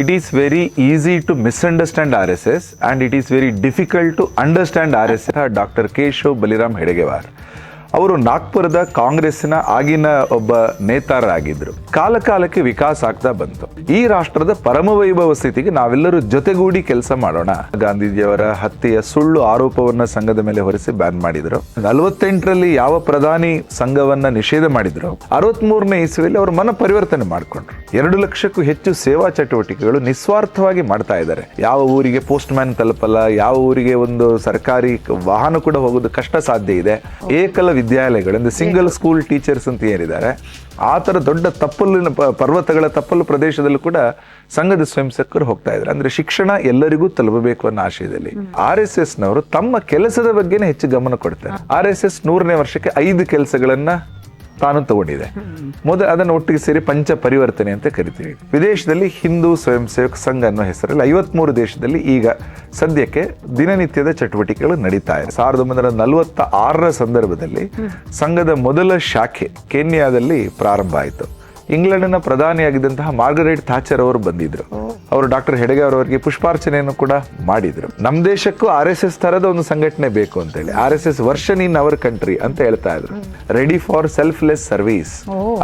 It is very easy to misunderstand RSS and it is very difficult to understand RSS. Doctor Keshav Baliram Hedgewar ಅವರು ನಾಗ್ಪುರದ ಕಾಂಗ್ರೆಸ್ಸಿನ ಆಗಿನ ಒಬ್ಬ ನೇತಾರರಾಗಿದ್ರು. ಕಾಲಕ್ಕೆ ವಿಕಾಸ ಆಗ್ತಾ ಬಂತು. ಈ ರಾಷ್ಟ್ರದ ಪರಮವೈಭವ ಸ್ಥಿತಿಗೆ ನಾವೆಲ್ಲರೂ ಜೊತೆಗೂಡಿ ಕೆಲಸ ಮಾಡೋಣ. ಗಾಂಧೀಜಿಯವರ ಹತ್ಯೆಯ ಸುಳ್ಳು ಆರೋಪವನ್ನ ಸಂಘದ ಮೇಲೆ ಹೊರಿಸಿ ಬ್ಯಾನ್ ಮಾಡಿದ್ರು. 48ರಲ್ಲಿ ಯಾವ ಪ್ರಧಾನಿ ಸಂಘವನ್ನ ನಿಷೇಧ ಮಾಡಿದ್ರು, 63ನೇ ಇಸ್ವಿಯಲ್ಲಿ ಅವರು ಮನ ಪರಿವರ್ತನೆ ಮಾಡಿಕೊಂಡ್ರು. 2 ಲಕ್ಷಕ್ಕೂ ಹೆಚ್ಚು ಸೇವಾ ಚಟುವಟಿಕೆಗಳು ನಿಸ್ವಾರ್ಥವಾಗಿ ಮಾಡ್ತಾ ಇದ್ದಾರೆ. ಯಾವ ಊರಿಗೆ ಪೋಸ್ಟ್ ಮ್ಯಾನ್ ತಲುಪಲ್ಲ, ಯಾವ ಊರಿಗೆ ಒಂದು ಸರ್ಕಾರಿ ವಾಹನ ಕೂಡ ಹೋಗೋದು ಕಷ್ಟ ಸಾಧ್ಯ ಇದೆ. ಏಕಲ ವಿದ್ಯಾಲಯಗಳು ಅಂದ್ರೆ ಸಿಂಗಲ್ ಸ್ಕೂಲ್ ಟೀಚರ್ಸ್ ಅಂತ ಏನಿದ್ದಾರೆ, ಆ ತರ ದೊಡ್ಡ ತಪ್ಪಲಿನ ಪರ್ವತಗಳ ತಪ್ಪಲು ಪ್ರದೇಶದಲ್ಲೂ ಕೂಡ ಸಂಘದ ಸ್ವಯಂ ಸೇವಕರು ಹೋಗ್ತಾ ಇದ್ದಾರೆ. ಅಂದ್ರೆ ಶಿಕ್ಷಣ ಎಲ್ಲರಿಗೂ ತಲುಪಬೇಕು ಅನ್ನೋ ಆಶಯದಲ್ಲಿ RSS ನವರು ತಮ್ಮ ಕೆಲಸದ ಬಗ್ಗೆನೇ ಹೆಚ್ಚು ಗಮನ ಕೊಡ್ತಾರೆ. RSS 100ನೇ ವರ್ಷಕ್ಕೆ 5 ಕೆಲಸಗಳನ್ನ ತಾನು ತಗೊಂಡಿದೆ. ಅದನ್ನು ಒಟ್ಟಿಗೆ ಸೇರಿ ಪಂಚ ಪರಿವರ್ತನೆ ಅಂತ ಕರಿತೀವಿ. ವಿದೇಶದಲ್ಲಿ ಹಿಂದೂ ಸ್ವಯಂ ಸೇವಕ ಸಂಘ ಅನ್ನೋ ಹೆಸರಲ್ಲಿ 53 ದೇಶದಲ್ಲಿ ಈಗ ಸದ್ಯಕ್ಕೆ ದಿನನಿತ್ಯದ ಚಟುವಟಿಕೆಗಳು ನಡೀತಾ ಇದೆ. 1946ರ ಸಂದರ್ಭದಲ್ಲಿ ಸಂಘದ ಮೊದಲ ಶಾಖೆ ಕೆನ್ಯಾದಲ್ಲಿ ಪ್ರಾರಂಭ ಆಯಿತು. ಇಂಗ್ಲೆಂಡಿನ ಪ್ರಧಾನಿಯಾಗಿದ್ದಂತಹ ಮಾರ್ಗರೆಟ್ ಥ್ಯಾಚರ್ ಅವರು ಬಂದಿದ್ರು. ಅವರು ಡಾಕ್ಟರ್ ಹೆಡಗೇವಾರ್ ಅವರಿಗೆ ಪುಷ್ಪಾರ್ಚನೆಯನ್ನು ಕೂಡ ಮಾಡಿದ್ರು. ನಮ್ಮ ದೇಶಕ್ಕೂ RSS ತರದ ಒಂದು ಸಂಘಟನೆ ಬೇಕು ಅಂತ ಹೇಳಿ RSS version in our country ಅಂತ ಹೇಳ್ತಾ ಇದ್ರು. Ready for selfless service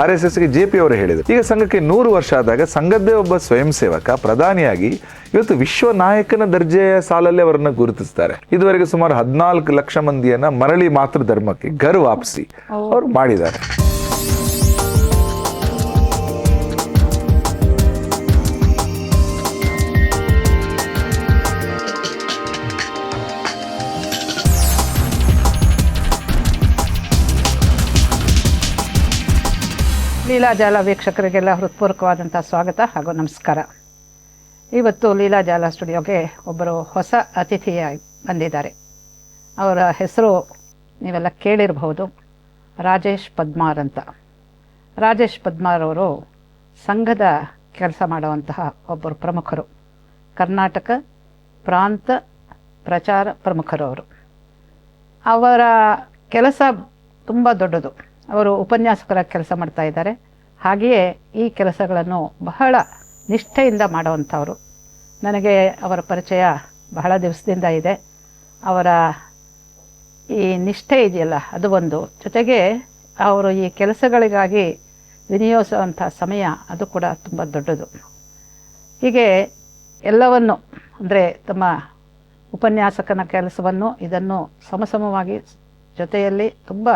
RSS ಗೆ JP ಅವರು ಹೇಳಿದ್ರು. ಈಗ ಸಂಘಕ್ಕೆ 100 ವರ್ಷ ಆದಾಗ ಸಂಘದ್ದೇ ಒಬ್ಬ ಸ್ವಯಂ ಸೇವಕ ಪ್ರಧಾನಿಯಾಗಿ ಇವತ್ತು ವಿಶ್ವ ನಾಯಕನ ದರ್ಜೆಯ ಸಾಲಲ್ಲಿ ಅವರನ್ನ ಗುರುತಿಸ್ತಾರೆ. ಇದುವರೆಗೆ ಸುಮಾರು 14 ಲಕ್ಷ ಮಂದಿಯನ್ನ ಮರಳಿ ಮಾತೃ ಧರ್ಮಕ್ಕೆ ಘರ್ ವಾಪಸಿ ಅವರು ಮಾಡಿದ್ದಾರೆ. ಲೀಲಾಜಾಲ ವೀಕ್ಷಕರಿಗೆಲ್ಲ ಹೃತ್ಪೂರ್ವಕವಾದಂಥ ಸ್ವಾಗತ ಹಾಗೂ ನಮಸ್ಕಾರ. ಇವತ್ತು ಲೀಲಾಜಾಲ ಸ್ಟುಡಿಯೋಗೆ ಒಬ್ಬರು ಹೊಸ ಅತಿಥಿಯಾಗಿ ಬಂದಿದ್ದಾರೆ. ಅವರ ಹೆಸರು ನೀವೆಲ್ಲ ಕೇಳಿರಬಹುದು, ರಾಜೇಶ್ ಪದ್ಮಾರ್ ಅಂತ. ರಾಜೇಶ್ ಪದ್ಮಾರ್ ಅವರು ಸಂಘದ ಕೆಲಸ ಮಾಡುವಂತಹ ಒಬ್ಬರು ಪ್ರಮುಖರು, ಕರ್ನಾಟಕ ಪ್ರಾಂತ ಪ್ರಚಾರ ಪ್ರಮುಖರು ಅವರು. ಅವರ ಕೆಲಸ ತುಂಬ ದೊಡ್ಡದು. ಅವರು ಉಪನ್ಯಾಸಕರ ಕೆಲಸ ಮಾಡ್ತಾ ಇದ್ದಾರೆ. ಹಾಗೆಯೇ ಈ ಕೆಲಸಗಳನ್ನು ಬಹಳ ನಿಷ್ಠೆಯಿಂದ ಮಾಡುವಂಥವರು. ನನಗೆ ಅವರ ಪರಿಚಯ ಬಹಳ ದಿವಸದಿಂದ ಇದೆ. ಅವರ ಈ ನಿಷ್ಠೆ ಇದೆಯಲ್ಲ ಅದು ಒಂದು, ಜೊತೆಗೆ ಅವರು ಈ ಕೆಲಸಗಳಿಗಾಗಿ ವಿನಿಯೋಗಿಸುವಂಥ ಸಮಯ ಅದು ಕೂಡ ತುಂಬ ದೊಡ್ಡದು. ಹೀಗೆ ಎಲ್ಲವನ್ನು ಅಂದರೆ ತಮ್ಮ ಉಪನ್ಯಾಸಕನ ಕೆಲಸವನ್ನು ಇದನ್ನು ಸಮಸಮವಾಗಿ ಜೊತೆಯಲ್ಲಿ ತುಂಬ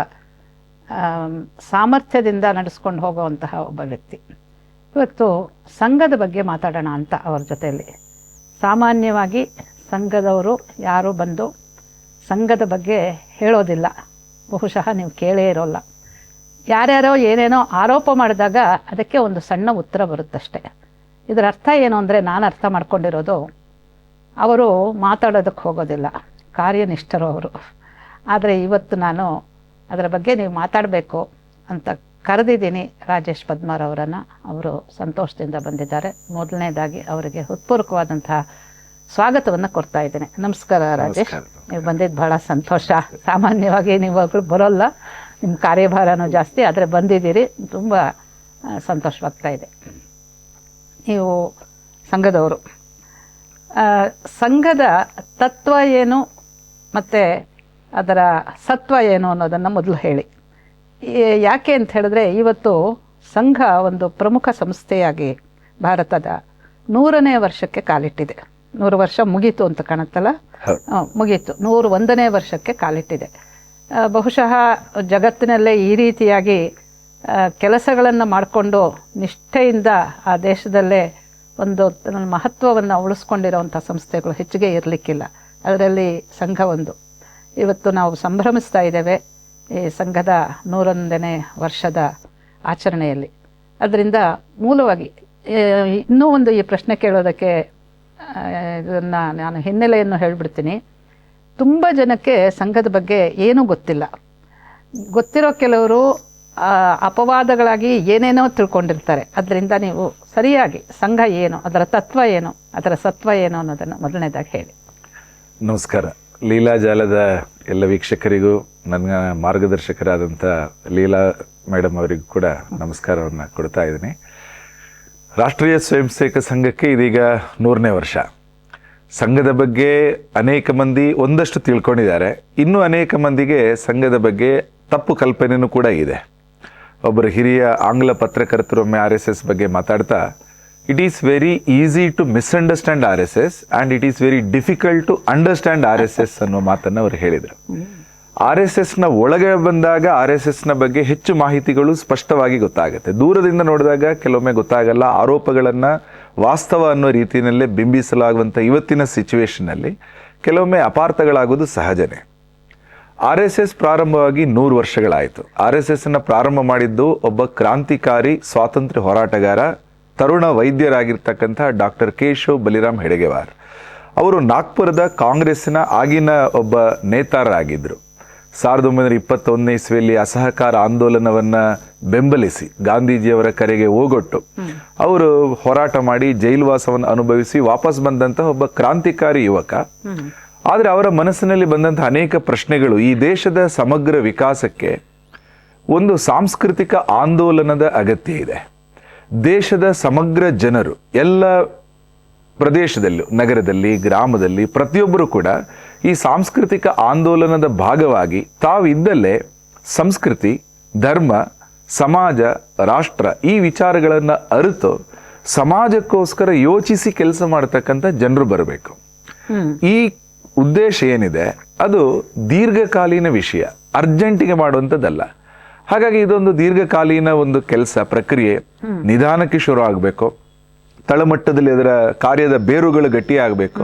ಸಾಮರ್ಥ್ಯದಿಂದ ನಡೆಸ್ಕೊಂಡು ಹೋಗುವಂತಹ ಒಬ್ಬ ವ್ಯಕ್ತಿ. ಇವತ್ತು ಸಂಘದ ಬಗ್ಗೆ ಮಾತಾಡೋಣ ಅಂತ ಅವ್ರ ಜೊತೆಯಲ್ಲಿ. ಸಾಮಾನ್ಯವಾಗಿ ಸಂಘದವರು ಯಾರು ಬಂದು ಸಂಘದ ಬಗ್ಗೆ ಹೇಳೋದಿಲ್ಲ, ಬಹುಶಃ ನೀವು ಕೇಳೇ ಇರೋಲ್ಲ. ಯಾರ್ಯಾರೋ ಏನೇನೋ ಆರೋಪ ಮಾಡಿದಾಗ ಅದಕ್ಕೆ ಒಂದು ಸಣ್ಣ ಉತ್ತರ ಬರುತ್ತಷ್ಟೆ. ಇದರ ಅರ್ಥ ಏನು ಅಂದರೆ, ನಾನು ಅರ್ಥ ಮಾಡ್ಕೊಂಡಿರೋದು, ಅವರು ಮಾತಾಡೋದಕ್ಕೆ ಹೋಗೋದಿಲ್ಲ, ಕಾರ್ಯನಿಷ್ಠರು ಅವರು. ಆದರೆ ಇವತ್ತು ನಾನು ಅದರ ಬಗ್ಗೆ ನೀವು ಮಾತಾಡಬೇಕು ಅಂತ ಕರೆದಿದ್ದೀನಿ ರಾಜೇಶ್ ಪದ್ಮಾರ್ ಅವರನ್ನು. ಅವರು ಸಂತೋಷದಿಂದ ಬಂದಿದ್ದಾರೆ. ಮೊದಲನೇದಾಗಿ ಅವರಿಗೆ ಹೃತ್ಪೂರ್ವಕವಾದಂತಹ ಸ್ವಾಗತವನ್ನು ಕೊಡ್ತಾ ಇದ್ದೇನೆ. ನಮಸ್ಕಾರ ರಾಜೇಶ್, ನೀವು ಬಂದಿದ್ದು ಬಹಳ ಸಂತೋಷ. ಸಾಮಾನ್ಯವಾಗಿ ನೀವು ಬರೋಲ್ಲ, ನಿಮ್ಮ ಕಾರ್ಯಭಾರನೂ ಜಾಸ್ತಿ, ಆದರೆ ಬಂದಿದ್ದೀರಿ, ತುಂಬ ಸಂತೋಷವಾಗ್ತಾ ಇದೆ. ನೀವು ಸಂಘದವರು, ಸಂಘದ ತತ್ವ ಏನು ಮತ್ತು ಅದರ ಸತ್ವ ಏನು ಅನ್ನೋದನ್ನು ಮೊದಲು ಹೇಳಿ. ಯಾಕೆ ಅಂತ ಹೇಳಿದ್ರೆ, ಇವತ್ತು ಸಂಘ ಒಂದು ಪ್ರಮುಖ ಸಂಸ್ಥೆಯಾಗಿ ಭಾರತದ 100ನೇ ವರ್ಷಕ್ಕೆ ಕಾಲಿಟ್ಟಿದೆ. 100 ವರ್ಷ ಮುಗೀತು ಅಂತ ಕಾಣುತ್ತಲ್ಲ, ಮುಗೀತು, 101ನೇ ವರ್ಷಕ್ಕೆ ಕಾಲಿಟ್ಟಿದೆ. ಬಹುಶಃ ಜಗತ್ತಿನಲ್ಲೇ ಈ ರೀತಿಯಾಗಿ ಕೆಲಸಗಳನ್ನು ಮಾಡಿಕೊಂಡು ನಿಷ್ಠೆಯಿಂದ ಆ ದೇಶದಲ್ಲೇ ಒಂದು ಮಹತ್ವವನ್ನು ಉಳಿಸ್ಕೊಂಡಿರೋವಂಥ ಸಂಸ್ಥೆಗಳು ಹೆಚ್ಚಿಗೆ ಇರಲಿಕ್ಕಿಲ್ಲ. ಅದರಲ್ಲಿ ಸಂಘ ಒಂದು. ಇವತ್ತು ನಾವು ಸಂಭ್ರಮಿಸ್ತಾ ಇದ್ದೇವೆ ಈ ಸಂಘದ 101ನೇ ವರ್ಷದ ಆಚರಣೆಯಲ್ಲಿ. ಅದರಿಂದ ಮೂಲವಾಗಿ ಇನ್ನೂ ಒಂದು ಈ ಪ್ರಶ್ನೆ ಕೇಳೋದಕ್ಕೆ ಇದನ್ನು ನಾನು ಹಿನ್ನೆಲೆಯನ್ನು ಹೇಳಿಬಿಡ್ತೀನಿ. ತುಂಬ ಜನಕ್ಕೆ ಸಂಘದ ಬಗ್ಗೆ ಏನೂ ಗೊತ್ತಿಲ್ಲ. ಗೊತ್ತಿರೋ ಕೆಲವರು ಅಪವಾದಗಳಾಗಿ ಏನೇನೋ ತಿಳ್ಕೊಂಡಿರ್ತಾರೆ. ಅದರಿಂದ ನೀವು ಸರಿಯಾಗಿ ಸಂಘ ಏನು, ಅದರ ತತ್ವ ಏನು, ಅದರ ಸತ್ವ ಏನು ಅನ್ನೋದನ್ನು ಮೊದಲನೇದಾಗಿ ಹೇಳಿ. ನಮಸ್ಕಾರ. ಲೀಲಾಜಾಲದ ಎಲ್ಲ ವೀಕ್ಷಕರಿಗೂ, ನನ್ನ ಮಾರ್ಗದರ್ಶಕರಾದಂಥ ಲೀಲಾ ಮೇಡಮ್ ಅವರಿಗೂ ಕೂಡ ನಮಸ್ಕಾರವನ್ನು ಕೊಡ್ತಾ ಇದ್ದೀನಿ. ರಾಷ್ಟ್ರೀಯ ಸ್ವಯಂ ಸೇವಕ ಸಂಘಕ್ಕೆ ಇದೀಗ 100ನೇ ವರ್ಷ. ಸಂಘದ ಬಗ್ಗೆ ಅನೇಕ ಮಂದಿ ಒಂದಷ್ಟು ತಿಳ್ಕೊಂಡಿದ್ದಾರೆ. ಇನ್ನೂ ಅನೇಕ ಮಂದಿಗೆ ಸಂಘದ ಬಗ್ಗೆ ತಪ್ಪು ಕಲ್ಪನೆಯೂ ಕೂಡ ಇದೆ. ಒಬ್ಬರು ಹಿರಿಯ ಆಂಗ್ಲ ಪತ್ರಕರ್ತರೊಮ್ಮೆ RSS ಬಗ್ಗೆ ಮಾತಾಡ್ತಾ, it is very easy to misunderstand RSS and it is very difficult to understand RSS ಅನ್ನೋ ಮಾತನ್ನು ಅವರು ಹೇಳಿದರು. RSSನ ಒಳಗೆ ಬಂದಾಗ RSSನ ಬಗ್ಗೆ ಹೆಚ್ಚು ಮಾಹಿತಿಗಳು ಸ್ಪಷ್ಟವಾಗಿ ಗೊತ್ತಾಗುತ್ತೆ. ದೂರದಿಂದ ನೋಡಿದಾಗ ಕೆಲವೊಮ್ಮೆ ಗೊತ್ತಾಗಲ್ಲ. ಆರೋಪಗಳನ್ನು ವಾಸ್ತವ ಅನ್ನೋ ರೀತಿಯಲ್ಲೇ ಬಿಂಬಿಸಲಾಗುವಂಥ ಇವತ್ತಿನ ಸಿಚುವೇಶನ್ನಲ್ಲಿ ಕೆಲವೊಮ್ಮೆ ಅಪಾರ್ಥಗಳಾಗೋದು ಸಹಜನೇ. RSS ಪ್ರಾರಂಭವಾಗಿ 100 ವರ್ಷಗಳಾಯಿತು. RSSನ ಪ್ರಾರಂಭ ಮಾಡಿದ್ದು ಒಬ್ಬ ಕ್ರಾಂತಿಕಾರಿ ಸ್ವಾತಂತ್ರ್ಯ ಹೋರಾಟಗಾರ, ತರುಣ ವೈದ್ಯರಾಗಿರ್ತಕ್ಕಂಥ ಡಾಕ್ಟರ್ ಕೇಶವ್ ಬಲಿರಾಮ್ ಹೆಡಗೇವಾರ್. ಅವರು ನಾಗ್ಪುರದ ಕಾಂಗ್ರೆಸ್ಸಿನ ಆಗಿನ ಒಬ್ಬ ನೇತಾರರಾಗಿದ್ದರು. 1921ನೇ ಇಸ್ವಿಯಲ್ಲಿ ಅಸಹಕಾರ ಆಂದೋಲನವನ್ನು ಬೆಂಬಲಿಸಿ ಗಾಂಧೀಜಿಯವರ ಕರೆಗೆ ಓಗೊಟ್ಟು ಅವರು ಹೋರಾಟ ಮಾಡಿ ಜೈಲುವಾಸವನ್ನು ಅನುಭವಿಸಿ ವಾಪಸ್ ಬಂದಂತಹ ಒಬ್ಬ ಕ್ರಾಂತಿಕಾರಿ ಯುವಕ. ಆದರೆ ಅವರ ಮನಸ್ಸಿನಲ್ಲಿ ಬಂದಂತಹ ಅನೇಕ ಪ್ರಶ್ನೆಗಳು, ಈ ದೇಶದ ಸಮಗ್ರ ವಿಕಾಸಕ್ಕೆ ಒಂದು ಸಾಂಸ್ಕೃತಿಕ ಆಂದೋಲನದ ಅಗತ್ಯ ಇದೆ. ದೇಶದ ಸಮಗ್ರ ಜನರು ಎಲ್ಲ ಪ್ರದೇಶದಲ್ಲೂ, ನಗರದಲ್ಲಿ, ಗ್ರಾಮದಲ್ಲಿ ಪ್ರತಿಯೊಬ್ಬರು ಕೂಡ ಈ ಸಾಂಸ್ಕೃತಿಕ ಆಂದೋಲನದ ಭಾಗವಾಗಿ ತಾವಿದ್ದಲ್ಲೇ ಸಂಸ್ಕೃತಿ, ಧರ್ಮ, ಸಮಾಜ, ರಾಷ್ಟ್ರ ಈ ವಿಚಾರಗಳನ್ನು ಅರಿತು ಸಮಾಜಕ್ಕೋಸ್ಕರ ಯೋಚಿಸಿ ಕೆಲಸ ಮಾಡತಕ್ಕಂಥ ಜನರು ಬರಬೇಕು. ಈ ಉದ್ದೇಶ ಏನಿದೆ ಅದು ದೀರ್ಘಕಾಲೀನ ವಿಷಯ, ಅರ್ಜೆಂಟಿಗೆ ಮಾಡುವಂಥದ್ದಲ್ಲ. ಹಾಗಾಗಿ ಇದೊಂದು ದೀರ್ಘಕಾಲೀನ ಒಂದು ಕೆಲಸ ಪ್ರಕ್ರಿಯೆ, ನಿಧಾನಕ್ಕೆ ಶುರು ಆಗಬೇಕು. ತಳಮಟ್ಟದಲ್ಲಿ ಅದರ ಕಾರ್ಯದ ಬೇರುಗಳು ಗಟ್ಟಿಯಾಗಬೇಕು.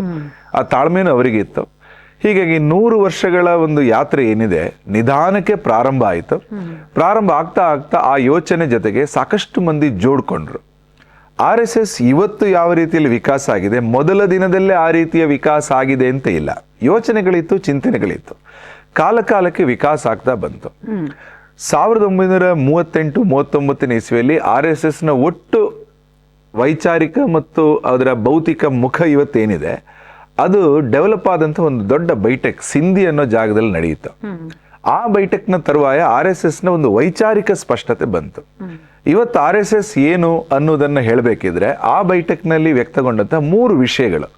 ಆ ತಾಳ್ಮೆನೂ ಅವರಿಗಿತ್ತು. ಹೀಗಾಗಿ 100 ವರ್ಷಗಳ ಒಂದು ಯಾತ್ರೆ ಏನಿದೆ ನಿಧಾನಕ್ಕೆ ಪ್ರಾರಂಭ ಆಯಿತು. ಪ್ರಾರಂಭ ಆಗ್ತಾ ಆಗ್ತಾ ಆ ಯೋಚನೆ ಜೊತೆಗೆ ಸಾಕಷ್ಟು ಮಂದಿ ಜೋಡ್ಕೊಂಡ್ರು. RSS ಇವತ್ತು ಯಾವ ರೀತಿಯಲ್ಲಿ ವಿಕಾಸ ಆಗಿದೆ, ಮೊದಲ ದಿನದಲ್ಲೇ ಆ ರೀತಿಯ ವಿಕಾಸ ಆಗಿದೆ ಅಂತ ಇಲ್ಲ. ಯೋಚನೆಗಳಿತ್ತು, ಚಿಂತನೆಗಳಿತ್ತು. ಕಾಲ ಕಾಲಕ್ಕೆ ವಿಕಾಸ ಆಗ್ತಾ ಬಂತು. 1938-39ನೇ ಇಸ್ವಿಯಲ್ಲಿ RSSನ ಒಟ್ಟು ವೈಚಾರಿಕ ಮತ್ತು ಅದರ ಭೌತಿಕ ಮುಖ ಇವತ್ತೇನಿದೆ ಅದು ಡೆವಲಪ್ ಆದಂಥ ಒಂದು ದೊಡ್ಡ ಬೈಟೆಕ್ ಸಿಂಧಿ ಅನ್ನೋ ಜಾಗದಲ್ಲಿ ನಡೆಯಿತು. ಆ ಬೈಟೆಕ್ನ ತರುವಾಯ RSSನ ಒಂದು ವೈಚಾರಿಕ ಸ್ಪಷ್ಟತೆ ಬಂತು. ಇವತ್ತು RSS ಏನು ಅನ್ನೋದನ್ನು ಹೇಳಬೇಕಿದ್ರೆ ಆ ಬೈಟೆಕ್ನಲ್ಲಿ ವ್ಯಕ್ತಗೊಂಡಂಥ 3 ವಿಷಯಗಳು.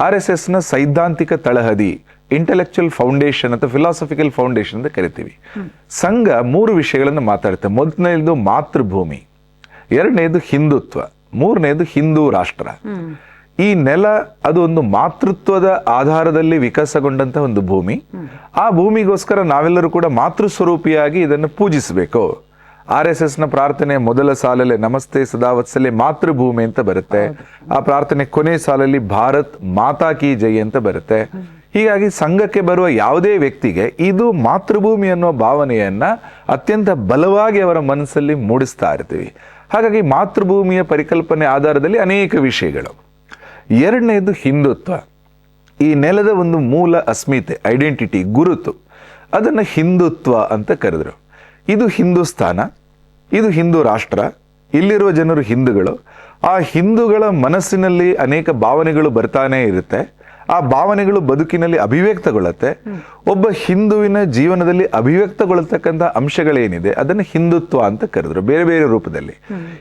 RSSನ ಸೈದ್ಧಾಂತಿಕ ತಳಹದಿ, ಇಂಟೆಲೆಕ್ಚುಯಲ್ ಫೌಂಡೇಶನ್ ಅಥವಾ ಫಿಲಾಸಫಿಕಲ್ ಫೌಂಡೇಶನ್ ಅಂತ ಕರಿತೀವಿ. ಸಂಘ 3 ವಿಷಯಗಳನ್ನು ಮಾತಾಡುತ್ತೆ. ಮೊದಲನೇದು ಮಾತೃಭೂಮಿ, ಎರಡನೇದು ಹಿಂದುತ್ವ, ಮೂರನೇದು ಹಿಂದೂ ರಾಷ್ಟ್ರ. ಈ ನೆಲ ಅದು ಒಂದು ಮಾತೃತ್ವದ ಆಧಾರದಲ್ಲಿ ವಿಕಾಸಗೊಂಡಂತ ಒಂದು ಭೂಮಿ. ಆ ಭೂಮಿಗೋಸ್ಕರ ನಾವೆಲ್ಲರೂ ಕೂಡ ಮಾತೃ ಸ್ವರೂಪಿಯಾಗಿ ಇದನ್ನು ಪೂಜಿಸಬೇಕು. RSSನ ಪ್ರಾರ್ಥನೆ ಮೊದಲ ಸಾಲಲ್ಲಿ ನಮಸ್ತೆ ಸದಾವತ್ಸಲೆ ಮಾತೃಭೂಮಿ ಅಂತ ಬರುತ್ತೆ. ಆ ಪ್ರಾರ್ಥನೆ ಕೊನೆ ಸಾಲಲ್ಲಿ ಭಾರತ್ ಮಾತಾ ಕಿ ಜೈ ಅಂತ ಬರುತ್ತೆ. ಹೀಗಾಗಿ ಸಂಘಕ್ಕೆ ಬರುವ ಯಾವುದೇ ವ್ಯಕ್ತಿಗೆ ಇದು ಮಾತೃಭೂಮಿ ಅನ್ನುವ ಭಾವನೆಯನ್ನ ಅತ್ಯಂತ ಬಲವಾಗಿ ಅವರ ಮನಸ್ಸಲ್ಲಿ ಮೂಡಿಸ್ತಾ ಇರ್ತೀವಿ. ಹಾಗಾಗಿ ಮಾತೃಭೂಮಿಯ ಪರಿಕಲ್ಪನೆ ಆಧಾರದಲ್ಲಿ ಅನೇಕ ವಿಷಯಗಳು. ಎರಡನೇದು ಹಿಂದುತ್ವ. ಈ ನೆಲದ ಒಂದು ಮೂಲ ಅಸ್ಮಿತೆ, ಐಡೆಂಟಿಟಿ, ಗುರುತು, ಅದನ್ನು ಹಿಂದುತ್ವ ಅಂತ ಕರೆದ್ರು. ಇದು ಹಿಂದೂಸ್ತಾನ, ಇದು ಹಿಂದೂ ರಾಷ್ಟ್ರ, ಇಲ್ಲಿರುವ ಜನರು ಹಿಂದೂಗಳು. ಆ ಹಿಂದೂಗಳ ಮನಸ್ಸಿನಲ್ಲಿ ಅನೇಕ ಭಾವನೆಗಳು ಬರ್ತಾನೆ ಇರುತ್ತೆ. ಆ ಭಾವನೆಗಳು ಬದುಕಿನಲ್ಲಿ ಅಭಿವ್ಯಕ್ತಗೊಳ್ಳುತ್ತೆ. ಒಬ್ಬ ಹಿಂದುವಿನ ಜೀವನದಲ್ಲಿ ಅಭಿವ್ಯಕ್ತಗೊಳ್ಳತಕ್ಕಂಥ ಅಂಶಗಳೇನಿದೆ ಅದನ್ನು ಹಿಂದುತ್ವ ಅಂತ ಕರೆದ್ರು, ಬೇರೆ ಬೇರೆ ರೂಪದಲ್ಲಿ.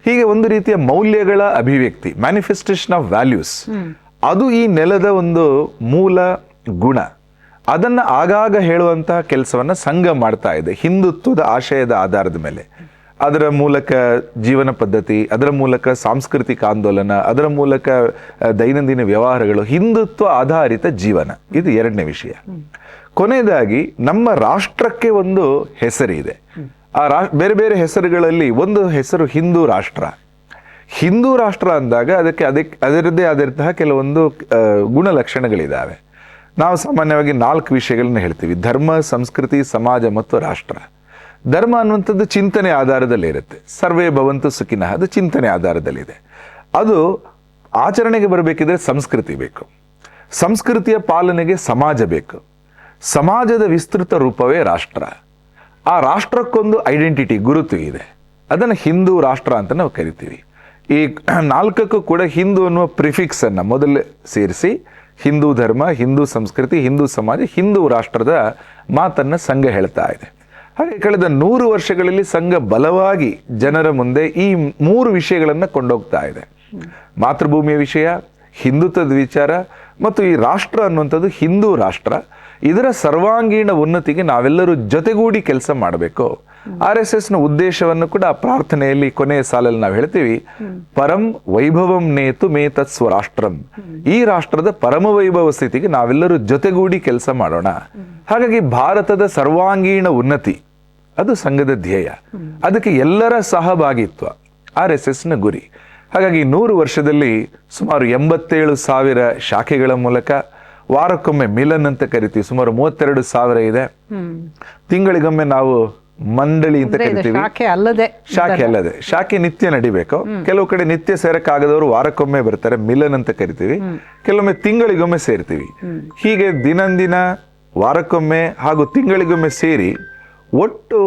ಹೀಗೆ ಒಂದು ರೀತಿಯ ಮೌಲ್ಯಗಳ ಅಭಿವ್ಯಕ್ತಿ, ಮ್ಯಾನಿಫೆಸ್ಟೇಷನ್ ಆಫ್ ವ್ಯಾಲ್ಯೂಸ್, ಅದು ಈ ನೆಲದ ಒಂದು ಮೂಲ ಗುಣ. ಅದನ್ನ ಆಗಾಗ ಹೇಳುವಂತಹ ಕೆಲಸವನ್ನ ಸಂಘ ಮಾಡ್ತಾ ಇದೆ, ಹಿಂದುತ್ವದ ಆಶಯದ ಆಧಾರದ ಮೇಲೆ. ಅದರ ಮೂಲಕ ಜೀವನ ಪದ್ಧತಿ, ಅದರ ಮೂಲಕ ಸಾಂಸ್ಕೃತಿಕ ಆಂದೋಲನ, ಅದರ ಮೂಲಕ ದೈನಂದಿನ ವ್ಯವಹಾರಗಳು, ಹಿಂದುತ್ವ ಆಧಾರಿತ ಜೀವನ. ಇದು ಎರಡನೇ ವಿಷಯ. ಕೊನೆಯದಾಗಿ ನಮ್ಮ ರಾಷ್ಟ್ರಕ್ಕೆ ಒಂದು ಹೆಸರಿದೆ. ಆ ಬೇರೆ ಬೇರೆ ಹೆಸರುಗಳಲ್ಲಿ ಒಂದು ಹೆಸರು ಹಿಂದೂ ರಾಷ್ಟ್ರ. ಹಿಂದೂ ರಾಷ್ಟ್ರ ಅಂದಾಗ ಅದರದ್ದೇ ಆದಂತಹ ಕೆಲವೊಂದು ಗುಣಲಕ್ಷಣಗಳಿದ್ದಾವೆ. ನಾವು ಸಾಮಾನ್ಯವಾಗಿ 4 ವಿಷಯಗಳನ್ನ ಹೇಳ್ತೀವಿ: ಧರ್ಮ, ಸಂಸ್ಕೃತಿ, ಸಮಾಜ ಮತ್ತು ರಾಷ್ಟ್ರ. ಧರ್ಮ ಅನ್ನುವಂಥದ್ದು ಚಿಂತನೆ ಆಧಾರದಲ್ಲಿ ಇರುತ್ತೆ. ಸರ್ವೇ ಭವಂತು ಸುಖಿನಃ, ಅದು ಚಿಂತನೆ ಆಧಾರದಲ್ಲಿದೆ. ಅದು ಆಚರಣೆಗೆ ಬರಬೇಕಿದ್ರೆ ಸಂಸ್ಕೃತಿ ಬೇಕು. ಸಂಸ್ಕೃತಿಯ ಪಾಲನೆಗೆ ಸಮಾಜ ಬೇಕು. ಸಮಾಜದ ವಿಸ್ತೃತ ರೂಪವೇ ರಾಷ್ಟ್ರ. ಆ ರಾಷ್ಟ್ರಕ್ಕೊಂದು ಐಡೆಂಟಿಟಿ, ಗುರುತು ಇದೆ. ಅದನ್ನು ಹಿಂದೂ ರಾಷ್ಟ್ರ ಅಂತ ನಾವು ಕರಿತೀವಿ. ಈ 4ಕ್ಕೂ ಕೂಡ ಹಿಂದೂ ಅನ್ನುವ ಪ್ರಿಫಿಕ್ಸ್ ಅನ್ನು ಮೊದಲು ಸೇರಿಸಿ ಹಿಂದೂ ಧರ್ಮ, ಹಿಂದೂ ಸಂಸ್ಕೃತಿ, ಹಿಂದೂ ಸಮಾಜ, ಹಿಂದೂ ರಾಷ್ಟ್ರದ ಮಾತನ್ನ ಸಂಘ ಹೇಳ್ತಾ ಇದೆ. ಹಾಗೆ ಕಳೆದ 100 ವರ್ಷಗಳಲ್ಲಿ ಸಂಘ ಬಲವಾಗಿ ಜನರ ಮುಂದೆ ಈ 3 ವಿಷಯಗಳನ್ನು ಕೊಂಡೋಗ್ತಾ ಇದೆ. ಮಾತೃಭೂಮಿಯ ವಿಷಯ, ಹಿಂದುತ್ವದ ವಿಚಾರ ಮತ್ತು ಈ ರಾಷ್ಟ್ರ ಅನ್ನುವಂಥದ್ದು ಹಿಂದೂ ರಾಷ್ಟ್ರ. ಇದರ ಸರ್ವಾಂಗೀಣ ಉನ್ನತಿಗೆ ನಾವೆಲ್ಲರೂ ಜೊತೆಗೂಡಿ ಕೆಲಸ ಮಾಡಬೇಕು. RSS ನ ಉದ್ದೇಶವನ್ನು ಕೂಡ ಆ ಪ್ರಾರ್ಥನೆಯಲ್ಲಿ ಕೊನೆಯ ಸಾಲಲ್ಲಿ ನಾವು ಹೇಳ್ತೀವಿ, ಪರಂ ವೈಭವಂ ನೇತು ಮೇ ತತ್ ಸ್ವರಾಷ್ಟ್ರಂ. ಈ ರಾಷ್ಟ್ರದ ಪರಮ ವೈಭವ ಸ್ಥಿತಿಗೆ ನಾವೆಲ್ಲರೂ ಜೊತೆಗೂಡಿ ಕೆಲಸ ಮಾಡೋಣ. ಹಾಗಾಗಿ ಭಾರತದ ಸರ್ವಾಂಗೀಣ ಉನ್ನತಿ ಅದು ಸಂಘದ ಧ್ಯೇಯ. ಅದಕ್ಕೆ ಎಲ್ಲರ ಸಹಭಾಗಿತ್ವ RSS ನ ಗುರಿ. ಹಾಗಾಗಿ 100 ವರ್ಷದಲ್ಲಿ ಸುಮಾರು 87,000 ಶಾಖೆಗಳ ಮೂಲಕ, ವಾರಕ್ಕೊಮ್ಮೆ ಮಿಲನ್ ಅಂತ ಕರಿತೀವಿ, ಸುಮಾರು 32,000 ಇದೆ. ತಿಂಗಳಿಗೊಮ್ಮೆ ನಾವು ಮಂಡಳಿ ಅಂತ ಕರಿತೀವಿ. ಶಾಖೆ ಅಲ್ಲದೆ ಶಾಖೆ ನಿತ್ಯ ನಡಿಬೇಕು. ಕೆಲವು ಕಡೆ ನಿತ್ಯ ಸೇರಕ್ಕಾಗದವರು ವಾರಕ್ಕೊಮ್ಮೆ ಬರ್ತಾರೆ, ಮಿಲನ್ ಅಂತ ಕರಿತೀವಿ. ಕೆಲವೊಮ್ಮೆ ತಿಂಗಳಿಗೊಮ್ಮೆ ಸೇರ್ತೀವಿ. ಹೀಗೆ ದಿನಂದಿನ, ವಾರಕ್ಕೊಮ್ಮೆ ಹಾಗೂ ತಿಂಗಳಿಗೊಮ್ಮೆ ಸೇರಿ ಒಟ್ಟು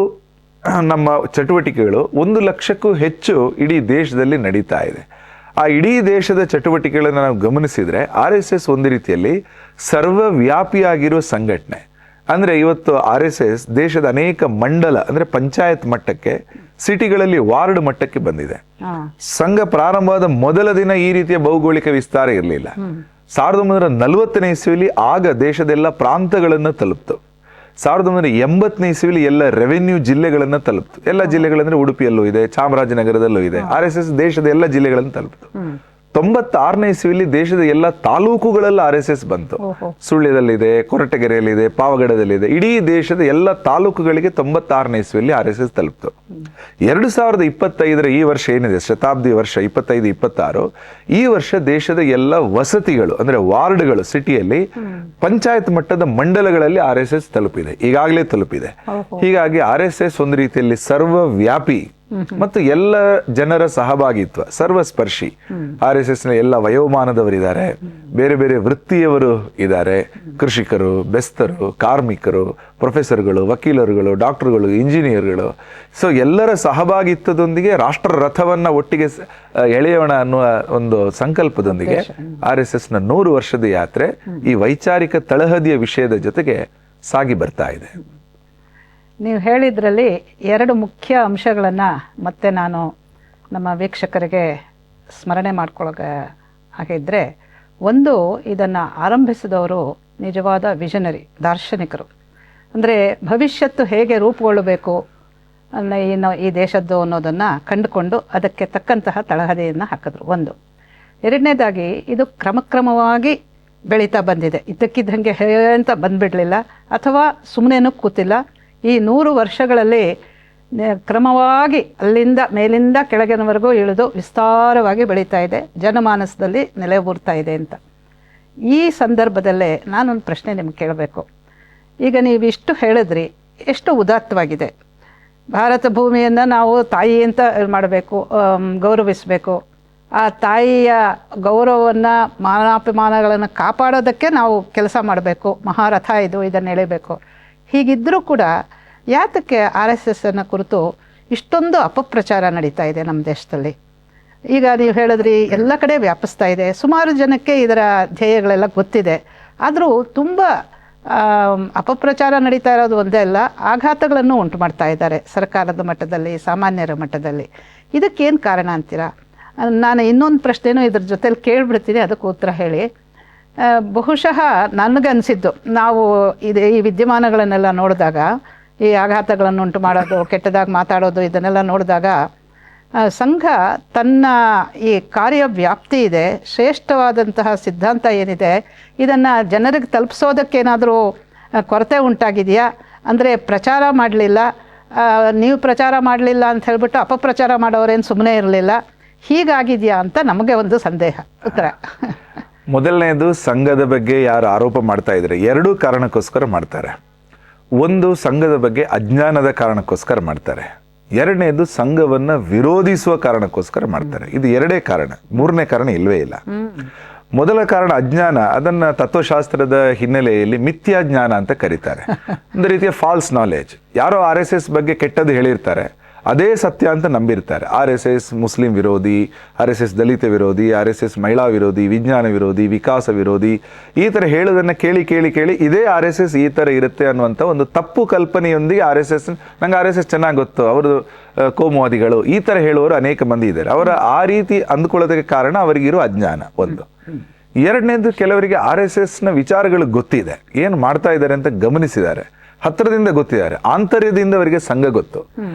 ನಮ್ಮ ಚಟುವಟಿಕೆಗಳು 1 ಲಕ್ಷಕ್ಕೂ ಹೆಚ್ಚು ಇಡೀ ದೇಶದಲ್ಲಿ ನಡೀತಾ ಇದೆ. ಆ ಇಡೀ ದೇಶದ ಚಟುವಟಿಕೆಗಳನ್ನು ನಾವು ಗಮನಿಸಿದ್ರೆ RSS ಒಂದು ರೀತಿಯಲ್ಲಿ ಸರ್ವವ್ಯಾಪಿಯಾಗಿರುವ ಸಂಘಟನೆ. ಅಂದ್ರೆ ಇವತ್ತು RSS ದೇಶದ ಅನೇಕ ಮಂಡಲ ಅಂದ್ರೆ ಪಂಚಾಯತ್ ಮಟ್ಟಕ್ಕೆ, ಸಿಟಿಗಳಲ್ಲಿ ವಾರ್ಡ್ ಮಟ್ಟಕ್ಕೆ ಬಂದಿದೆ. ಸಂಘ ಪ್ರಾರಂಭವಾದ ಮೊದಲ ದಿನ ಈ ರೀತಿಯ ಭೌಗೋಳಿಕ ವಿಸ್ತಾರ ಇರಲಿಲ್ಲ. 1940ನೇ ಇಸ್ವಿಯಲ್ಲಿ ಆಗ ದೇಶದ ಎಲ್ಲ ಪ್ರಾಂತಗಳನ್ನು ತಲುಪ್ತು. 1980ನೇ ಇಸ್ವಿಯಲ್ಲಿ ಎಲ್ಲ ರೆವೆನ್ಯೂ ಜಿಲ್ಲೆಗಳನ್ನು ತಲುಪ್ತು. ಎಲ್ಲ ಜಿಲ್ಲೆಗಳಂದ್ರೆ ಉಡುಪಿಯಲ್ಲೂ ಇದೆ, ಚಾಮರಾಜನಗರದಲ್ಲೂ ಇದೆ. RSS ದೇಶದ ಎಲ್ಲ ಜಿಲ್ಲೆಗಳನ್ನು ತಲುಪ್ತು. 96ನೇ ಇಸ್ವಿಯಲ್ಲಿ ದೇಶದ ಎಲ್ಲ ತಾಲೂಕುಗಳಲ್ಲಿ RSS ಬಂತು. ಸುಳ್ಯದಲ್ಲಿದೆ, ಕೊರಟಗೆರೆಯಲ್ಲಿದೆ, ಪಾವಗಡದಲ್ಲಿದೆ. ಇಡೀ ದೇಶದ ಎಲ್ಲ ತಾಲೂಕುಗಳಿಗೆ 96ನೇ ಇಸ್ವಿಯಲ್ಲಿ RSS ತಲುಪ್ತು. 2025 ಈ ವರ್ಷ ಏನಿದೆ, ಶತಾಬ್ದಿ ವರ್ಷ 25-26, ಈ ವರ್ಷ ದೇಶದ ಎಲ್ಲ ವಸತಿಗಳು ಅಂದ್ರೆ ವಾರ್ಡ್ಗಳು, ಸಿಟಿಯಲ್ಲಿ ಪಂಚಾಯತ್ ಮಟ್ಟದ ಮಂಡಲಗಳಲ್ಲಿ RSS ತಲುಪಿದೆ, ಈಗಾಗಲೇ ತಲುಪಿದೆ. ಹೀಗಾಗಿ RSS ಒಂದು ರೀತಿಯಲ್ಲಿ ಸರ್ವವ್ಯಾಪಿ ಮತ್ತು ಎಲ್ಲ ಜನರ ಸಹಭಾಗಿತ್ವ, ಸರ್ವಸ್ಪರ್ಶಿ. RSS ನ ಎಲ್ಲ ವಯೋಮಾನದವರಿದ್ದಾರೆ, ಬೇರೆ ಬೇರೆ ವೃತ್ತಿಯವರು ಇದ್ದಾರೆ, ಕೃಷಿಕರು, ಬೆಸ್ತರು, ಕಾರ್ಮಿಕರು, ಪ್ರೊಫೆಸರ್ಗಳು, ವಕೀಲರುಗಳು, ಡಾಕ್ಟರ್ಗಳು, ಇಂಜಿನಿಯರ್ಗಳು. ಸೊ ಎಲ್ಲರ ಸಹಭಾಗಿತ್ವದೊಂದಿಗೆ ರಾಷ್ಟ್ರ ರಥವನ್ನ ಒಟ್ಟಿಗೆ ಎಳೆಯೋಣ ಅನ್ನುವ ಒಂದು ಸಂಕಲ್ಪದೊಂದಿಗೆ RSS ನ 100 ವರ್ಷದ ಯಾತ್ರೆ ಈ ವೈಚಾರಿಕ ತಳಹದಿಯ ವಿಷಯದ ಜೊತೆಗೆ ಸಾಗಿ ಬರ್ತಾ ಇದೆ. ನೀವು ಹೇಳಿದ್ರಲ್ಲಿ 2 ಮುಖ್ಯ ಅಂಶಗಳನ್ನು ಮತ್ತೆ ನಾನು ನಮ್ಮ ವೀಕ್ಷಕರಿಗೆ ಸ್ಮರಣೆ ಮಾಡ್ಕೊಳ್ಳೋ ಹಾಗಿದ್ರೆ, ಒಂದು, ಇದನ್ನು ಆರಂಭಿಸಿದವರು ನಿಜವಾದ ವಿಷನರಿ, ದಾರ್ಶನಿಕರು. ಅಂದರೆ ಭವಿಷ್ಯತ್ತು ಹೇಗೆ ರೂಪುಗೊಳ್ಳಬೇಕು ಈ ದೇಶದ್ದು ಅನ್ನೋದನ್ನು ಕಂಡುಕೊಂಡು ಅದಕ್ಕೆ ತಕ್ಕಂತಹ ತಳಹದಿಯನ್ನು ಹಾಕಿದ್ರು. ಒಂದು. ಎರಡನೇದಾಗಿ ಇದು ಕ್ರಮಕ್ರಮವಾಗಿ ಬೆಳೀತಾ ಬಂದಿದೆ. ಇದ್ದಕ್ಕಿದ್ದಂಗೆ ಅಂತ ಬಂದ್ಬಿಡಲಿಲ್ಲ ಅಥವಾ ಸುಮ್ಮನೆನೂ ಕೂತಿಲ್ಲ. ಈ 100 ವರ್ಷಗಳಲ್ಲಿ ಕ್ರಮವಾಗಿ ಅಲ್ಲಿಂದ ಮೇಲಿಂದ ಕೆಳಗಿನವರೆಗೂ ಇಳಿದು ವಿಸ್ತಾರವಾಗಿ ಬೆಳೀತಾ ಇದೆ, ಜನಮಾನಸದಲ್ಲಿ ನೆಲೆಯೂರ್ತಾ ಇದೆ ಅಂತ. ಈ ಸಂದರ್ಭದಲ್ಲೇ ನಾನೊಂದು ಪ್ರಶ್ನೆ ನಿಮ್ಗೆ ಕೇಳಬೇಕು. ಈಗ ನೀವು ಇಷ್ಟು ಹೇಳಿದ್ರಿ, ಎಷ್ಟು ಉದಾತ್ತವಾಗಿದೆ. ಭಾರತ ಭೂಮಿಯನ್ನು ನಾವು ತಾಯಿ ಅಂತ ಮಾಡಬೇಕು, ಗೌರವಿಸಬೇಕು. ಆ ತಾಯಿಯ ಗೌರವವನ್ನು, ಮಾನಾಭಿಮಾನಗಳನ್ನು ಕಾಪಾಡೋದಕ್ಕೆ ನಾವು ಕೆಲಸ ಮಾಡಬೇಕು. ಮಹಾರಥ ಇದು, ಇದನ್ನು ಎಳಿಬೇಕು. ಹೀಗಿದ್ದರೂ ಕೂಡ ಯಾತಕ್ಕೆ RSS ಅನ್ನು ಕುರಿತು ಇಷ್ಟೊಂದು ಅಪಪ್ರಚಾರ ನಡೀತಾ ಇದೆ ನಮ್ಮ ದೇಶದಲ್ಲಿ? ಈಗ ನೀವು ಹೇಳಿದ್ರಿ ಎಲ್ಲ ಕಡೆ ವ್ಯಾಪಿಸ್ತಾ ಇದೆ, ಸುಮಾರು ಜನಕ್ಕೆ ಇದರ ಧ್ಯೇಯಗಳೆಲ್ಲ ಗೊತ್ತಿದೆ. ಆದರೂ ತುಂಬ ಅಪಪ್ರಚಾರ ನಡೀತಾ ಇರೋದು ಒಂದೇ ಅಲ್ಲ, ಆಘಾತಗಳನ್ನು ಉಂಟು ಮಾಡ್ತಾ ಇದ್ದಾರೆ ಸರ್ಕಾರದ ಮಟ್ಟದಲ್ಲಿ, ಸಾಮಾನ್ಯರ ಮಟ್ಟದಲ್ಲಿ. ಇದಕ್ಕೇನು ಕಾರಣ ಅಂತೀರಾ? ನಾನು ಇನ್ನೊಂದು ಪ್ರಶ್ನೆನೂ ಇದ್ರ ಜೊತೆಲಿ ಕೇಳಿಬಿಡ್ತೀನಿ, ಅದಕ್ಕೆ ಉತ್ತರ ಹೇಳಿ. ಬಹುಶಃ ನನಗನ್ಸಿದ್ದು, ನಾವು ಈ ವಿದ್ಯಮಾನಗಳನ್ನೆಲ್ಲ ನೋಡಿದಾಗ, ಈ ಆಘಾತಗಳನ್ನು ಉಂಟು ಮಾಡೋದು, ಕೆಟ್ಟದಾಗಿ ಮಾತಾಡೋದು, ಇದನ್ನೆಲ್ಲ ನೋಡಿದಾಗ ಸಂಘ ತನ್ನ ಈ ಕಾರ್ಯವ್ಯಾಪ್ತಿ ಇದೆ, ಶ್ರೇಷ್ಠವಾದಂತಹ ಸಿದ್ಧಾಂತ ಏನಿದೆ, ಇದನ್ನು ಜನರಿಗೆ ತಲುಪಿಸೋದಕ್ಕೇನಾದರೂ ಕೊರತೆ ಉಂಟಾಗಿದೆಯಾ? ಅಂದರೆ ಪ್ರಚಾರ ಮಾಡಲಿಲ್ಲ, ನೀವು ಪ್ರಚಾರ ಮಾಡಲಿಲ್ಲ ಅಂತ ಹೇಳ್ಬಿಟ್ಟು ಅಪಪ್ರಚಾರ ಮಾಡೋರೇನು ಸುಮ್ಮನೆ ಇರಲಿಲ್ಲ, ಹೀಗಾಗಿದೆಯಾ ಅಂತ ನಮಗೆ ಒಂದು ಸಂದೇಹ. ಉತ್ತರ. ಮೊದಲನೇದು, ಸಂಘದ ಬಗ್ಗೆ ಯಾರು ಆರೋಪ ಮಾಡ್ತಾ ಇದ್ರೆ 2 ಕಾರಣಕ್ಕೋಸ್ಕರ ಮಾಡ್ತಾರೆ. ಒಂದು, ಸಂಘದ ಬಗ್ಗೆ ಅಜ್ಞಾನದ ಕಾರಣಕ್ಕೋಸ್ಕರ ಮಾಡ್ತಾರೆ. ಎರಡನೇದು, ಸಂಘವನ್ನ ವಿರೋಧಿಸುವ ಕಾರಣಕ್ಕೋಸ್ಕರ ಮಾಡ್ತಾರೆ. ಇದು 2 ಕಾರಣ, 3ನೇ ಕಾರಣ ಇಲ್ವೇ ಇಲ್ಲ. ಮೊದಲ ಕಾರಣ ಅಜ್ಞಾನ. ಅದನ್ನ ತತ್ವಶಾಸ್ತ್ರದ ಹಿನ್ನೆಲೆಯಲ್ಲಿ ಮಿಥ್ಯಾಜ್ಞಾನ ಅಂತ ಕರೀತಾರೆ. ಒಂದು ರೀತಿಯ ಫಾಲ್ಸ್ ನಾಲೆಜ್. ಯಾರೋ RSS ಬಗ್ಗೆ ಕೆಟ್ಟದ್ದು ಹೇಳಿರ್ತಾರೆ, ಅದೇ ಸತ್ಯ ಅಂತ ನಂಬಿರ್ತಾರೆ. RSS ಮುಸ್ಲಿಂ ವಿರೋಧಿ, RSS ದಲಿತ ವಿರೋಧಿ, RSS ಮಹಿಳಾ ವಿರೋಧಿ, ವಿಜ್ಞಾನ ವಿರೋಧಿ, ವಿಕಾಸ ವಿರೋಧಿ, ಈ ಥರ ಹೇಳೋದನ್ನು ಕೇಳಿ ಇದೇ RSS ಈ ಥರ ಇರುತ್ತೆ ಅನ್ನುವಂಥ ಒಂದು ತಪ್ಪು ಕಲ್ಪನೆಯೊಂದಿಗೆ RSS, ನಂಗೆ RSS ಚೆನ್ನಾಗಿ ಗೊತ್ತು, ಅವರು ಕೋಮುವಾದಿಗಳು, ಈ ಥರ ಹೇಳುವವರು ಅನೇಕ ಮಂದಿ ಇದ್ದಾರೆ. ಅವರ ಆ ರೀತಿ ಅಂದ್ಕೊಳ್ಳೋದಕ್ಕೆ ಕಾರಣ ಅವರಿಗಿರೋ ಅಜ್ಞಾನ ಒಂದು. ಎರಡನೇದು, ಕೆಲವರಿಗೆ RSSನ ವಿಚಾರಗಳು ಗೊತ್ತಿದೆ, ಏನು ಮಾಡ್ತಾ ಇದ್ದಾರೆ ಅಂತ ಗಮನಿಸಿದ್ದಾರೆ, ಹತ್ತಿರದಿಂದ ಗೊತ್ತಿದ್ದಾರೆ, ಆಂತರ್ಯದಿಂದ ಅವರಿಗೆ ಸಂಘ ಗೊತ್ತು.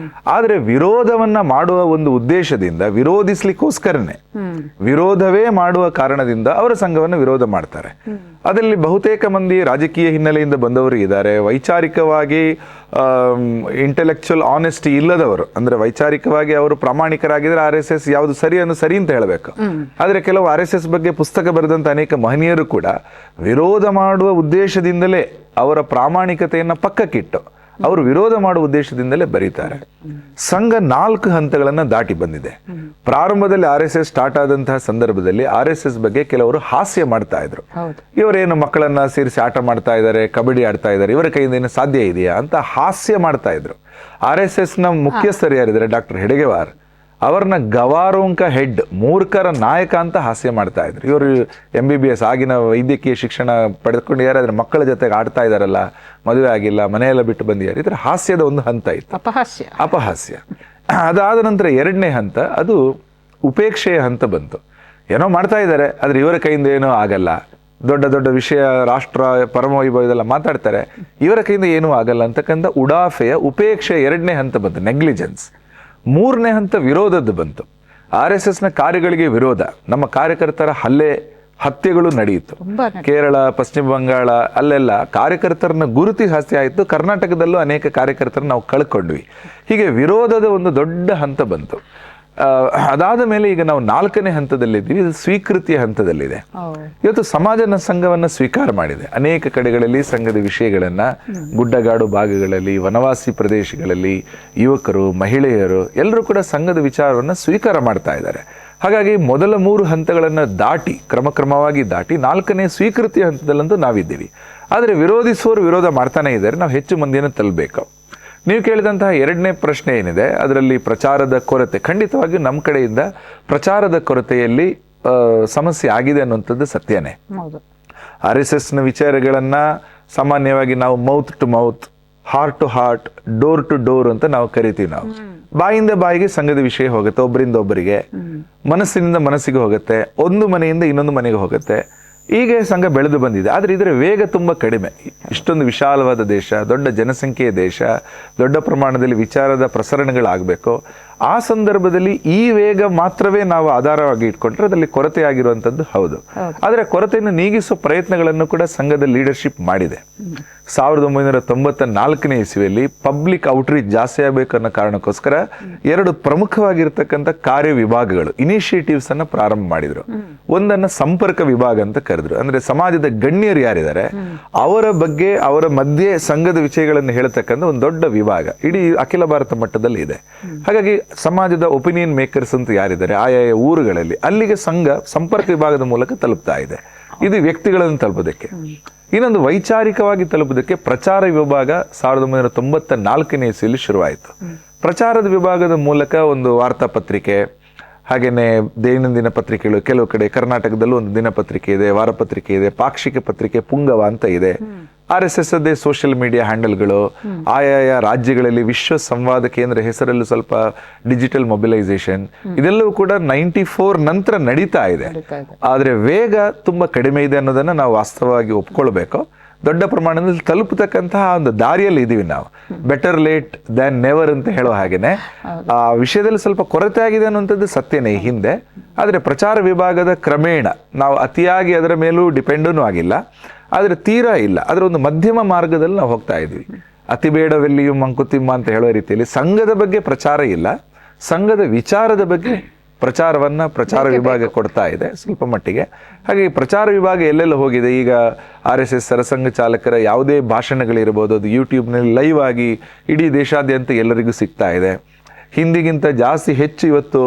ಆದರೆ ವಿರೋಧವನ್ನ ಮಾಡುವ ಒಂದು ಉದ್ದೇಶದಿಂದ, ವಿರೋಧಿಸ್ಲಿಕ್ಕೋಸ್ಕರನೇ, ವಿರೋಧವೇ ಮಾಡುವ ಕಾರಣದಿಂದ ಅವರ ಸಂಘವನ್ನು ವಿರೋಧ ಮಾಡ್ತಾರೆ. ಅದರಲ್ಲಿ ಬಹುತೇಕ ಮಂದಿ ರಾಜಕೀಯ ಹಿನ್ನೆಲೆಯಿಂದ ಬಂದವರು ಇದ್ದಾರೆ, ವೈಚಾರಿಕವಾಗಿ ಇಂಟೆಲೆಕ್ಚುಯಲ್ ಆನೆಸ್ಟಿ ಇಲ್ಲದವರು, ಅಂದ್ರೆ ವೈಚಾರಿಕವಾಗಿ ಅವರು ಪ್ರಾಮಾಣಿಕರಾಗಿದ್ರೆ RSS ಯಾವುದು ಸರಿ ಅಂತ ಹೇಳಬೇಕು. ಆದ್ರೆ ಕೆಲವು RSS ಬಗ್ಗೆ ಪುಸ್ತಕ ಬರೆದಂತ ಅನೇಕ ಮಹನೀಯರು ಕೂಡ ವಿರೋಧ ಮಾಡುವ ಉದ್ದೇಶದಿಂದಲೇ ಅವರ ಪ್ರಾಮಾಣಿಕತೆಯನ್ನ ಪಕ್ಕಕ್ಕಿಟ್ಟು ಅವರು ವಿರೋಧ ಮಾಡುವ ಉದ್ದೇಶದಿಂದಲೇ ಬರೀತಾರೆ. ಸಂಘ 4 ಹಂತಗಳನ್ನ ದಾಟಿ ಬಂದಿದೆ. ಪ್ರಾರಂಭದಲ್ಲಿ RSS ಸ್ಟಾರ್ಟ್ ಆದಂತಹ ಸಂದರ್ಭದಲ್ಲಿ RSS ಬಗ್ಗೆ ಕೆಲವರು ಹಾಸ್ಯ ಮಾಡ್ತಾ ಇದ್ರು. ಇವರೇನು ಮಕ್ಕಳನ್ನ ಸೇರಿಸಿ ಆಟ ಮಾಡ್ತಾ ಇದ್ದಾರೆ, ಕಬಡ್ಡಿ ಆಡ್ತಾ ಇದ್ದಾರೆ, ಇವರ ಕೈಯಿಂದ ಏನು ಸಾಧ್ಯ ಇದೆಯಾ ಅಂತ ಹಾಸ್ಯ ಮಾಡ್ತಾ ಇದ್ರು. RSS ನ ಮುಖ್ಯಸ್ಥರು ಯಾರಿದ್ದಾರೆ, ಡಾಕ್ಟರ್ ಹೆಡಗೇವಾರ್, ಅವರನ್ನ ಗವಾರೋಂಕ ಹೆಡ್, ಮೂರ್ಖರ ನಾಯಕ ಅಂತ ಹಾಸ್ಯ ಮಾಡ್ತಾ ಇದ್ರು. ಇವರು MBBS ಆಗಿನ ವೈದ್ಯಕೀಯ ಶಿಕ್ಷಣ ಪಡೆದುಕೊಂಡು ಯಾರಾದ್ರೆ ಮಕ್ಕಳ ಜೊತೆಗೆ ಆಡ್ತಾ ಇದಾರಲ್ಲ, ಮದುವೆ ಆಗಿಲ್ಲ, ಮನೆಯೆಲ್ಲ ಬಿಟ್ಟು ಬಂದಿದ್ದಾರೆ, ಇದರ ಹಾಸ್ಯದ ಒಂದು ಹಂತ ಇತ್ತು, ಅಪಹಾಸ್ಯ. ಅದಾದ ನಂತರ 2ನೇ ಹಂತ, ಅದು ಉಪೇಕ್ಷೆಯ ಹಂತ ಬಂತು. ಏನೋ ಮಾಡ್ತಾ ಇದ್ದಾರೆ, ಆದ್ರೆ ಇವರ ಕೈಯಿಂದ ಏನೂ ಆಗಲ್ಲ, ದೊಡ್ಡ ದೊಡ್ಡ ವಿಷಯ, ರಾಷ್ಟ್ರ ಪರಮವೈಭವದೆಲ್ಲ ಮಾತಾಡ್ತಾರೆ, ಇವರ ಕೈಯಿಂದ ಏನೂ ಆಗಲ್ಲ ಅಂತಕ್ಕಂಥ ಉಡಾಫೆಯ ಉಪೇಕ್ಷೆ 2ನೇ ಹಂತ ಬಂತು, ನೆಗ್ಲಿಜೆನ್ಸ್. 3ನೇ ಹಂತ ವಿರೋಧದ್ದು ಬಂತು. RSSನ ಕಾರ್ಯಗಳಿಗೆ ವಿರೋಧ, ನಮ್ಮ ಕಾರ್ಯಕರ್ತರ ಹತ್ಯೆಗಳು ನಡೆಯಿತು. ಕೇರಳ, ಪಶ್ಚಿಮ ಬಂಗಾಳ ಅಲ್ಲೆಲ್ಲ ಕಾರ್ಯಕರ್ತರನ್ನ ಗುರುತಿ ಹತ್ಯೆ ಆಯಿತು. ಕರ್ನಾಟಕದಲ್ಲೂ ಅನೇಕ ಕಾರ್ಯಕರ್ತರನ್ನ ನಾವು ಕಳ್ಕೊಂಡ್ವಿ. ಹೀಗೆ ವಿರೋಧದ ಒಂದು ದೊಡ್ಡ ಹಂತ ಬಂತು. ಅದಾದ ಮೇಲೆ ಈಗ ನಾವು 4ನೇ ಹಂತದಲ್ಲಿದ್ದೀವಿ, ಇದು ಸ್ವೀಕೃತಿಯ ಹಂತದಲ್ಲಿದೆ. ಇವತ್ತು ಸಮಾಜ ಸಂಘವನ್ನ ಸ್ವೀಕಾರ ಮಾಡಿದೆ. ಅನೇಕ ಕಡೆಗಳಲ್ಲಿ ಸಂಘದ ವಿಷಯಗಳನ್ನ, ಗುಡ್ಡಗಾಡು ಭಾಗಗಳಲ್ಲಿ, ವನವಾಸಿ ಪ್ರದೇಶಗಳಲ್ಲಿ ಯುವಕರು, ಮಹಿಳೆಯರು ಎಲ್ಲರೂ ಕೂಡ ಸಂಘದ ವಿಚಾರವನ್ನ ಸ್ವೀಕಾರ ಮಾಡ್ತಾ ಇದ್ದಾರೆ. ಹಾಗಾಗಿ ಮೊದಲ 3 ಹಂತಗಳನ್ನ ದಾಟಿ, ಕ್ರಮವಾಗಿ ದಾಟಿ 4ನೇ ಸ್ವೀಕೃತಿಯ ಹಂತದಲ್ಲಂತೂ ನಾವಿದ್ದೀವಿ. ಆದರೆ ವಿರೋಧಿಸುವವರು ವಿರೋಧ ಮಾಡ್ತಾನೆ ಇದ್ದಾರೆ, ನಾವು ಹೆಚ್ಚು ಮಂದಿಯನ್ನು ತಲುಪಬೇಕು. ನೀವು ಕೇಳಿದಂತಹ 2ನೇ ಪ್ರಶ್ನೆ ಏನಿದೆ, ಅದರಲ್ಲಿ ಪ್ರಚಾರದ ಕೊರತೆ, ಖಂಡಿತವಾಗಿಯೂ ನಮ್ಮ ಕಡೆಯಿಂದ ಪ್ರಚಾರದ ಕೊರತೆಯಲ್ಲಿ ಸಮಸ್ಯೆ ಆಗಿದೆ ಅನ್ನುವಂಥದ್ದು ಸತ್ಯನೇ. RSSನ ವಿಚಾರಗಳನ್ನ ಸಾಮಾನ್ಯವಾಗಿ ನಾವು mouth to mouth, heart to heart, door to door ಅಂತ ನಾವು ಕರಿತೀವಿ. ನಾವು ಬಾಯಿಂದ ಬಾಯಿಗೆ ಸಂಘದ ವಿಷಯ ಹೋಗುತ್ತೆ, ಒಬ್ಬರಿಂದ ಒಬ್ಬರಿಗೆ, ಮನಸ್ಸಿನಿಂದ ಮನಸ್ಸಿಗೆ ಹೋಗುತ್ತೆ, ಒಂದು ಮನೆಯಿಂದ ಇನ್ನೊಂದು ಮನೆಗೆ ಹೋಗುತ್ತೆ. ಹೀಗೆ ಸಂಘ ಬೆಳೆದು ಬಂದಿದೆ. ಆದರೆ ಇದರ ವೇಗ ತುಂಬ ಕಡಿಮೆ. ಇಷ್ಟೊಂದು ವಿಶಾಲವಾದ ದೇಶ, ದೊಡ್ಡ ಜನಸಂಖ್ಯೆಯ ದೇಶ, ದೊಡ್ಡ ಪ್ರಮಾಣದಲ್ಲಿ ವಿಚಾರದ ಪ್ರಸರಣಗಳಾಗಬೇಕು. ಆ ಸಂದರ್ಭದಲ್ಲಿ ಈ ವೇಗ ಮಾತ್ರವೇ ನಾವು ಆಧಾರವಾಗಿ ಇಟ್ಕೊಂಡ್ರೆ ಅದರಲ್ಲಿ ಕೊರತೆ ಆಗಿರುವಂಥದ್ದು ಹೌದು. ಆದರೆ ಕೊರತೆಯನ್ನು ನೀಗಿಸುವ ಪ್ರಯತ್ನಗಳನ್ನು ಕೂಡ ಸಂಘದ ಲೀಡರ್ಶಿಪ್ ಮಾಡಿದೆ. 1994ನೇ ಇಸ್ವಿಯಲ್ಲಿ ಪಬ್ಲಿಕ್ ಔಟ್ರೀಚ್ ಜಾಸ್ತಿ ಆಗಬೇಕು ಅನ್ನೋ ಕಾರಣಕ್ಕೋಸ್ಕರ 2 ಪ್ರಮುಖವಾಗಿರ್ತಕ್ಕಂಥ ಕಾರ್ಯ ವಿಭಾಗಗಳು, ಇನಿಷಿಯೇಟಿವ್ಸ್ ಅನ್ನ ಪ್ರಾರಂಭ ಮಾಡಿದ್ರು. ಒಂದನ್ನ ಸಂಪರ್ಕ ವಿಭಾಗ ಅಂತ ಕರೆದ್ರು. ಅಂದ್ರೆ ಸಮಾಜದ ಗಣ್ಯರು ಯಾರಿದ್ದಾರೆ ಅವರ ಬಗ್ಗೆ, ಅವರ ಮಧ್ಯೆ ಸಂಘದ ವಿಷಯಗಳನ್ನು ಹೇಳ್ತಕ್ಕಂಥ ಒಂದು ದೊಡ್ಡ ವಿಭಾಗ ಇಡೀ ಅಖಿಲ ಭಾರತ ಮಟ್ಟದಲ್ಲಿ ಇದೆ. ಹಾಗಾಗಿ ಸಮಾಜದ ಒಪಿನಿಯನ್ ಮೇಕರ್ಸ್ ಅಂತ ಯಾರಿದ್ದಾರೆ ಆಯಾಯ ಊರುಗಳಲ್ಲಿ, ಅಲ್ಲಿಗೆ ಸಂಘ ಸಂಪರ್ಕ ವಿಭಾಗದ ಮೂಲಕ ತಲುಪ್ತಾ ಇದೆ. ಇದು ವ್ಯಕ್ತಿಗಳನ್ನು ತಲುಪೋದಕ್ಕೆ. ಇನ್ನೊಂದು ವೈಚಾರಿಕವಾಗಿ ತಲುಪೋದಕ್ಕೆ ಪ್ರಚಾರ ವಿಭಾಗ 1994ನೇ ಇಸ್ವಿಯಲ್ಲಿ ಶುರುವಾಯಿತು. ಪ್ರಚಾರದ ವಿಭಾಗದ ಮೂಲಕ ಒಂದು ವಾರ್ತಾಪತ್ರಿಕೆ, ಹಾಗೇನೆ ದೈನಂದಿನ ಪತ್ರಿಕೆಗಳು, ಕೆಲವು ಕಡೆ ಕರ್ನಾಟಕದಲ್ಲೂ ಒಂದು ದಿನಪತ್ರಿಕೆ ಇದೆ, ವಾರಪತ್ರಿಕೆ ಇದೆ, ಪಾಕ್ಷಿಕ ಪತ್ರಿಕೆ ಪುಂಗವ ಅಂತ ಇದೆ. RSS ಅದೇ ಸೋಷಿಯಲ್ ಮೀಡಿಯಾ ಹ್ಯಾಂಡಲ್ಗಳು, ಆಯಾಯ ರಾಜ್ಯಗಳಲ್ಲಿ ವಿಶ್ವ ಸಂವಾದ ಕೇಂದ್ರ ಹೆಸರಲ್ಲೂ ಸ್ವಲ್ಪ ಡಿಜಿಟಲ್ ಮೊಬಿಲೈಸೇಷನ್, ಇದೆಲ್ಲವೂ ಕೂಡ 94 ನಂತರ ನಡೀತಾ ಇದೆ. ಆದ್ರೆ ವೇಗ ತುಂಬಾ ಕಡಿಮೆ ಇದೆ ಅನ್ನೋದನ್ನ ನಾವು ವಾಸ್ತವವಾಗಿ ಒಪ್ಕೊಳ್ಬೇಕು. ದೊಡ್ಡ ಪ್ರಮಾಣದಲ್ಲಿ ತಲುಪತಕ್ಕಂತಹ ಒಂದು ದಾರಿಯಲ್ಲಿ ಇದೀವಿ ನಾವು. ಬೆಟರ್ ಲೇಟ್ ದ್ಯಾನ್ ನೆವರ್ ಅಂತ ಹೇಳೋ ಹಾಗೇನೆ ಆ ವಿಷಯದಲ್ಲಿ ಸ್ವಲ್ಪ ಕೊರತೆ ಆಗಿದೆ ಅನ್ನುವಂಥದ್ದು ಸತ್ಯನೇ ಹಿಂದೆ. ಆದರೆ ಪ್ರಚಾರ ವಿಭಾಗದ ಕ್ರಮೇಣ ನಾವು ಅತಿಯಾಗಿ ಅದರ ಮೇಲೂ ಡಿಪೆಂಡೂ ಆಗಿಲ್ಲ, ಆದರೆ ತೀರಾ ಇಲ್ಲ, ಅದರ ಒಂದು ಮಧ್ಯಮ ಮಾರ್ಗದಲ್ಲಿ ನಾವು ಹೋಗ್ತಾ ಇದ್ವಿ. ಅತಿ ಬೇಡವೆಲ್ಲಿಯೂ ಮಂಕುತಿಮ್ಮ ಅಂತ ಹೇಳೋ ರೀತಿಯಲ್ಲಿ ಸಂಘದ ಬಗ್ಗೆ ಪ್ರಚಾರ ಇಲ್ಲ, ಸಂಘದ ವಿಚಾರದ ಬಗ್ಗೆ ಪ್ರಚಾರ ವಿಭಾಗ ಕೊಡ್ತಾ ಇದೆ ಸ್ವಲ್ಪ ಮಟ್ಟಿಗೆ. ಹಾಗೆ ಪ್ರಚಾರ ವಿಭಾಗ ಎಲ್ಲೆಲ್ಲ ಹೋಗಿದೆ. ಈಗ RSS ಸರಸಂಘ ಚಾಲಕರ ಯಾವುದೇ ಭಾಷಣಗಳಿರ್ಬೋದು, ಅದು ಯೂಟ್ಯೂಬ್ನಲ್ಲಿ ಲೈವ್ ಆಗಿ ಇಡೀ ದೇಶಾದ್ಯಂತ ಎಲ್ಲರಿಗೂ ಸಿಗ್ತಾ ಇದೆ. ಹಿಂದಿಗಿಂತ ಜಾಸ್ತಿ ಹೆಚ್ಚು ಇವತ್ತು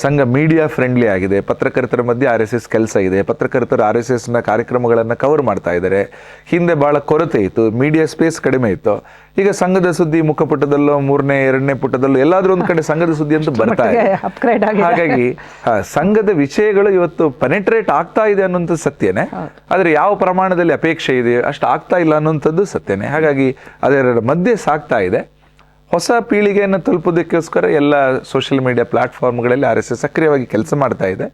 ಸಂಘ ಮೀಡಿಯಾ ಫ್ರೆಂಡ್ಲಿ ಆಗಿದೆ, ಪತ್ರಕರ್ತರ ಮಧ್ಯೆ RSS ಕೆಲಸ ಇದೆ, ಪತ್ರಕರ್ತರು RSSನ ಕಾರ್ಯಕ್ರಮಗಳನ್ನು ಕವರ್ ಮಾಡ್ತಾ ಇದ್ದಾರೆ. ಹಿಂದೆ ಬಹಳ ಕೊರತೆ ಇತ್ತು, ಮೀಡಿಯಾ ಸ್ಪೇಸ್ ಕಡಿಮೆ ಇತ್ತು. ಈಗ ಸಂಘದ ಸುದ್ದಿ ಮುಖಪುಟದಲ್ಲೋ 3ನೇ 2ನೇ ಪುಟದಲ್ಲೋ ಎಲ್ಲಾದ್ರೂ ಒಂದ್ ಕಡೆ ಸಂಘದ ಸುದ್ದಿ ಅಂತ ಬರ್ತಾ ಇದೆ. ಹಾಗಾಗಿ ಸಂಘದ ವಿಷಯಗಳು ಇವತ್ತು ಪೆನೆಟ್ರೇಟ್ ಆಗ್ತಾ ಇದೆ ಅನ್ನುವಂಥದ್ದು ಸತ್ಯನೇ, ಆದ್ರೆ ಯಾವ ಪ್ರಮಾಣದಲ್ಲಿ ಅಪೇಕ್ಷೆ ಇದೆ ಅಷ್ಟು ಆಗ್ತಾ ಇಲ್ಲ ಅನ್ನುವಂಥದ್ದು ಸತ್ಯನೇ. ಹಾಗಾಗಿ ಅದರ ಮಧ್ಯೆ ಸಾಗ್ತಾ ಇದೆ. ಹೊಸ ಪೀಳಿಗೆಯನ್ನು ತಲುಪೋದಕ್ಕೋಸ್ಕರ ಎಲ್ಲ ಸೋಷಿಯಲ್ ಮೀಡಿಯಾ ಪ್ಲಾಟ್ಫಾರ್ಮ್ಗಳಲ್ಲಿ RSS ಸಕ್ರಿಯವಾಗಿ ಕೆಲಸ ಮಾಡ್ತಾ ಇದೆ.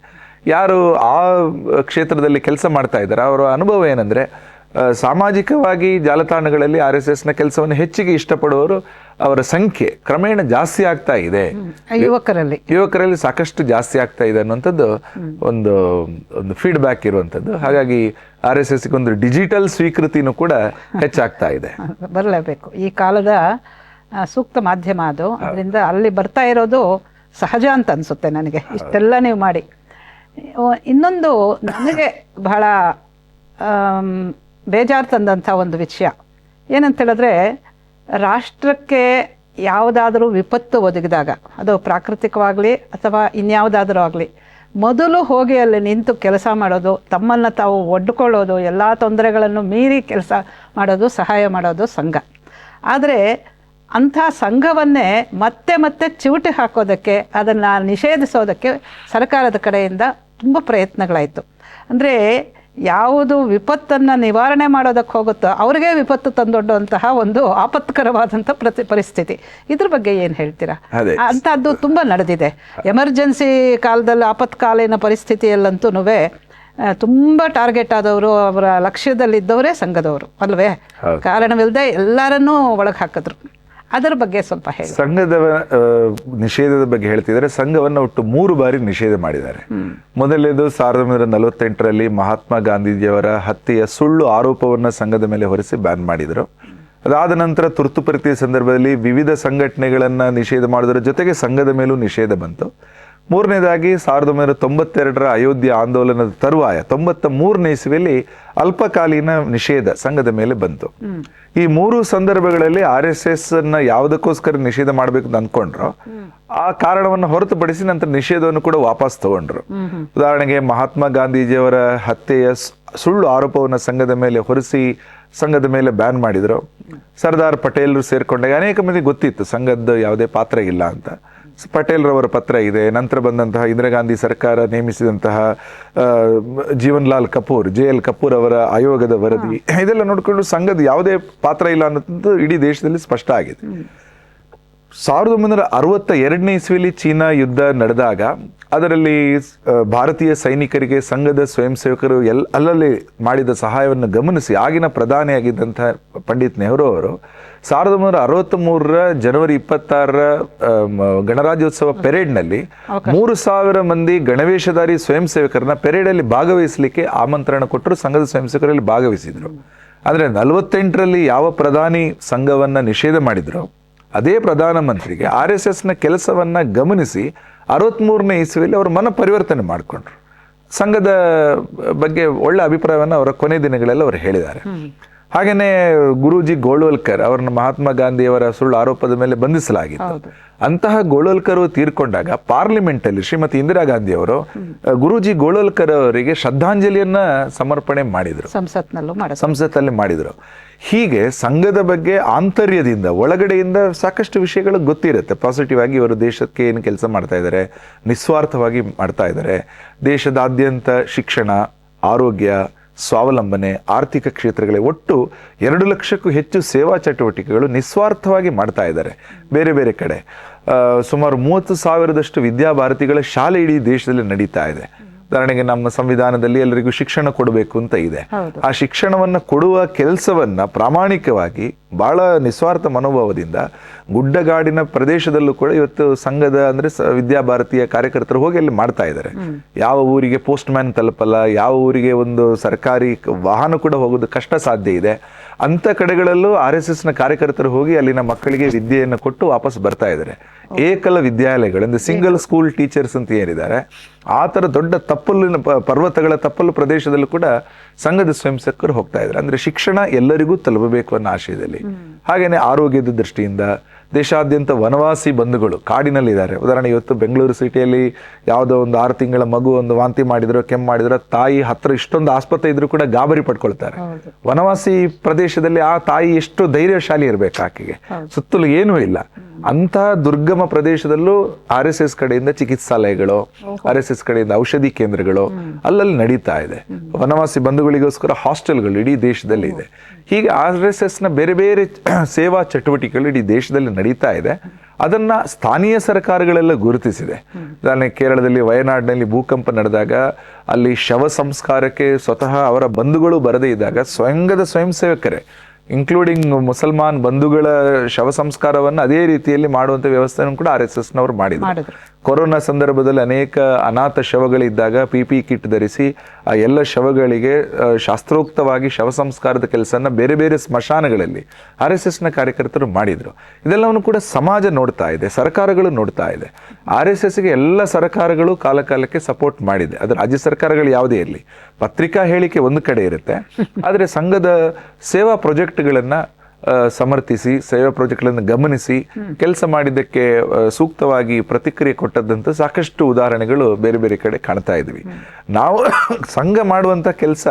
ಯಾರು ಆ ಕ್ಷೇತ್ರದಲ್ಲಿ ಕೆಲಸ ಮಾಡ್ತಾ ಇದ್ದಾರೆ ಅವರ ಅನುಭವ ಏನಂದ್ರೆ, ಸಾಮಾಜಿಕವಾಗಿ ಜಾಲತಾಣಗಳಲ್ಲಿ RSSನ ಕೆಲಸವನ್ನು ಹೆಚ್ಚಿಗೆ ಇಷ್ಟಪಡುವವರು ಅವರ ಸಂಖ್ಯೆ ಕ್ರಮೇಣ ಜಾಸ್ತಿ ಆಗ್ತಾ ಇದೆ. ಯುವಕರಲ್ಲಿ ಸಾಕಷ್ಟು ಜಾಸ್ತಿ ಆಗ್ತಾ ಇದೆ ಅನ್ನುವಂಥದ್ದು ಒಂದು ಫೀಡ್ಬ್ಯಾಕ್ ಇರುವಂಥದ್ದು. ಹಾಗಾಗಿ RSSಗೆ ಒಂದು ಡಿಜಿಟಲ್ ಸ್ವೀಕೃತಿನೂ ಕೂಡ ಹೆಚ್ಚಾಗ್ತಾ ಇದೆ. ಬರಲೇಬೇಕು. ಈ ಕಾಲದ ಸೂಕ್ತ ಮಾಧ್ಯಮ ಅದು. ಅದರಿಂದ ಅಲ್ಲಿ ಬರ್ತಾ ಇರೋದು ಸಹಜ ಅಂತ ಅನಿಸುತ್ತೆ ನನಗೆ, ಇಷ್ಟೆಲ್ಲ ನೀವು ಮಾಡಿ. ಇನ್ನೊಂದು ನನಗೆ ಬಹಳ ಬೇಜಾರು ತಂದಂಥ ಒಂದು ವಿಷಯ ಏನಂತ ಹೇಳಿದ್ರೆ, ರಾಷ್ಟ್ರಕ್ಕೆ ಯಾವುದಾದ್ರೂ ವಿಪತ್ತು ಒದಗಿದಾಗ, ಅದು ಪ್ರಾಕೃತಿಕವಾಗಲಿ ಅಥವಾ ಇನ್ಯಾವುದಾದ್ರೂ ಆಗಲಿ, ಮೊದಲು ಹೋಗಿ ಅಲ್ಲಿ ನಿಂತು ಕೆಲಸ ಮಾಡೋದು, ತಮ್ಮನ್ನು ತಾವು ಒಡ್ಕೊಳ್ಳೋದು, ಎಲ್ಲ ತೊಂದರೆಗಳನ್ನು ಮೀರಿ ಕೆಲಸ ಮಾಡೋದು, ಸಹಾಯ ಮಾಡೋದು ಸಂಘ. ಆದರೆ ಅಂಥ ಸಂಘವನ್ನೇ ಮತ್ತೆ ಮತ್ತೆ ಚಿವುಟಿ ಹಾಕೋದಕ್ಕೆ, ಅದನ್ನು ನಿಷೇಧಿಸೋದಕ್ಕೆ ಸರ್ಕಾರದ ಕಡೆಯಿಂದ ತುಂಬ ಪ್ರಯತ್ನಗಳಾಯಿತು. ಅಂದರೆ ಯಾವುದು ವಿಪತ್ತನ್ನು ನಿವಾರಣೆ ಮಾಡೋದಕ್ಕೆ ಹೋಗುತ್ತೋ ಅವ್ರಿಗೆ ವಿಪತ್ತು ತಂದೊಡ್ಡುವಂತಹ ಒಂದು ಆಪತ್ಕರವಾದಂಥ ಪರಿಸ್ಥಿತಿ. ಇದ್ರ ಬಗ್ಗೆ ಏನು ಹೇಳ್ತೀರಾ? ಅಂಥದ್ದು ತುಂಬ ನಡೆದಿದೆ. ಎಮರ್ಜೆನ್ಸಿ ಕಾಲದಲ್ಲಿ, ಆಪತ್ಕಾಲೀನ ಪರಿಸ್ಥಿತಿಯಲ್ಲಂತೂ ತುಂಬ ಟಾರ್ಗೆಟ್ ಆದವರು, ಅವರ ಲಕ್ಷ್ಯದಲ್ಲಿದ್ದವರೇ ಸಂಘದವರು ಅಲ್ವೇ? ಕಾರಣವಿಲ್ಲದೆ ಎಲ್ಲರನ್ನೂ ಒಳಗೆ ಹಾಕಿದ್ರು. ಅದರ ಬಗ್ಗೆ ಸ್ವಲ್ಪ ಹೇಳಿ. ಸಂಘದ ನಿಷೇಧದ ಬಗ್ಗೆ ಹೇಳ್ತಿದ್ದಾರೆ. ಸಂಘವನ್ನು ಒಟ್ಟು 3 ಬಾರಿ ನಿಷೇಧ ಮಾಡಿದ್ದಾರೆ. ಮೊದಲನೇದು 1948ರಲ್ಲಿ ಮಹಾತ್ಮ ಗಾಂಧೀಜಿಯವರ ಹತ್ಯೆಯ ಸುಳ್ಳು ಆರೋಪವನ್ನು ಸಂಘದ ಮೇಲೆ ಹೊರಿಸಿ ಬ್ಯಾನ್ ಮಾಡಿದರು. ಅದಾದ ನಂತರ ತುರ್ತು ಪರಿಸ್ಥಿತಿಯ ಸಂದರ್ಭದಲ್ಲಿ ವಿವಿಧ ಸಂಘಟನೆಗಳನ್ನ ನಿಷೇಧ ಮಾಡೋದ್ರ ಜೊತೆಗೆ ಸಂಘದ ಮೇಲೂ ನಿಷೇಧ ಬಂತು. ಮೂರನೇದಾಗಿ 1992ರ ಅಯೋಧ್ಯೆ ಆಂದೋಲನದ ತರುವಾಯ 93ನೇ ಇಸವಿಯಲ್ಲಿ ಅಲ್ಪಕಾಲೀನ ನಿಷೇಧ ಸಂಘದ ಮೇಲೆ ಬಂತು. ಈ 3 ಸಂದರ್ಭಗಳಲ್ಲಿ RSS ಅನ್ನ ಯಾವುದಕ್ಕೋಸ್ಕರ ನಿಷೇಧ ಮಾಡಬೇಕು ಅಂತ ಅಂದ್ಕೊಂಡ್ರು, ಆ ಕಾರಣವನ್ನು ಹೊರತುಪಡಿಸಿ ನಂತರ ನಿಷೇಧವನ್ನು ಕೂಡ ವಾಪಸ್ ತಗೊಂಡ್ರು. ಉದಾಹರಣೆಗೆ ಮಹಾತ್ಮ ಗಾಂಧೀಜಿಯವರ ಹತ್ಯೆಯ ಸುಳ್ಳು ಆರೋಪವನ್ನು ಸಂಘದ ಮೇಲೆ ಹೊರಿಸಿ ಸಂಘದ ಮೇಲೆ ಬ್ಯಾನ್ ಮಾಡಿದ್ರು. ಸರ್ದಾರ್ ಪಟೇಲ್ರು ಸೇರ್ಕೊಂಡಾಗ ಅನೇಕ ಮಂದಿ ಗೊತ್ತಿತ್ತು ಸಂಘದ ಯಾವುದೇ ಪಾತ್ರ ಇಲ್ಲ ಅಂತ. ಪಟೇಲ್ರವರ ಪತ್ರ ಇದೆ. ನಂತರ ಬಂದಂತಹ ಇಂದಿರಾ ಗಾಂಧಿ ಸರ್ಕಾರ ನೇಮಿಸಿದಂತಹ ಜೀವನ್ಲಾಲ್ ಕಪೂರ್, JL ಕಪೂರ್ ಅವರ ಆಯೋಗದ ವರದಿ, ಇದೆಲ್ಲ ನೋಡಿಕೊಂಡು ಸಂಘದ ಯಾವುದೇ ಪಾತ್ರ ಇಲ್ಲ ಅನ್ನೋದು ಇಡೀ ದೇಶದಲ್ಲಿ ಸ್ಪಷ್ಟ ಆಗಿದೆ. 1962ನೇ ಇಸ್ವಿಯಲ್ಲಿ ಚೀನಾ ಯುದ್ಧ ನಡೆದಾಗ ಅದರಲ್ಲಿ ಭಾರತೀಯ ಸೈನಿಕರಿಗೆ ಸಂಘದ ಸ್ವಯಂ ಸೇವಕರು ಅಲ್ಲಲ್ಲಿ ಮಾಡಿದ ಸಹಾಯವನ್ನು ಗಮನಿಸಿ ಆಗಿನ ಪ್ರಧಾನಿಯಾಗಿದ್ದಂತಹ ಪಂಡಿತ್ ನೆಹರು ಅವರು 1963ರ ಜನವರಿ 26ರ ಗಣರಾಜ್ಯೋತ್ಸವ ಪೆರೇಡ್ನಲ್ಲಿ 3000 ಮಂದಿ ಗಣವೇಶಧಾರಿ ಸ್ವಯಂ ಸೇವಕರನ್ನ ಪೆರೇಡಲ್ಲಿ ಭಾಗವಹಿಸಲಿಕ್ಕೆ ಆಮಂತ್ರಣ ಕೊಟ್ಟರು. ಸಂಘದ ಸ್ವಯಂ ಸೇವಕರಲ್ಲಿ ಭಾಗವಹಿಸಿದ್ರು. ಅಂದ್ರೆ 48ರಲ್ಲಿ ಯಾವ ಪ್ರಧಾನಿ ಸಂಘವನ್ನ ನಿಷೇಧ ಮಾಡಿದ್ರು ಅದೇ ಪ್ರಧಾನಮಂತ್ರಿಗೆ RSSನ ಕೆಲಸವನ್ನ ಗಮನಿಸಿ 63ನೇ ಇಸ್ವಿಯಲ್ಲಿ ಅವರು ಮನ ಪರಿವರ್ತನೆ ಮಾಡಿಕೊಂಡ್ರು. ಸಂಘದ ಬಗ್ಗೆ ಒಳ್ಳೆ ಅಭಿಪ್ರಾಯವನ್ನು ಅವರ ಕೊನೆ ದಿನಗಳೆಲ್ಲ ಅವರು ಹೇಳಿದ್ದಾರೆ. ಹಾಗೇನೆ ಗುರೂಜಿ ಗೋಳ್ವಲ್ಕರ್ ಅವರನ್ನ ಮಹಾತ್ಮ ಗಾಂಧಿಯವರ ಸುಳ್ಳು ಆರೋಪದ ಮೇಲೆ ಬಂಧಿಸಲಾಗಿತ್ತು. ಅಂತಹ ಗೋಳ್ವಲ್ಕರ್ ತೀರ್ಕೊಂಡಾಗ ಪಾರ್ಲಿಮೆಂಟ್ ಅಲ್ಲಿ ಶ್ರೀಮತಿ ಇಂದಿರಾ ಗಾಂಧಿ ಅವರು ಗುರೂಜಿ ಗೋಳ್ವಲ್ಕರ್ ಅವರಿಗೆ ಶ್ರದ್ಧಾಂಜಲಿಯನ್ನ ಸಮರ್ಪಣೆ ಮಾಡಿದ್ರು, ಸಂಸತ್ನಲ್ಲಿ ಮಾಡಿದ್ರು. ಹೀಗೆ ಸಂಘದ ಬಗ್ಗೆ ಆಂತರ್ಯದಿಂದ, ಒಳಗಡೆಯಿಂದ ಸಾಕಷ್ಟು ವಿಷಯಗಳು ಗೊತ್ತಿರುತ್ತೆ. ಪಾಸಿಟಿವ್ ಆಗಿ ಇವರು ದೇಶಕ್ಕೆ ಏನು ಕೆಲಸ ಮಾಡ್ತಾ ಇದ್ದಾರೆ, ನಿಸ್ವಾರ್ಥವಾಗಿ ಮಾಡ್ತಾ ಇದ್ದಾರೆ. ದೇಶದಾದ್ಯಂತ ಶಿಕ್ಷಣ, ಆರೋಗ್ಯ, ಸ್ವಾವಲಂಬನೆ, ಆರ್ಥಿಕ ಕ್ಷೇತ್ರಗಳೇ ಒಟ್ಟು 2 ಲಕ್ಷಕ್ಕೂ ಹೆಚ್ಚು ಸೇವಾ ಚಟುವಟಿಕೆಗಳು ನಿಸ್ವಾರ್ಥವಾಗಿ ಮಾಡ್ತಾ ಇದ್ದಾರೆ. ಬೇರೆ ಬೇರೆ ಕಡೆ ಸುಮಾರು 30,000ದಷ್ಟು ವಿದ್ಯಾಭಾರತಿಗಳ ಶಾಲೆ ಇಡೀ ದೇಶದಲ್ಲಿ ನಡೀತಾ ಇದೆ. ಉದಾಹರಣೆಗೆ ನಮ್ಮ ಸಂವಿಧಾನದಲ್ಲಿ ಎಲ್ಲರಿಗೂ ಶಿಕ್ಷಣ ಕೊಡಬೇಕು ಅಂತ ಇದೆ. ಆ ಶಿಕ್ಷಣವನ್ನ ಕೊಡುವ ಕೆಲಸವನ್ನ ಪ್ರಾಮಾಣಿಕವಾಗಿ ಬಹಳ ನಿಸ್ವಾರ್ಥ ಮನೋಭಾವದಿಂದ ಗುಡ್ಡಗಾಡಿನ ಪ್ರದೇಶದಲ್ಲೂ ಕೂಡ ಇವತ್ತು ಸಂಘದ ಅಂದ್ರೆ ವಿದ್ಯಾಭಾರತೀಯ ಕಾರ್ಯಕರ್ತರು ಹೋಗಿ ಅಲ್ಲಿ ಮಾಡ್ತಾ ಇದ್ದಾರೆ. ಯಾವ ಊರಿಗೆ ಪೋಸ್ಟ್ ಮ್ಯಾನ್ ತಲುಪಲ್ಲ, ಯಾವ ಊರಿಗೆ ಒಂದು ಸರ್ಕಾರಿ ವಾಹನ ಕೂಡ ಹೋಗೋದು ಕಷ್ಟ ಸಾಧ್ಯ ಇದೆ. ಅಂತ ಕಡೆಗಳಲ್ಲೂ RSSನ ಕಾರ್ಯಕರ್ತರು ಹೋಗಿ ಅಲ್ಲಿನ ಮಕ್ಕಳಿಗೆ ವಿದ್ಯೆಯನ್ನು ಕೊಟ್ಟು ವಾಪಸ್ ಬರ್ತಾ ಇದ್ದಾರೆ. ಏಕಲ ವಿದ್ಯಾಲಯಗಳು ಅಂದ್ರೆ ಸಿಂಗಲ್ ಸ್ಕೂಲ್ ಟೀಚರ್ಸ್ ಅಂತ ಏನಿದ್ದಾರೆ, ಆ ಥರ ದೊಡ್ಡ ತಪ್ಪಲಿನ ಪರ್ವತಗಳ ತಪ್ಪಲು ಪ್ರದೇಶದಲ್ಲೂ ಕೂಡ ಸಂಘದ ಸ್ವಯಂ ಸೇವಕರು ಹೋಗ್ತಾ ಇದ್ದಾರೆ. ಅಂದ್ರೆ ಶಿಕ್ಷಣ ಎಲ್ಲರಿಗೂ ತಲುಪಬೇಕು ಅನ್ನೋ ಆಶಯದಲ್ಲಿ. ಹಾಗೇನೆ ಆರೋಗ್ಯದ ದೃಷ್ಟಿಯಿಂದ, ದೇಶಾದ್ಯಂತ ವನವಾಸಿ ಬಂಧುಗಳು ಕಾಡಿನಲ್ಲಿದ್ದಾರೆ. ಉದಾಹರಣೆ ಇವತ್ತು ಬೆಂಗಳೂರು ಸಿಟಿಯಲ್ಲಿ ಯಾವುದೋ ಒಂದು 6 ತಿಂಗಳ ಮಗು ಒಂದು ವಾಂತಿ ಮಾಡಿದ್ರು, ಕೆಮ್ಮು ಮಾಡಿದ್ರು, ತಾಯಿ ಹತ್ರ ಇಷ್ಟೊಂದು ಆಸ್ಪತ್ರೆ ಇದ್ರೂ ಕೂಡ ಗಾಬರಿ ಪಡ್ಕೊಳ್ತಾರೆ. ವನವಾಸಿ ಪ್ರದೇಶದಲ್ಲಿ ಆ ತಾಯಿ ಎಷ್ಟು ಧೈರ್ಯಶಾಲಿ ಇರಬೇಕು, ಆಕೆಗೆ ಸುತ್ತಲೂ ಏನೂ ಇಲ್ಲ. ಅಂತಹ ದುರ್ಗಮ ಪ್ರದೇಶದಲ್ಲೂ RSS ಕಡೆಯಿಂದ ಚಿಕಿತ್ಸಾಲಯಗಳು, RSS ಕಡೆಯಿಂದ ಔಷಧಿ ಕೇಂದ್ರಗಳು ಅಲ್ಲಲ್ಲಿ ನಡೀತಾ ಇದೆ. ವನವಾಸಿ ಬಂಧುಗಳಿಗೋಸ್ಕರ ಹಾಸ್ಟೆಲ್ಗಳು ಇಡೀ ದೇಶದಲ್ಲಿ ಇದೆ. ಹೀಗೆ RSSನ ಬೇರೆ ಬೇರೆ ಸೇವಾ ಚಟುವಟಿಕೆಗಳು ಇಡೀ ದೇಶದಲ್ಲಿ ನಡೀತಾ ಇದೆ. ಅದನ್ನ ಸ್ಥಾನೀಯ ಸರ್ಕಾರಗಳೆಲ್ಲ ಗುರುತಿಸಿದೆ. ಉದಾಹರಣೆ ಕೇರಳದಲ್ಲಿ ವಯನಾಡಿನಲ್ಲಿ ಭೂಕಂಪ ನಡೆದಾಗ ಅಲ್ಲಿ ಶವ ಸಂಸ್ಕಾರಕ್ಕೆ ಸ್ವತಃ ಅವರ ಬಂಧುಗಳು ಬರದೇ ಇದ್ದಾಗ ಸ್ವಯಂ ಸೇವಕರೇ ಇನ್ಕ್ಲೂಡಿಂಗ್ ಮುಸಲ್ಮಾನ್ ಬಂಧುಗಳ ಶವ ಸಂಸ್ಕಾರವನ್ನು ಅದೇ ರೀತಿಯಲ್ಲಿ ಮಾಡುವಂಥ ವ್ಯವಸ್ಥೆಯನ್ನು ಕೂಡ RSSನವರು ಮಾಡಿದ್ರು. ಕೊರೋನಾ ಸಂದರ್ಭದಲ್ಲಿ ಅನೇಕ ಅನಾಥ ಶವಗಳಿದ್ದಾಗ PPE ಕಿಟ್ ಧರಿಸಿ ಆ ಎಲ್ಲ ಶವಗಳಿಗೆ ಶಾಸ್ತ್ರೋಕ್ತವಾಗಿ ಶವ ಸಂಸ್ಕಾರದ ಕೆಲಸನ ಬೇರೆ ಬೇರೆ ಸ್ಮಶಾನಗಳಲ್ಲಿ RSSನ ಕಾರ್ಯಕರ್ತರು ಮಾಡಿದ್ರು. ಇದೆಲ್ಲವನ್ನು ಕೂಡ ಸಮಾಜ ನೋಡ್ತಾ ಇದೆ, ಸರ್ಕಾರಗಳು ನೋಡ್ತಾ ಇದೆ. RSSಗೆ ಎಲ್ಲ ಸರ್ಕಾರಗಳು ಕಾಲಕಾಲಕ್ಕೆ ಸಪೋರ್ಟ್ ಮಾಡಿದೆ. ಅದು ರಾಜ್ಯ ಸರ್ಕಾರಗಳು ಯಾವುದೇ ಇರಲಿ, ಪತ್ರಿಕಾ ಹೇಳಿಕೆ ಒಂದು ಕಡೆ ಇರುತ್ತೆ, ಆದರೆ ಸಂಘದ ಸೇವಾ ಪ್ರಾಜೆಕ್ಟ್ಗಳನ್ನು ಸಮರ್ಥಿಸಿ, ಸೇವಾ ಪ್ರಾಜೆಕ್ಟ್ಗಳನ್ನು ಗಮನಿಸಿ ಕೆಲಸ ಮಾಡಿದ್ದಕ್ಕೆ ಸೂಕ್ತವಾಗಿ ಪ್ರತಿಕ್ರಿಯೆ ಕೊಟ್ಟದ್ದಂತ ಸಾಕಷ್ಟು ಉದಾಹರಣೆಗಳು ಬೇರೆ ಬೇರೆ ಕಡೆ ಕಾಣ್ತಾ ಇದ್ವಿ. ನಾವು ಸಂಘ ಮಾಡುವಂಥ ಕೆಲಸ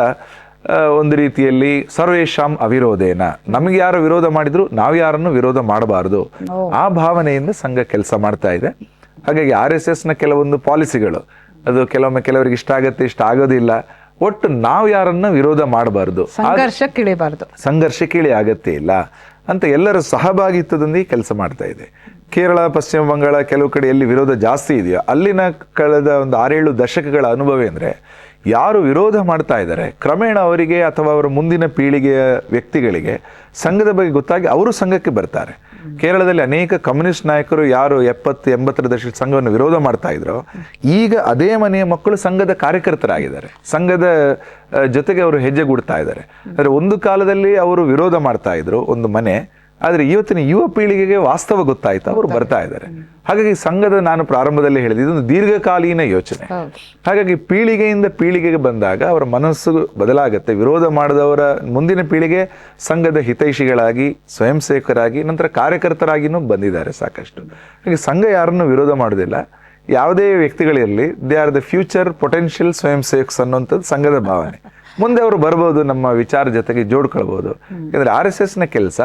ಒಂದು ರೀತಿಯಲ್ಲಿ ಸರ್ವೇಶಾಂ ಅವಿರೋಧೇನ, ನಮಗೆ ಯಾರು ವಿರೋಧ ಮಾಡಿದ್ರು ನಾವು ಯಾರನ್ನು ವಿರೋಧ ಮಾಡಬಾರದು, ಆ ಭಾವನೆಯಿಂದ ಸಂಘ ಕೆಲಸ ಮಾಡ್ತಾ ಇದೆ. ಹಾಗಾಗಿ RSSನ ಕೆಲವೊಂದು ಪಾಲಿಸಿಗಳು ಅದು ಕೆಲವೊಮ್ಮೆ ಕೆಲವರಿಗೆ ಇಷ್ಟ ಆಗುತ್ತೆ, ಇಷ್ಟ ಆಗೋದಿಲ್ಲ. ಒಟ್ಟು ನಾವು ಯಾರನ್ನ ವಿರೋಧ ಮಾಡಬಾರ್ದು, ಸಂಘರ್ಷಕ್ಕೆ ಇಳಿ ಆಗತ್ತೆ ಇಲ್ಲ ಅಂತ ಎಲ್ಲರ ಸಹಭಾಗಿತ್ವದೊಂದಿಗೆ ಕೆಲಸ ಮಾಡ್ತಾ ಇದೆ. ಕೇರಳ, ಪಶ್ಚಿಮ ಬಂಗಾಳ ಕೆಲವು ಕಡೆ ಎಲ್ಲಿ ವಿರೋಧ ಜಾಸ್ತಿ ಇದೆಯೋ ಅಲ್ಲಿನ ಕಳೆದ ಒಂದು 6-7 ದಶಕಗಳ ಅನುಭವ ಅಂದರೆ ಯಾರು ವಿರೋಧ ಮಾಡ್ತಾ ಇದ್ದಾರೆ ಕ್ರಮೇಣ ಅವರಿಗೆ ಅಥವಾ ಅವರ ಮುಂದಿನ ಪೀಳಿಗೆಯ ವ್ಯಕ್ತಿಗಳಿಗೆ ಸಂಘದ ಬಗ್ಗೆ ಗೊತ್ತಾಗಿ ಅವರು ಸಂಘಕ್ಕೆ ಬರ್ತಾರೆ. ಕೇರಳದಲ್ಲಿ ಅನೇಕ ಕಮ್ಯುನಿಸ್ಟ್ ನಾಯಕರು ಯಾರು 70-80ರ ದಶಕದ ಸಂಘವನ್ನು ವಿರೋಧ ಮಾಡ್ತಾ ಇದ್ರು, ಈಗ ಅದೇ ಮನೆಯ ಮಕ್ಕಳು ಸಂಘದ ಕಾರ್ಯಕರ್ತರಾಗಿದ್ದಾರೆ, ಸಂಘದ ಜೊತೆಗೆ ಅವರು ಹೆಜ್ಜೆಗೂಡ್ತಾ ಇದ್ದಾರೆ. ಅಂದರೆ ಒಂದು ಕಾಲದಲ್ಲಿ ಅವರು ವಿರೋಧ ಮಾಡ್ತಾ ಇದ್ರು ಒಂದು ಮನೆ, ಆದರೆ ಇವತ್ತಿನ ಯುವ ಪೀಳಿಗೆಗೆ ವಾಸ್ತವ ಗೊತ್ತಾಯ್ತು, ಅವರು ಬರ್ತಾ ಇದ್ದಾರೆ. ಹಾಗಾಗಿ ಸಂಘದ, ನಾನು ಪ್ರಾರಂಭದಲ್ಲಿ ಹೇಳಿದೆ, ಇದೊಂದು ದೀರ್ಘಕಾಲೀನ ಯೋಚನೆ. ಹಾಗಾಗಿ ಪೀಳಿಗೆಯಿಂದ ಪೀಳಿಗೆಗೆ ಬಂದಾಗ ಅವರ ಮನಸ್ಸು ಬದಲಾಗುತ್ತೆ. ವಿರೋಧ ಮಾಡಿದವರ ಮುಂದಿನ ಪೀಳಿಗೆ ಸಂಘದ ಹಿತೈಷಿಗಳಾಗಿ, ಸ್ವಯಂ ಸೇವಕರಾಗಿ, ನಂತರ ಕಾರ್ಯಕರ್ತರಾಗಿನೂ ಬಂದಿದ್ದಾರೆ ಸಾಕಷ್ಟು. ಹಾಗೆ ಸಂಘ ಯಾರನ್ನು ವಿರೋಧ ಮಾಡೋದಿಲ್ಲ, ಯಾವುದೇ ವ್ಯಕ್ತಿಗಳಿರಲಿ, they are the future potential swayamsevaks ಅನ್ನುವಂಥದ್ದು ಸಂಘದ ಭಾವನೆ. ಮುಂದೆ ಅವರು ಬರ್ಬೋದು, ನಮ್ಮ ವಿಚಾರ ಜೊತೆಗೆ ಜೋಡ್ಕೊಳ್ಬೋದು. ಯಾಕಂದರೆ RSSನ ಕೆಲಸ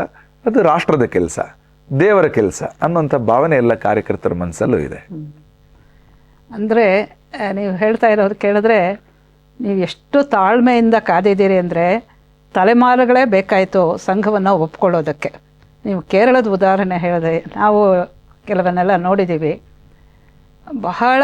ಅದು ರಾಷ್ಟ್ರದ ಕೆಲಸ, ದೇವರ ಕೆಲಸ ಅನ್ನುವಂಥ ಭಾವನೆ ಎಲ್ಲ ಕಾರ್ಯಕರ್ತರ ಮನಸ್ಸಲ್ಲೂ ಇದೆ. ಅಂದರೆ ನೀವು ಹೇಳ್ತಾ ಇರೋದು ಕೇಳಿದ್ರೆ ನೀವು ಎಷ್ಟು ತಾಳ್ಮೆಯಿಂದ ಕಾದಿದ್ದೀರಿ ಅಂದರೆ ತಲೆಮಾರುಗಳೇ ಬೇಕಾಯಿತು ಸಂಘವನ್ನು ಒಪ್ಕೊಳ್ಳೋದಕ್ಕೆ. ನೀವು ಕೇರಳದ ಉದಾಹರಣೆ ಹೇಳಿದೆ, ನಾವು ಕೆಲವನ್ನೆಲ್ಲ ನೋಡಿದ್ದೀವಿ. ಬಹಳ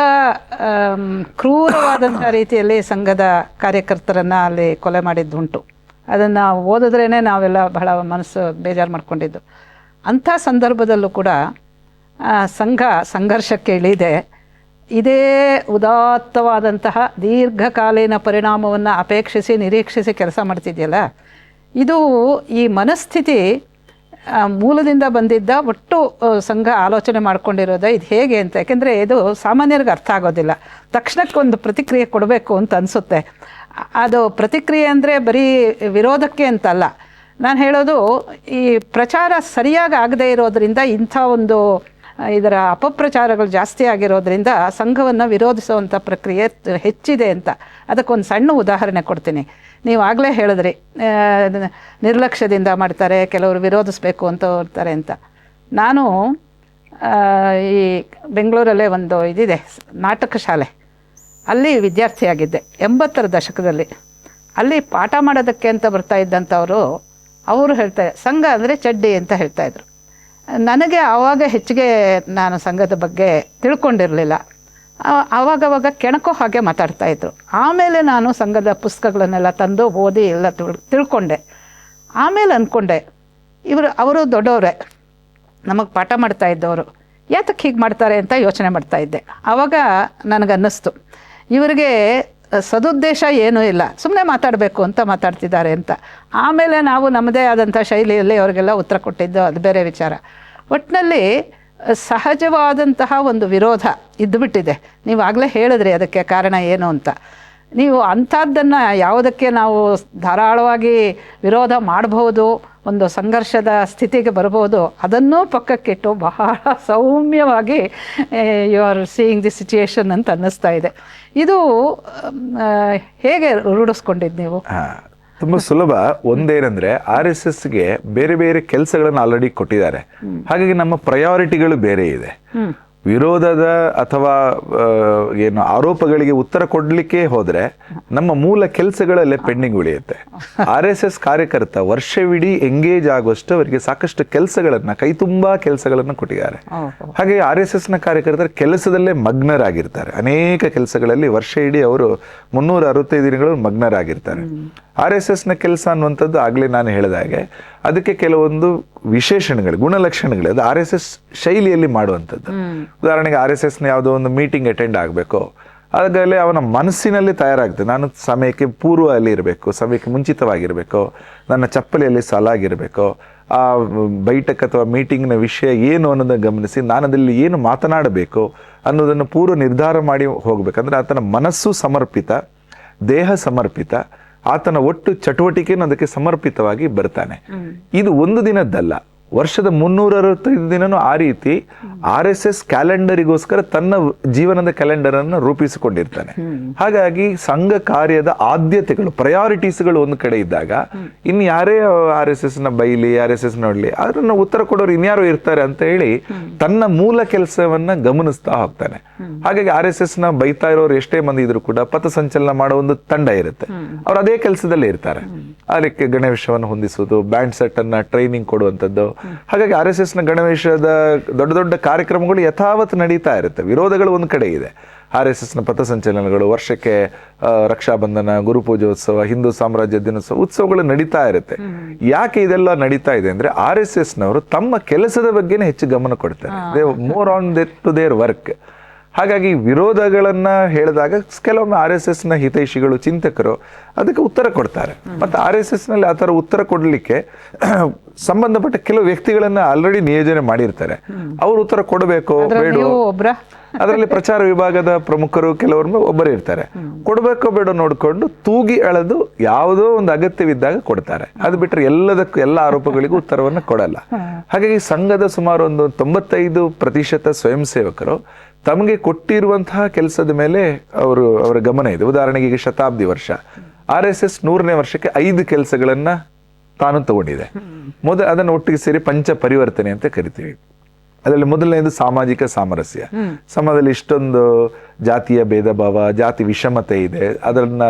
ಕ್ರೂರವಾದಂಥ ರೀತಿಯಲ್ಲಿ ಸಂಘದ ಕಾರ್ಯಕರ್ತರನ್ನು ಅಲ್ಲಿ ಕೊಲೆ ಮಾಡಿದ್ದುಂಟು. ಅದನ್ನು ಓದಿದ್ರೇ ನಾವೆಲ್ಲ ಬಹಳ ಮನಸ್ಸು ಬೇಜಾರು ಮಾಡ್ಕೊಂಡಿದ್ದು. ಅಂಥ ಸಂದರ್ಭದಲ್ಲೂ ಕೂಡ ಸಂಘ ಸಂಘರ್ಷಕ್ಕೆ ಇಳಿದೆ. ಇದೇ ಉದಾತ್ತವಾದಂತಹ ದೀರ್ಘಕಾಲೀನ ಪರಿಣಾಮವನ್ನು ಅಪೇಕ್ಷಿಸಿ ನಿರೀಕ್ಷಿಸಿ ಕೆಲಸ ಮಾಡ್ತಿದೆಯಲ್ಲ, ಇದು ಈ ಮನಸ್ಥಿತಿ ಮೂಲದಿಂದ ಬಂದಿದ್ದ ಒಟ್ಟು ಸಂಘ ಆಲೋಚನೆ ಮಾಡ್ಕೊಂಡಿರೋದು ಇದು ಹೇಗೆ ಅಂತ. ಯಾಕೆಂದರೆ ಇದು ಸಾಮಾನ್ಯರಿಗೆ ಅರ್ಥ ಆಗೋದಿಲ್ಲ. ತಕ್ಷಣಕ್ಕೊಂದು ಪ್ರತಿಕ್ರಿಯೆ ಕೊಡಬೇಕು ಅಂತ ಅನಿಸುತ್ತೆ. ಅದು ಪ್ರತಿಕ್ರಿಯೆ ಅಂದರೆ ಬರೀ ವಿರೋಧಕ್ಕೆ ಅಂತಲ್ಲ, ನಾನು ಹೇಳೋದು ಈ ಪ್ರಚಾರ ಸರಿಯಾಗಿ ಆಗದೇ ಇರೋದರಿಂದ, ಇಂಥ ಒಂದು ಇದರ ಅಪಪ್ರಚಾರಗಳು ಜಾಸ್ತಿ ಆಗಿರೋದ್ರಿಂದ ಸಂಘವನ್ನು ವಿರೋಧಿಸುವಂಥ ಪ್ರಕ್ರಿಯೆ ಹೆಚ್ಚಿದೆ ಅಂತ. ಅದಕ್ಕೊಂದು ಸಣ್ಣ ಉದಾಹರಣೆ ಕೊಡ್ತೀನಿ. ನೀವು ಆಗಲೇ ಹೇಳಿದ್ರಿ ನಿರ್ಲಕ್ಷ್ಯದಿಂದ ಮಾಡ್ತಾರೆ, ಕೆಲವರು ವಿರೋಧಿಸಬೇಕು ಅಂತ ಹೋಗ್ತಾರೆ ಅಂತ. ನಾನು ಈ ಬೆಂಗಳೂರಲ್ಲೇ ಒಂದು ಇದಿದೆ ನಾಟಕ ಶಾಲೆ, ಅಲ್ಲಿ ವಿದ್ಯಾರ್ಥಿಯಾಗಿದ್ದೆ 80ರ ದಶಕದಲ್ಲಿ. ಅಲ್ಲಿ ಪಾಠ ಮಾಡೋದಕ್ಕೆ ಅಂತ ಬರ್ತಾ ಇದ್ದಂಥವರು ಅವರು ಹೇಳ್ತಾರೆ ಸಂಘ ಅಂದರೆ ಚಡ್ಡಿ ಅಂತ ಹೇಳ್ತಾಯಿದ್ರು. ನನಗೆ ಆವಾಗ ಹೆಚ್ಚಿಗೆ ನಾನು ಸಂಘದ ಬಗ್ಗೆ ತಿಳ್ಕೊಂಡಿರಲಿಲ್ಲ. ಆವಾಗವಾಗ ಕೆಣಕೋ ಹಾಗೆ ಮಾತಾಡ್ತಾಯಿದ್ರು. ಆಮೇಲೆ ನಾನು ಸಂಘದ ಪುಸ್ತಕಗಳನ್ನೆಲ್ಲ ತಂದು ಓದಿ ಎಲ್ಲ ತಿಳ್ಕೊಂಡೆ. ಆಮೇಲೆ ಅಂದ್ಕೊಂಡೆ, ಅವರು ದೊಡ್ಡವರೇ, ನಮಗೆ ಪಾಠ ಮಾಡ್ತಾ ಇದ್ದವರು, ಯಾತಕ್ಕೆ ಹೀಗೆ ಮಾಡ್ತಾರೆ ಅಂತ ಯೋಚನೆ ಮಾಡ್ತಾಯಿದ್ದೆ. ಆವಾಗ ನನಗನ್ನಿಸ್ತು, ಇವರಿಗೆ ಸದುದ್ದೇಶ ಏನೂ ಇಲ್ಲ, ಸುಮ್ಮನೆ ಮಾತಾಡಬೇಕು ಅಂತ ಮಾತಾಡ್ತಿದ್ದಾರೆ ಅಂತ. ಆಮೇಲೆ ನಾವು ನಮ್ಮದೇ ಆದಂಥ ಶೈಲಿಯಲ್ಲಿ ಅವರಿಗೆಲ್ಲ ಉತ್ತರ ಕೊಟ್ಟಿದ್ದು ಅದು ಬೇರೆ ವಿಚಾರ. ಒಟ್ಟಿನಲ್ಲಿ ಸಹಜವಾದಂತಹ ಒಂದು ವಿರೋಧ ಇದ್ದುಬಿಟ್ಟಿದೆ. ನೀವು ಆಗಲೇ ಹೇಳಿದ್ರಿ ಅದಕ್ಕೆ ಕಾರಣ ಏನು ಅಂತ. ನೀವು ಅಂಥದ್ದನ್ನು ಯಾವುದಕ್ಕೆ ನಾವು ಧಾರಾಳವಾಗಿ ವಿರೋಧ ಮಾಡಬಹುದು, ಒಂದು ಸಂಘರ್ಷದ ಸ್ಥಿತಿಗೆ ಬರ್ಬೋದು, ಅದನ್ನೂ ಪಕ್ಕಕ್ಕಿಟ್ಟು ಬಹಳ ಸೌಮ್ಯವಾಗಿ you are seeing the situation ಅಂತ ಅನ್ನಿಸ್ತಾ ಇದೆ. ಇದು ಹೇಗೆ ರೂಢಿಸ್ಕೊಂಡಿದ್ದು ನೀವು? ತುಂಬಾ ಸುಲಭ. ಒಂದೇನಂದ್ರೆ RSSಗೆ ಬೇರೆ ಬೇರೆ ಕೆಲಸಗಳನ್ನು ಆಲ್ರೆಡಿ ಕೊಟ್ಟಿದ್ದಾರೆ. ಹಾಗಾಗಿ ನಮ್ಮ ಪ್ರಯಾರಿಟಿಗಳು ಬೇರೆ ಇದೆ. ವಿರೋಧದ ಅಥವಾ ಏನು ಆರೋಪಗಳಿಗೆ ಉತ್ತರ ಕೊಡ್ಲಿಕ್ಕೆ ಹೋದ್ರೆ ನಮ್ಮ ಮೂಲ ಕೆಲಸಗಳಲ್ಲೇ ಪೆಂಡಿಂಗ್ ಉಳಿಯುತ್ತೆ. RSS ಕಾರ್ಯಕರ್ತ ವರ್ಷವಿಡೀ ಎಂಗೇಜ್ ಆಗುವಷ್ಟು ಅವರಿಗೆ ಸಾಕಷ್ಟು ಕೆಲಸಗಳನ್ನ, ಕೈ ತುಂಬಾ ಕೆಲಸಗಳನ್ನ ಕೊಟ್ಟಿದ್ದಾರೆ. ಹಾಗೆ RSSನ ಕಾರ್ಯಕರ್ತರು ಕೆಲಸದಲ್ಲೇ ಮಗ್ನರಾಗಿರ್ತಾರೆ. ಅನೇಕ ಕೆಲಸಗಳಲ್ಲಿ ವರ್ಷ ಇಡೀ ಅವರು 365 ದಿನಗಳು ಮಗ್ನರಾಗಿರ್ತಾರೆ. RSSನ ಕೆಲಸ ಅನ್ನುವಂಥದ್ದು ಆಗ್ಲೇ ನಾನು ಹೇಳಿದ ಹಾಗೆ ಅದಕ್ಕೆ ಕೆಲವೊಂದು ವಿಶೇಷಣಗಳು, ಗುಣಲಕ್ಷಣಗಳು, ಅದು RSS ಶೈಲಿಯಲ್ಲಿ ಮಾಡುವಂಥದ್ದು. ಉದಾಹರಣೆಗೆ RSSನ ಯಾವುದೋ ಒಂದು ಮೀಟಿಂಗ್ ಅಟೆಂಡ್ ಆಗಬೇಕು, ಆಗಲೇ ಅವನ ಮನಸ್ಸಿನಲ್ಲಿ ತಯಾರಾಗ್ತದೆ, ನಾನು ಸಮಯಕ್ಕೆ ಪೂರ್ವ ಅಲ್ಲಿ ಇರಬೇಕು, ಸಮಯಕ್ಕೆ ಮುಂಚಿತವಾಗಿರಬೇಕು, ನನ್ನ ಚಪ್ಪಲಿಯಲ್ಲಿ ಸಾಲಾಗಿರಬೇಕು, ಆ ಬೈಠಕ್ ಅಥವಾ ಮೀಟಿಂಗ್ನ ವಿಷಯ ಏನು ಅನ್ನೋದನ್ನು ಗಮನಿಸಿ ನಾನು ಅದರಲ್ಲಿ ಏನು ಮಾತನಾಡಬೇಕು ಅನ್ನೋದನ್ನು ಪೂರ್ವ ನಿರ್ಧಾರ ಮಾಡಿ ಹೋಗ್ಬೇಕಂದ್ರೆ ಆತನ ಮನಸ್ಸು ಸಮರ್ಪಿತ, ದೇಹ ಸಮರ್ಪಿತ, ಆತನ ಒಟ್ಟು ಚಟುವಟಿಕೆಯನ್ನು ಅದಕ್ಕೆ ಸಮರ್ಪಿತವಾಗಿ ಬರ್ತಾನೆ. ಇದು ಒಂದು ದಿನದ್ದಲ್ಲ, ವರ್ಷದ 365 ದಿನನೂ ಆ ರೀತಿ RSS ಕ್ಯಾಲೆಂಡರಿಗೋಸ್ಕರ ತನ್ನ ಜೀವನದ ಕ್ಯಾಲೆಂಡರ್ ಅನ್ನು ರೂಪಿಸಿಕೊಂಡಿರ್ತಾನೆ. ಹಾಗಾಗಿ ಸಂಘ ಕಾರ್ಯದ ಆದ್ಯತೆಗಳು, ಪ್ರಯಾರಿಟೀಸ್ಗಳು ಒಂದು ಕಡೆ ಇದ್ದಾಗ ಇನ್ನು ಯಾರೇ RSSನ ಬೈಲಿ, RSS ನೋಡ್ಲಿ, ಅದನ್ನ ಉತ್ತರ ಕೊಡೋರು ಇನ್ಯಾರು ಇರ್ತಾರೆ ಅಂತ ಹೇಳಿ ತನ್ನ ಮೂಲ ಕೆಲಸವನ್ನ ಗಮನಿಸ್ತಾ ಹೋಗ್ತಾನೆ. ಹಾಗಾಗಿ RSSನ ಬೈತಾ ಇರೋರು ಎಷ್ಟೇ ಮಂದಿ ಇದ್ರು ಕೂಡ ಪಥಸಂಚಲನ ಮಾಡೋ ಒಂದು ತಂಡ ಇರುತ್ತೆ, ಅವ್ರು ಅದೇ ಕೆಲಸದಲ್ಲೇ ಇರ್ತಾರೆ. ಅದಕ್ಕೆ ಗಣವೇಶವನ್ನು ಹೊಂದಿಸುವುದು, ಬ್ಯಾಂಡ್ ಸೆಟ್ ಅನ್ನ ಟ್ರೈನಿಂಗ್ ಕೊಡುವಂಥದ್ದು. ಹಾಗಾಗಿ RSSನ ಗಣವೇಶದ ದೊಡ್ಡ ದೊಡ್ಡ ಕಾರ್ಯಕ್ರಮಗಳು ಯಥಾವತ್ ನಡೀತಾ ಇರುತ್ತೆ. ವಿರೋಧಗಳು ಒಂದು ಕಡೆ ಇದೆ. RSSನ ಪಥಸಂಚಲನಗಳು, ವರ್ಷಕ್ಕೆ ರಕ್ಷಾಬಂಧನ, ಗುರುಪೂಜೋತ್ಸವ, ಹಿಂದೂ ಸಾಮ್ರಾಜ್ಯ ದಿನೋತ್ಸವ, ಉತ್ಸವಗಳು ನಡೀತಾ ಇರುತ್ತೆ. ಯಾಕೆ ಇದೆಲ್ಲ ನಡೀತಾ ಇದೆ ಅಂದ್ರೆ RSSನವರು ತಮ್ಮ ಕೆಲಸದ ಬಗ್ಗೆನೇ ಹೆಚ್ಚು ಗಮನ ಕೊಡ್ತಾರೆ. They more on to their work. ಹಾಗಾಗಿ ವಿರೋಧಗಳನ್ನ ಹೇಳಿದಾಗ ಕೆಲವೊಮ್ಮೆ RSSನ ಹಿತೈಷಿಗಳು, ಚಿಂತಕರು ಅದಕ್ಕೆ ಉತ್ತರ ಕೊಡ್ತಾರೆ. ಮತ್ತೆ RSSನಲ್ಲಿ ಆ ಥರ ಉತ್ತರ ಕೊಡಲಿಕ್ಕೆ ಸಂಬಂಧಪಟ್ಟ ಕೆಲವು ವ್ಯಕ್ತಿಗಳನ್ನ ಆಲ್ರೆಡಿ ನಿಯೋಜನೆ ಮಾಡಿರ್ತಾರೆ. ಅವ್ರು ಉತ್ತರ ಕೊಡಬೇಕು ಬೇಡ, ಅದರಲ್ಲಿ ಪ್ರಚಾರ ವಿಭಾಗದ ಪ್ರಮುಖರು ಕೆಲವೊಮ್ಮೆ ಒಬ್ಬರೇ ಇರ್ತಾರೆ. ಕೊಡಬೇಕೋ ಬೇಡ ನೋಡ್ಕೊಂಡು ತೂಗಿ ಎಳೆದು ಯಾವುದೋ ಒಂದು ಅಗತ್ಯವಿದ್ದಾಗ ಕೊಡ್ತಾರೆ. ಅದು ಬಿಟ್ಟರೆ ಎಲ್ಲ ಆರೋಪಗಳಿಗೂ ಉತ್ತರವನ್ನು ಕೊಡಲ್ಲ. ಹಾಗಾಗಿ ಸಂಘದ ಸುಮಾರು ಒಂದು 95% ಸ್ವಯಂ ಸೇವಕರು ತಮಗೆ ಕೊಟ್ಟಿರುವಂತಹ ಕೆಲಸದ ಮೇಲೆ ಅವರ ಗಮನ ಇದೆ. ಉದಾಹರಣೆಗೆ ಈಗ ಶತಾಬ್ದಿ ವರ್ಷ, RSS 100ನೇ ವರ್ಷಕ್ಕೆ 5 ಕೆಲಸಗಳನ್ನ ತಾನು ತಗೊಂಡಿದೆ. ಅದನ್ನು ಒಟ್ಟಿಗೆ ಸೇರಿ ಪಂಚ ಪರಿವರ್ತನೆ ಅಂತ ಕರಿತೀವಿ. ಅದರಲ್ಲಿ ಮೊದಲನೇದು ಸಾಮಾಜಿಕ ಸಾಮರಸ್ಯ. ಸಮಾಜದಲ್ಲಿ ಇಷ್ಟೊಂದು ಜಾತಿಯ ಭೇದ ಭಾವ, ಜಾತಿ ವಿಷಮತೆ ಇದೆ, ಅದನ್ನ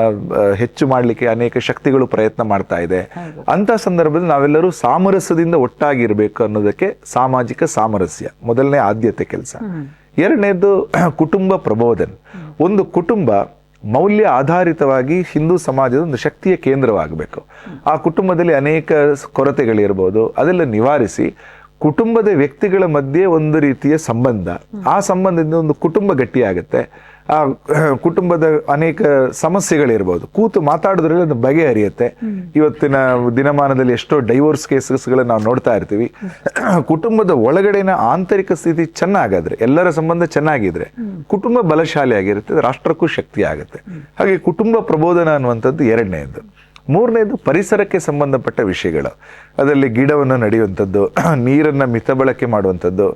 ಹೆಚ್ಚು ಮಾಡಲಿಕ್ಕೆ ಅನೇಕ ಶಕ್ತಿಗಳು ಪ್ರಯತ್ನ ಮಾಡ್ತಾ ಇದೆ. ಅಂತ ಸಂದರ್ಭದಲ್ಲಿ ನಾವೆಲ್ಲರೂ ಸಾಮರಸ್ಯದಿಂದ ಒಟ್ಟಾಗಿರ್ಬೇಕು ಅನ್ನೋದಕ್ಕೆ ಸಾಮಾಜಿಕ ಸಾಮರಸ್ಯ ಮೊದಲನೇ ಆದ್ಯತೆ ಕೆಲಸ. ಎರಡನೇದು ಕುಟುಂಬ ಪ್ರಬೋಧನ. ಒಂದು ಕುಟುಂಬ ಮೌಲ್ಯ ಆಧಾರಿತವಾಗಿ ಹಿಂದೂ ಸಮಾಜದ ಒಂದು ಶಕ್ತಿಯ ಕೇಂದ್ರವಾಗಬೇಕು. ಆ ಕುಟುಂಬದಲ್ಲಿ ಅನೇಕ ಕೊರತೆಗಳಿರ್ಬೋದು, ಅದೆಲ್ಲ ನಿವಾರಿಸಿ ಕುಟುಂಬದ ವ್ಯಕ್ತಿಗಳ ಮಧ್ಯೆ ಒಂದು ರೀತಿಯ ಸಂಬಂಧ, ಆ ಸಂಬಂಧದಿಂದ ಒಂದು ಕುಟುಂಬ ಗಟ್ಟಿಯಾಗುತ್ತೆ. ಆ ಕುಟುಂಬದ ಅನೇಕ ಸಮಸ್ಯೆಗಳಿರ್ಬೋದು, ಕೂತು ಮಾತಾಡೋದ್ರಲ್ಲಿ ಒಂದು ಬಗೆಹರಿಯುತ್ತೆ. ಇವತ್ತಿನ ದಿನಮಾನದಲ್ಲಿ ಎಷ್ಟೋ ಡೈವೋರ್ಸ್ ಕೇಸಸ್ಗಳನ್ನ ನಾವು ನೋಡ್ತಾ ಇರ್ತೀವಿ. ಕುಟುಂಬದ ಒಳಗಡೆನ ಆಂತರಿಕ ಸ್ಥಿತಿ ಚೆನ್ನಾಗಾದ್ರೆ, ಎಲ್ಲರ ಸಂಬಂಧ ಚೆನ್ನಾಗಿದ್ರೆ ಕುಟುಂಬ ಬಲಶಾಲಿ ಆಗಿರುತ್ತೆ, ರಾಷ್ಟ್ರಕ್ಕೂ ಶಕ್ತಿ ಆಗುತ್ತೆ. ಹಾಗೆ ಕುಟುಂಬ ಪ್ರಬೋಧನ ಅನ್ನುವಂಥದ್ದು ಎರಡನೇದು. ಮೂರನೇದು ಪರಿಸರಕ್ಕೆ ಸಂಬಂಧಪಟ್ಟ ವಿಷಯಗಳು. ಅದರಲ್ಲಿ ಗಿಡವನ್ನು ನಡೆಯುವಂಥದ್ದು, ನೀರನ್ನ ಮಿತ ಬಳಕೆ ಮಾಡುವಂಥದ್ದು,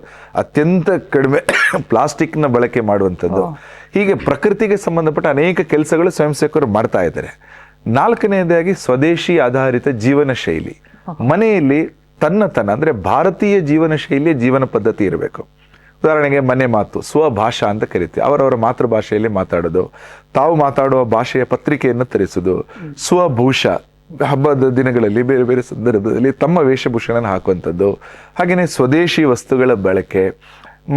ಅತ್ಯಂತ ಕಡಿಮೆ ಪ್ಲಾಸ್ಟಿಕ್ನ ಬಳಕೆ ಮಾಡುವಂಥದ್ದು, ಹೀಗೆ ಪ್ರಕೃತಿಗೆ ಸಂಬಂಧಪಟ್ಟ ಅನೇಕ ಕೆಲಸಗಳು ಸ್ವಯಂ ಸೇವಕರು ಮಾಡ್ತಾ ಇದ್ದಾರೆ. ನಾಲ್ಕನೆಯದಾಗಿ ಸ್ವದೇಶಿ ಆಧಾರಿತ ಜೀವನ ಶೈಲಿ. ಮನೆಯಲ್ಲಿ ತನ್ನತನ ಅಂದ್ರೆ ಭಾರತೀಯ ಜೀವನ ಶೈಲಿಯ ಜೀವನ ಪದ್ಧತಿ ಇರಬೇಕು. ಉದಾಹರಣೆಗೆ ಮನೆ ಮಾತು, ಸ್ವಭಾಷಾ ಅಂತ ಕರಿತೀವಿ. ಅವರವರ ಮಾತೃಭಾಷೆಯಲ್ಲಿ ಮಾತಾಡೋದು, ತಾವು ಮಾತಾಡುವ ಭಾಷೆಯ ಪತ್ರಿಕೆಯನ್ನು ತರಿಸೋದು, ಸ್ವಭೂಷ, ಹಬ್ಬದ ದಿನಗಳಲ್ಲಿ ಬೇರೆ ಬೇರೆ ಸಂದರ್ಭದಲ್ಲಿ ತಮ್ಮ ವೇಷಭೂಷಣ ಹಾಕುವಂಥದ್ದು. ಹಾಗೆಯೇ ಸ್ವದೇಶಿ ವಸ್ತುಗಳ ಬಳಕೆ,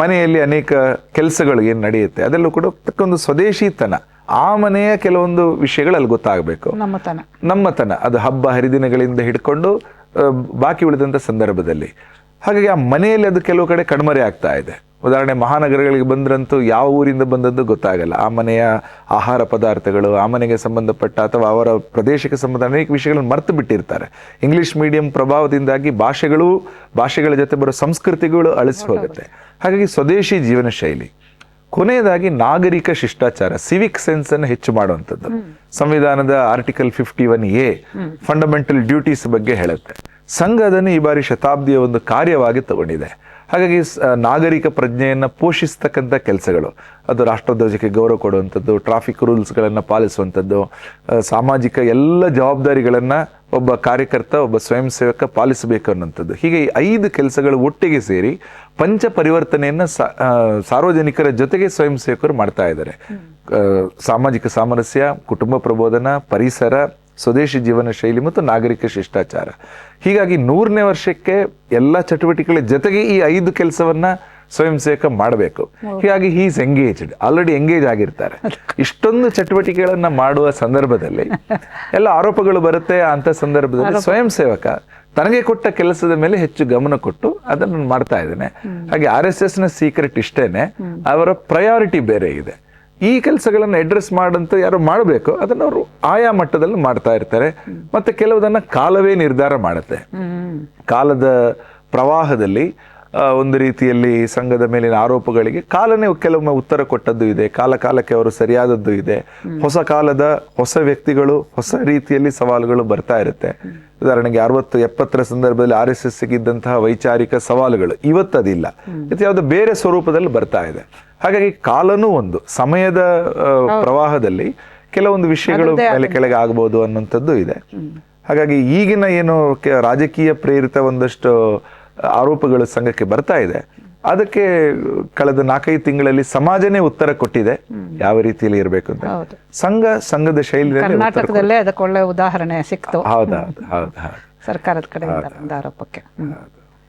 ಮನೆಯಲ್ಲಿ ಅನೇಕ ಕೆಲಸಗಳು ಏನು ನಡೆಯುತ್ತೆ ಅದೆಲ್ಲೂ ಕೂಡ ಒಂದು ಸ್ವದೇಶಿತನ, ಆ ಮನೆಯ ಕೆಲವೊಂದು ವಿಷಯಗಳು ಅಲ್ಲಿ ಗೊತ್ತಾಗಬೇಕು. ನಮ್ಮತನ ಅದು ಹಬ್ಬ ಹರಿದಿನಗಳಿಂದ ಹಿಡ್ಕೊಂಡು ಬಾಕಿ ಉಳಿದಂಥ ಸಂದರ್ಭದಲ್ಲಿ. ಹಾಗಾಗಿ ಆ ಮನೆಯಲ್ಲಿ ಅದು ಕೆಲವು ಕಡೆ ಕಣ್ಮರೆ ಆಗ್ತಾ ಇದೆ. ಉದಾಹರಣೆ ಮಹಾನಗರಗಳಿಗೆ ಬಂದ್ರಂತೂ ಯಾವ ಊರಿಂದ ಬಂದದ್ದು ಗೊತ್ತಾಗಲ್ಲ. ಆ ಮನೆಯ ಆಹಾರ ಪದಾರ್ಥಗಳು, ಆ ಮನೆಗೆ ಸಂಬಂಧಪಟ್ಟ ಅಥವಾ ಅವರ ಪ್ರದೇಶಕ್ಕೆ ಸಂಬಂಧ ಅನೇಕ ವಿಷಯಗಳನ್ನು ಮರೆತು ಬಿಟ್ಟಿರ್ತಾರೆ. ಇಂಗ್ಲಿಷ್ ಮೀಡಿಯಂ ಪ್ರಭಾವದಿಂದಾಗಿ ಭಾಷೆಗಳ ಜೊತೆ ಬರೋ ಸಂಸ್ಕೃತಿಗಳು ಅಳಿಸಿ ಹೋಗುತ್ತೆ. ಹಾಗಾಗಿ ಸ್ವದೇಶಿ ಜೀವನ ಶೈಲಿ. ಕೊನೆಯದಾಗಿ ನಾಗರಿಕ ಶಿಷ್ಟಾಚಾರ, ಸಿವಿಕ್ ಸೆನ್ಸ್ ಅನ್ನು ಹೆಚ್ಚು ಮಾಡುವಂಥದ್ದು. ಸಂವಿಧಾನದ ಆರ್ಟಿಕಲ್ 51A ಫಂಡಮೆಂಟಲ್ ಡ್ಯೂಟೀಸ್ ಬಗ್ಗೆ ಹೇಳುತ್ತೆ. ಸಂಘ ಅದನ್ನು ಈ ಬಾರಿ ಶತಾಬ್ದಿಯ ಒಂದು ಕಾರ್ಯವಾಗಿ ತಗೊಂಡಿದೆ. ಹಾಗಾಗಿ ನಾಗರಿಕ ಪ್ರಜ್ಞೆಯನ್ನು ಪೋಷಿಸ್ತಕ್ಕಂಥ ಕೆಲಸಗಳು, ಅದು ರಾಷ್ಟ್ರಧ್ವಜಕ್ಕೆ ಗೌರವ ಕೊಡುವಂಥದ್ದು, ಟ್ರಾಫಿಕ್ ರೂಲ್ಸ್ಗಳನ್ನು ಪಾಲಿಸುವಂಥದ್ದು, ಸಾಮಾಜಿಕ ಎಲ್ಲ ಜವಾಬ್ದಾರಿಗಳನ್ನು ಒಬ್ಬ ಕಾರ್ಯಕರ್ತ, ಒಬ್ಬ ಸ್ವಯಂ ಸೇವಕ ಪಾಲಿಸಬೇಕು ಅನ್ನೋಂಥದ್ದು. ಹೀಗೆ ಈ 5 ಕೆಲಸಗಳು ಒಟ್ಟಿಗೆ ಸೇರಿ ಪಂಚ ಪರಿವರ್ತನೆಯನ್ನು ಸಾರ್ವಜನಿಕರ ಜೊತೆಗೆ ಸ್ವಯಂ ಸೇವಕರು ಮಾಡ್ತಾ ಇದ್ದಾರೆ. ಸಾಮಾಜಿಕ ಸಾಮರಸ್ಯ, ಕುಟುಂಬ ಪ್ರಬೋಧನ, ಪರಿಸರ, ಸ್ವದೇಶಿ ಜೀವನ ಶೈಲಿ ಮತ್ತು ನಾಗರಿಕ ಶಿಷ್ಟಾಚಾರ. ಹೀಗಾಗಿ 100ನೇ ವರ್ಷಕ್ಕೆ ಎಲ್ಲ ಚಟುವಟಿಕೆಗಳ ಜೊತೆಗೆ ಈ 5 ಕೆಲಸವನ್ನ ಸ್ವಯಂ ಸೇವಕ ಮಾಡಬೇಕು. ಹೀಗಾಗಿ he is engaged, already engage ಆಗಿರ್ತಾರೆ. ಇಷ್ಟೊಂದು ಚಟುವಟಿಕೆಗಳನ್ನ ಮಾಡುವ ಸಂದರ್ಭದಲ್ಲಿ ಎಲ್ಲ ಆರೋಪಗಳು ಬರುತ್ತೆ. ಅಂತ ಸಂದರ್ಭದಲ್ಲಿ ಸ್ವಯಂ ಸೇವಕ ತನಗೆ ಕೊಟ್ಟ ಕೆಲಸದ ಮೇಲೆ ಹೆಚ್ಚು ಗಮನ ಕೊಟ್ಟು ಅದನ್ನು ಮಾಡ್ತಾ ಇದ್ದೇನೆ. ಹಾಗೆ RSS ನ ಸೀಕ್ರೆಟ್ ಇಷ್ಟೇನೆ, ಅವರ ಪ್ರಯಾರಿಟಿ ಬೇರೆ ಇದೆ. ಈ ಕೆಲಸಗಳನ್ನು ಅಡ್ರೆಸ್ ಮಾಡಂತ ಯಾರು ಮಾಡಬೇಕು, ಅದನ್ನ ಅವರು ಆಯಾ ಮಟ್ಟದಲ್ಲಿ ಮಾಡ್ತಾ ಇರ್ತಾರೆ. ಮತ್ತೆ ಕೆಲವುದನ್ನ ಕಾಲವೇ ನಿರ್ಧಾರ ಮಾಡುತ್ತೆ. ಕಾಲದ ಪ್ರವಾಹದಲ್ಲಿ ಒಂದು ರೀತಿಯಲ್ಲಿ ಸಂಘದ ಮೇಲಿನ ಆರೋಪಗಳಿಗೆ ಕಾಲನೇ ಕೆಲವೊಮ್ಮೆ ಉತ್ತರ ಕೊಟ್ಟದ್ದು ಇದೆ, ಕಾಲಕ್ಕೆ ಅವರು ಸರಿಯಾದದ್ದು ಇದೆ. ಹೊಸ ಕಾಲದ ಹೊಸ ವ್ಯಕ್ತಿಗಳು, ಹೊಸ ರೀತಿಯಲ್ಲಿ ಸವಾಲುಗಳು ಬರ್ತಾ ಇರುತ್ತೆ. ಉದಾಹರಣೆಗೆ 60-70ರ ಸಂದರ್ಭದಲ್ಲಿ RSS ಸಿಗಿದ್ದಂತಹ ವೈಚಾರಿಕ ಸವಾಲುಗಳು ಇವತ್ತದಿಲ್ಲ, ಇದು ಯಾವುದೋ ಬೇರೆ ಸ್ವರೂಪದಲ್ಲಿ ಬರ್ತಾ ಇದೆ. ಹಾಗಾಗಿ ಕಾಲನೂ ಒಂದು ಸಮಯದ ಪ್ರವಾಹದಲ್ಲಿ ಕೆಲವೊಂದು ವಿಷಯಗಳು ಮೇಲೆ ಕೆಳಗೆ ಆಗಬಹುದು ಅನ್ನುವಂಥದ್ದು ಇದೆ. ಹಾಗಾಗಿ ಈಗಿನ ಏನು ರಾಜಕೀಯ ಪ್ರೇರಿತ ಒಂದಷ್ಟು ಆರೋಪಗಳು ಸಂಘಕ್ಕೆ ಬರ್ತಾ ಇದೆ, ಅದಕ್ಕೆ ಕಳೆದ 4-5 ತಿಂಗಳಲ್ಲಿ ಸಮಾಜನೇ ಉತ್ತರ ಕೊಟ್ಟಿದೆ ಯಾವ ರೀತಿಯಲ್ಲಿ ಇರಬೇಕು ಅಂತ. ಸಂಘದ ಶೈಲಿ ಕರ್ನಾಟಕದಲ್ಲೇ ಅದಕ್ಕೆ ಒಳ್ಳೆ ಉದಾಹರಣೆ ಸಿಕ್ತು. ಹೌದು ಸರ್ಕಾರದ ಕಡೆಯಿಂದ ಆರೋಪಕ್ಕೆ.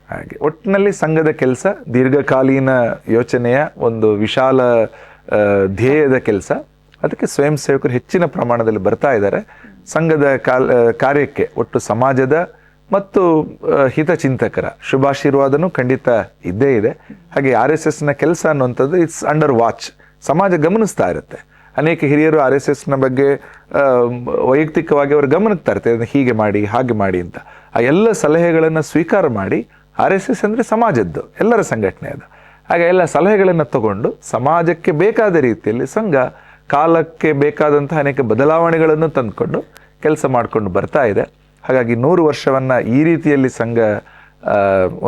ಹಾಗೆ ಒಟ್ಟಿನಲ್ಲಿ ಸಂಘದ ಕೆಲಸ ದೀರ್ಘಕಾಲೀನ ಯೋಚನೆಯ ಒಂದು ವಿಶಾಲ ಧ್ಯೇಯದ ಕೆಲಸ. ಅದಕ್ಕೆ ಸ್ವಯಂ ಸೇವಕರು ಹೆಚ್ಚಿನ ಪ್ರಮಾಣದಲ್ಲಿ ಬರ್ತಾ ಇದ್ದಾರೆ. ಸಂಘದ ಕಾರ್ಯಕ್ಕೆ ಒಟ್ಟು ಸಮಾಜದ ಮತ್ತು ಹಿತಚಿಂತಕರ ಶುಭಾಶೀರ್ವಾದನೂ ಖಂಡಿತ ಇದ್ದೇ ಇದೆ. ಹಾಗೆ RSS ನ ಕೆಲಸ ಅನ್ನುವಂಥದ್ದು ಇಟ್ಸ್ ಅಂಡರ್ ವಾಚ್, ಸಮಾಜ ಗಮನಿಸ್ತಾ ಇರುತ್ತೆ. ಅನೇಕ ಹಿರಿಯರು RSS ನ ಬಗ್ಗೆ ವೈಯಕ್ತಿಕವಾಗಿ ಅವರು ಗಮನಕ್ಕೆ ತರ್ತಾರೆ, ಹೀಗೆ ಮಾಡಿ ಹಾಗೆ ಮಾಡಿ ಅಂತ. ಆ ಎಲ್ಲ ಸಲಹೆಗಳನ್ನು ಸ್ವೀಕಾರ ಮಾಡಿ, RSS ಅಂದರೆ ಸಮಾಜದ್ದು, ಎಲ್ಲರ ಸಂಘಟನೆ ಅದು. ಹಾಗೆ ಎಲ್ಲ ಸಲಹೆಗಳನ್ನು ತಗೊಂಡು ಸಮಾಜಕ್ಕೆ ಬೇಕಾದ ರೀತಿಯಲ್ಲಿ ಸಂಘ ಕಾಲಕ್ಕೆ ಬೇಕಾದಂತಹ ಅನೇಕ ಬದಲಾವಣೆಗಳನ್ನು ತಂದುಕೊಂಡು ಕೆಲಸ ಮಾಡಿಕೊಂಡು ಬರ್ತಾ ಇದೆ. ಹಾಗಾಗಿ 100 ವರ್ಷವನ್ನ ಈ ರೀತಿಯಲ್ಲಿ ಸಂಘ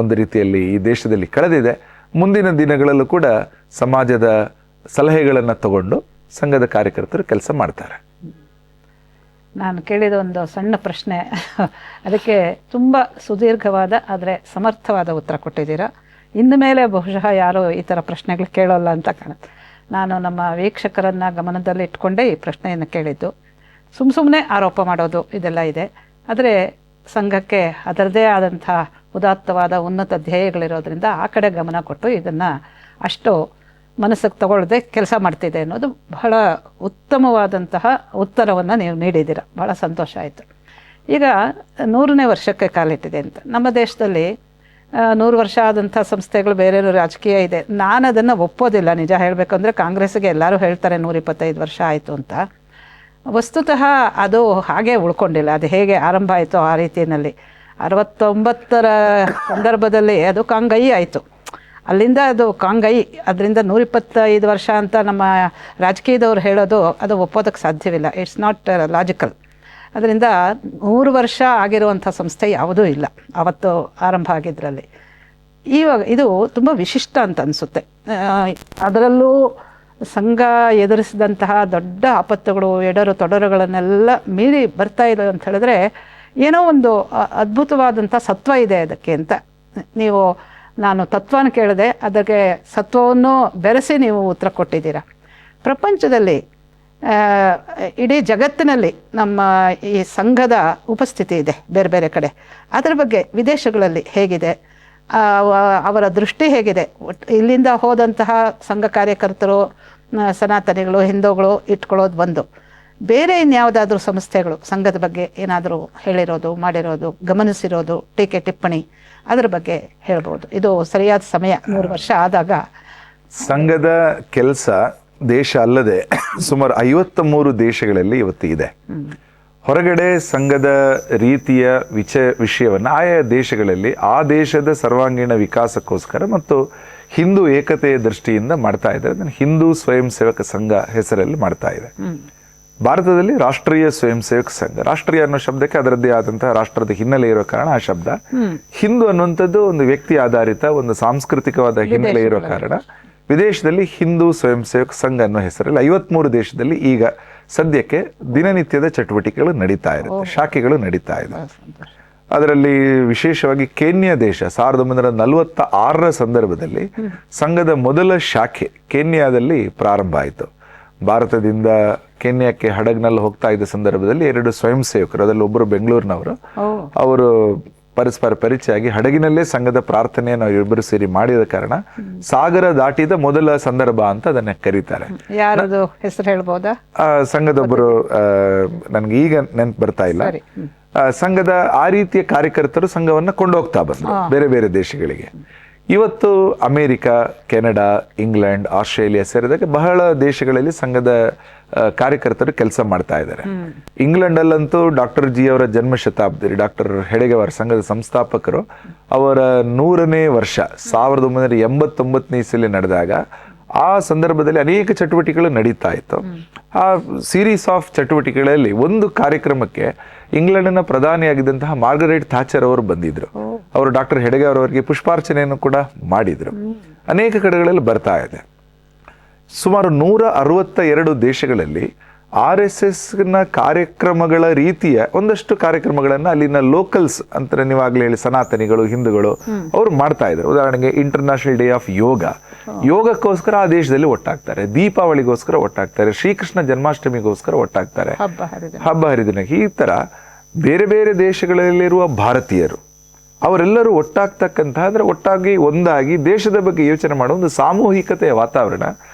ಒಂದು ರೀತಿಯಲ್ಲಿ ಈ ದೇಶದಲ್ಲಿ ಕಳೆದಿದೆ. ಮುಂದಿನ ದಿನಗಳಲ್ಲೂ ಕೂಡ ಸಮಾಜದ ಸಲಹೆಗಳನ್ನು ತಗೊಂಡು ಸಂಘದ ಕಾರ್ಯಕರ್ತರು ಕೆಲಸ ಮಾಡ್ತಾರೆ. ನಾನು ಕೇಳಿದ ಒಂದು ಸಣ್ಣ ಪ್ರಶ್ನೆ, ಅದಕ್ಕೆ ತುಂಬ ಸುದೀರ್ಘವಾದ ಆದರೆ ಸಮರ್ಥವಾದ ಉತ್ತರ ಕೊಟ್ಟಿದ್ದೀರಾ. ಇನ್ನು ಮೇಲೆ ಬಹುಶಃ ಯಾರು ಈ ಥರ ಪ್ರಶ್ನೆಗಳು ಕೇಳೋಲ್ಲ ಅಂತ ಕಾಣುತ್ತೆ. ನಾನು ನಮ್ಮ ವೀಕ್ಷಕರನ್ನು ಗಮನದಲ್ಲಿ ಇಟ್ಕೊಂಡೇ ಈ ಪ್ರಶ್ನೆಯನ್ನು ಕೇಳಿದ್ದು. ಸುಮ್ಮನೆ ಆರೋಪ ಮಾಡೋದು ಇದೆಲ್ಲ ಇದೆ, ಆದರೆ ಸಂಘಕ್ಕೆ ಅದರದೇ ಆದಂಥ ಉದಾತ್ತವಾದ ಉನ್ನತ ಧ್ಯೇಯಗಳಿರೋದ್ರಿಂದ ಆ ಕಡೆ ಗಮನ ಕೊಟ್ಟು ಇದನ್ನು ಅಷ್ಟು ಮನಸ್ಸಿಗೆ ತಗೊಳ್ಳದೆ ಕೆಲಸ ಮಾಡ್ತಿದೆ ಅನ್ನೋದು ಬಹಳ ಉತ್ತಮವಾದಂತಹ ಉತ್ತರವನ್ನು ನೀವು ನೀಡಿದ್ದೀರ. ಬಹಳ ಸಂತೋಷ ಆಯಿತು. ಈಗ 100ನೇ ವರ್ಷಕ್ಕೆ ಕಾಲಿಟ್ಟಿದೆ ಅಂತ ನಮ್ಮ ದೇಶದಲ್ಲಿ 100 ವರ್ಷ ಆದಂಥ ಸಂಸ್ಥೆಗಳು ಬೇರೆ ರಾಜಕೀಯ ಇದೆ. ನಾನು ಅದನ್ನು ಒಪ್ಪೋದಿಲ್ಲ. ನಿಜ ಹೇಳಬೇಕಂದ್ರೆ ಕಾಂಗ್ರೆಸ್ಸಿಗೆ ಎಲ್ಲರೂ ಹೇಳ್ತಾರೆ 125 ವರ್ಷ ಆಯಿತು ಅಂತ. ವಸ್ತುತಃ ಅದು ಹಾಗೆ ಉಳ್ಕೊಂಡಿಲ್ಲ. ಅದು ಹೇಗೆ ಆರಂಭ ಆಯಿತು ಆ ರೀತಿಯಲ್ಲಿ 69ರ ಸಂದರ್ಭದಲ್ಲಿ ಅದು ಕಾಂಗೈ ಆಯಿತು. ಅಲ್ಲಿಂದ ಅದು ಕಾಂಗೈ, ಅದರಿಂದ 125 ವರ್ಷ ಅಂತ ನಮ್ಮ ರಾಜಕೀಯದವ್ರು ಹೇಳೋದು ಅದು ಒಪ್ಪೋದಕ್ಕೆ ಸಾಧ್ಯವಿಲ್ಲ. It's not logical. ಅದರಿಂದ 100 ವರ್ಷ ಆಗಿರುವಂಥ ಸಂಸ್ಥೆ ಯಾವುದೂ ಇಲ್ಲ ಅವತ್ತು ಆರಂಭ ಆಗಿದ್ರಲ್ಲಿ. ಇವಾಗ ಇದು ತುಂಬ ವಿಶಿಷ್ಟ ಅಂತ ಅನಿಸುತ್ತೆ. ಅದರಲ್ಲೂ ಸಂಘ ಎದುರಿಸಿದಂತಹ ದೊಡ್ಡ ಆಪತ್ತುಗಳು, ಎಡರು ತೊಡರುಗಳನ್ನೆಲ್ಲ ಮೀರಿ ಬರ್ತಾ ಇದೆ ಅಂತ ಹೇಳಿದ್ರೆ ಏನೋ ಒಂದು ಅದ್ಭುತವಾದಂಥ ಸತ್ವ ಇದೆ ಅದಕ್ಕೆ ಅಂತ. ನೀವು ನಾನು ತತ್ವನ ಕೇಳಿದೆ, ಅದಕ್ಕೆ ಸತ್ವವನ್ನು ಬೆರೆಸಿ ನೀವು ಉತ್ತರ ಕೊಟ್ಟಿದ್ದೀರಾ. ಪ್ರಪಂಚದಲ್ಲಿ ಇಡೀ ಜಗತ್ತಿನಲ್ಲಿ ನಮ್ಮ ಈ ಸಂಘದ ಉಪಸ್ಥಿತಿ ಇದೆ ಬೇರೆ ಬೇರೆ ಕಡೆ. ಅದರ ಬಗ್ಗೆ ವಿದೇಶಗಳಲ್ಲಿ ಹೇಗಿದೆ, ಅವರ ದೃಷ್ಟಿ ಹೇಗಿದೆ? ಇಲ್ಲಿಂದ ಹೋದಂತಹ ಸಂಘ ಕಾರ್ಯಕರ್ತರು, ಸನಾತನಿಗಳು, ಹಿಂದೂಗಳು ಇಟ್ಕೊಳ್ಳೋದು ಬಂದು ಬೇರೆ ಇನ್ಯಾವುದಾದ್ರೂ ಸಂಸ್ಥೆಗಳು ಸಂಘದ ಬಗ್ಗೆ ಏನಾದರೂ ಹೇಳಿರೋದು, ಮಾಡಿರೋದು, ಗಮನಿಸಿರೋದು, ಟೀಕೆ ಟಿಪ್ಪಣಿ ಅದರ ಬಗ್ಗೆ ಹೇಳ್ಬೋದು. ಇದು ಸರಿಯಾದ ಸಮಯ 100 ವರ್ಷ ಆದಾಗ. ಸಂಘದ ಕೆಲಸ ದೇಶ ಅಲ್ಲದೆ ಸುಮಾರು 53 ದೇಶಗಳಲ್ಲಿ ಇವತ್ತು ಇದೆ. ಹೊರಗಡೆ ಸಂಘದ ರೀತಿಯ ವಿಷಯವನ್ನು ಆಯಾ ದೇಶಗಳಲ್ಲಿ ಆ ದೇಶದ ಸರ್ವಾಂಗೀಣ ವಿಕಾಸಕ್ಕೋಸ್ಕರ ಮತ್ತು ಹಿಂದೂ ಏಕತೆಯ ದೃಷ್ಟಿಯಿಂದ ಮಾಡ್ತಾ ಇದ್ದಾರೆ. ಅದನ್ನು ಹಿಂದೂ ಸ್ವಯಂ ಸೇವಕ ಸಂಘ ಹೆಸರಲ್ಲಿ ಮಾಡ್ತಾ ಇದೆ. ಭಾರತದಲ್ಲಿ ರಾಷ್ಟ್ರೀಯ ಸ್ವಯಂ ಸೇವಕ ಸಂಘ, ರಾಷ್ಟ್ರೀಯ ಅನ್ನೋ ಶಬ್ದಕ್ಕೆ ಅದರದ್ದೇ ಆದಂತಹ ರಾಷ್ಟ್ರದ ಹಿನ್ನೆಲೆ ಇರೋ ಕಾರಣ ಆ ಶಬ್ದ. ಹಿಂದೂ ಅನ್ನುವಂಥದ್ದು ಒಂದು ವ್ಯಕ್ತಿ ಆಧಾರಿತ ಒಂದು ಸಾಂಸ್ಕೃತಿಕವಾದ ಹಿನ್ನೆಲೆ ಇರೋ ಕಾರಣ ವಿದೇಶದಲ್ಲಿ ಹಿಂದೂ ಸ್ವಯಂ ಸೇವಕ ಸಂಘ ಅನ್ನೋ ಹೆಸರಲ್ಲಿ 53 ದೇಶದಲ್ಲಿ ಈಗ ಸದ್ಯಕ್ಕೆ ದಿನನಿತ್ಯದ ಚಟುವಟಿಕೆಗಳು ನಡೀತಾ ಇರುತ್ತೆ, ಶಾಖೆಗಳು ನಡೀತಾ ಇದೆ. ಅದರಲ್ಲಿ ವಿಶೇಷವಾಗಿ ಕೆನ್ಯಾ ದೇಶ 1946ರ ಸಂದರ್ಭದಲ್ಲಿ ಸಂಘದ ಮೊದಲ ಶಾಖೆ ಕೆನ್ಯಾದಲ್ಲಿ ಪ್ರಾರಂಭ ಆಯಿತು. ಭಾರತದಿಂದ ಕೆನ್ಯಾಕ್ಕೆ ಹಡಗ್ನಲ್ಲಿ ಹೋಗ್ತಾ ಇದ್ದ ಸಂದರ್ಭದಲ್ಲಿ 2 ಸ್ವಯಂ ಸೇವಕರು, ಅದರಲ್ಲಿ ಒಬ್ಬರು ಬೆಂಗಳೂರಿನವರು, ಅವರು ಪರಸ್ಪರ ಪರಿಚಯ ಆಗಿ ಹಡಗಿನಲ್ಲೇ ಸಂಘದ ಪ್ರಾರ್ಥನೆಯನ್ನು ಇಬ್ಬರು ಸೇರಿ ಮಾಡಿದ ಕಾರಣ ಸಾಗರ ದಾಟಿದ ಮೊದಲ ಸಂದರ್ಭ ಅಂತ ಅದನ್ನ ಕರೀತಾರೆ. ಯಾರದು ಹೆಸರು ಹೇಳ್ಬೋದಾ? ಸಂಘದೊಬ್ಬರು, ನನ್ಗೆ ಈಗ ನೆನ್ಪು ಬರ್ತಾ ಇಲ್ಲ. ಸಂಘದ ಆ ರೀತಿಯ ಕಾರ್ಯಕರ್ತರು ಸಂಘವನ್ನ ಕೊಂಡೋಗ್ತಾ ಬಂದ್ರು ಬೇರೆ ಬೇರೆ ದೇಶಗಳಿಗೆ. ಇವತ್ತು ಅಮೆರಿಕ, ಕೆನಡಾ, ಇಂಗ್ಲೆಂಡ್, ಆಸ್ಟ್ರೇಲಿಯಾ ಸೇರಿದಾಗ ಬಹಳ ದೇಶಗಳಲ್ಲಿ ಸಂಘದ ಕಾರ್ಯಕರ್ತರು ಕೆಲಸ ಮಾಡ್ತಾ ಇದ್ದಾರೆ. ಇಂಗ್ಲೆಂಡ್ ಅಲ್ಲಂತೂ ಡಾಕ್ಟರ್ ಜಿ ಅವರ ಜನ್ಮ ಶತಾಬ್ದಿ, ಡಾಕ್ಟರ್ ಹೆಡೆಗೆವಾರ್ ಸಂಘದ ಸಂಸ್ಥಾಪಕರು, ಅವರ 100ನೇ ವರ್ಷ 1989ನೇ ಇಸಲಿ ನಡೆದಾಗ ಆ ಸಂದರ್ಭದಲ್ಲಿ ಅನೇಕ ಚಟುವಟಿಕೆಗಳು ನಡೀತಾ ಇತ್ತು. ಆ ಸೀರೀಸ್ ಆಫ್ ಚಟುವಟಿಕೆಗಳಲ್ಲಿ ಒಂದು ಕಾರ್ಯಕ್ರಮಕ್ಕೆ ಇಂಗ್ಲೆಂಡಿನ ಪ್ರಧಾನಿಯಾಗಿದ್ದಂತಹ ಮಾರ್ಗರೆಟ್ ಥ್ಯಾಚರ್ ಅವರು ಬಂದಿದ್ರು. ಅವರು ಡಾಕ್ಟರ್ ಹೆಡೆಗೆವಾರ್ ಅವರಿಗೆ ಪುಷ್ಪಾರ್ಚನೆಯನ್ನು ಕೂಡ ಮಾಡಿದ್ರು. ಅನೇಕ ಕಡೆಗಳಲ್ಲಿ ಬರ್ತಾ ಇದೆ. ಸುಮಾರು 162 ದೇಶಗಳಲ್ಲಿ RSS ನ ಕಾರ್ಯಕ್ರಮಗಳ ರೀತಿಯ ಒಂದಷ್ಟು ಕಾರ್ಯಕ್ರಮಗಳನ್ನ ಅಲ್ಲಿನ ಲೋಕಲ್ಸ್ ಅಂತ ನೀವಾಗ್ಲೇ ಹೇಳಿ ಸನಾತನಿಗಳು, ಹಿಂದೂಗಳು ಅವರು ಮಾಡ್ತಾ ಇದ್ದಾರೆ. ಉದಾಹರಣೆಗೆ ಇಂಟರ್ನ್ಯಾಷನಲ್ ಡೇ ಆಫ್ ಯೋಗ, ಯೋಗಕ್ಕೋಸ್ಕರ ಆ ದೇಶದಲ್ಲಿ ಒಟ್ಟಾಗ್ತಾರೆ, ದೀಪಾವಳಿಗೋಸ್ಕರ ಒಟ್ಟಾಗ್ತಾರೆ, ಶ್ರೀಕೃಷ್ಣ ಜನ್ಮಾಷ್ಟಮಿಗೋಸ್ಕರ ಒಟ್ಟಾಗ್ತಾರೆ, ಹಬ್ಬ ಹರಿದಿನಕ್ಕೆ. ಈ ತರ ಬೇರೆ ಬೇರೆ ದೇಶಗಳಲ್ಲಿರುವ ಭಾರತೀಯರು ಅವರೆಲ್ಲರೂ ಒಟ್ಟಾಗ್ತಕ್ಕಂತಹ, ಅಂದ್ರೆ ಒಟ್ಟಾಗಿ ಒಂದಾಗಿ ದೇಶದ ಬಗ್ಗೆ ಯೋಚನೆ ಮಾಡುವ ಒಂದು ಸಾಮೂಹಿಕತೆಯ ವಾತಾವರಣ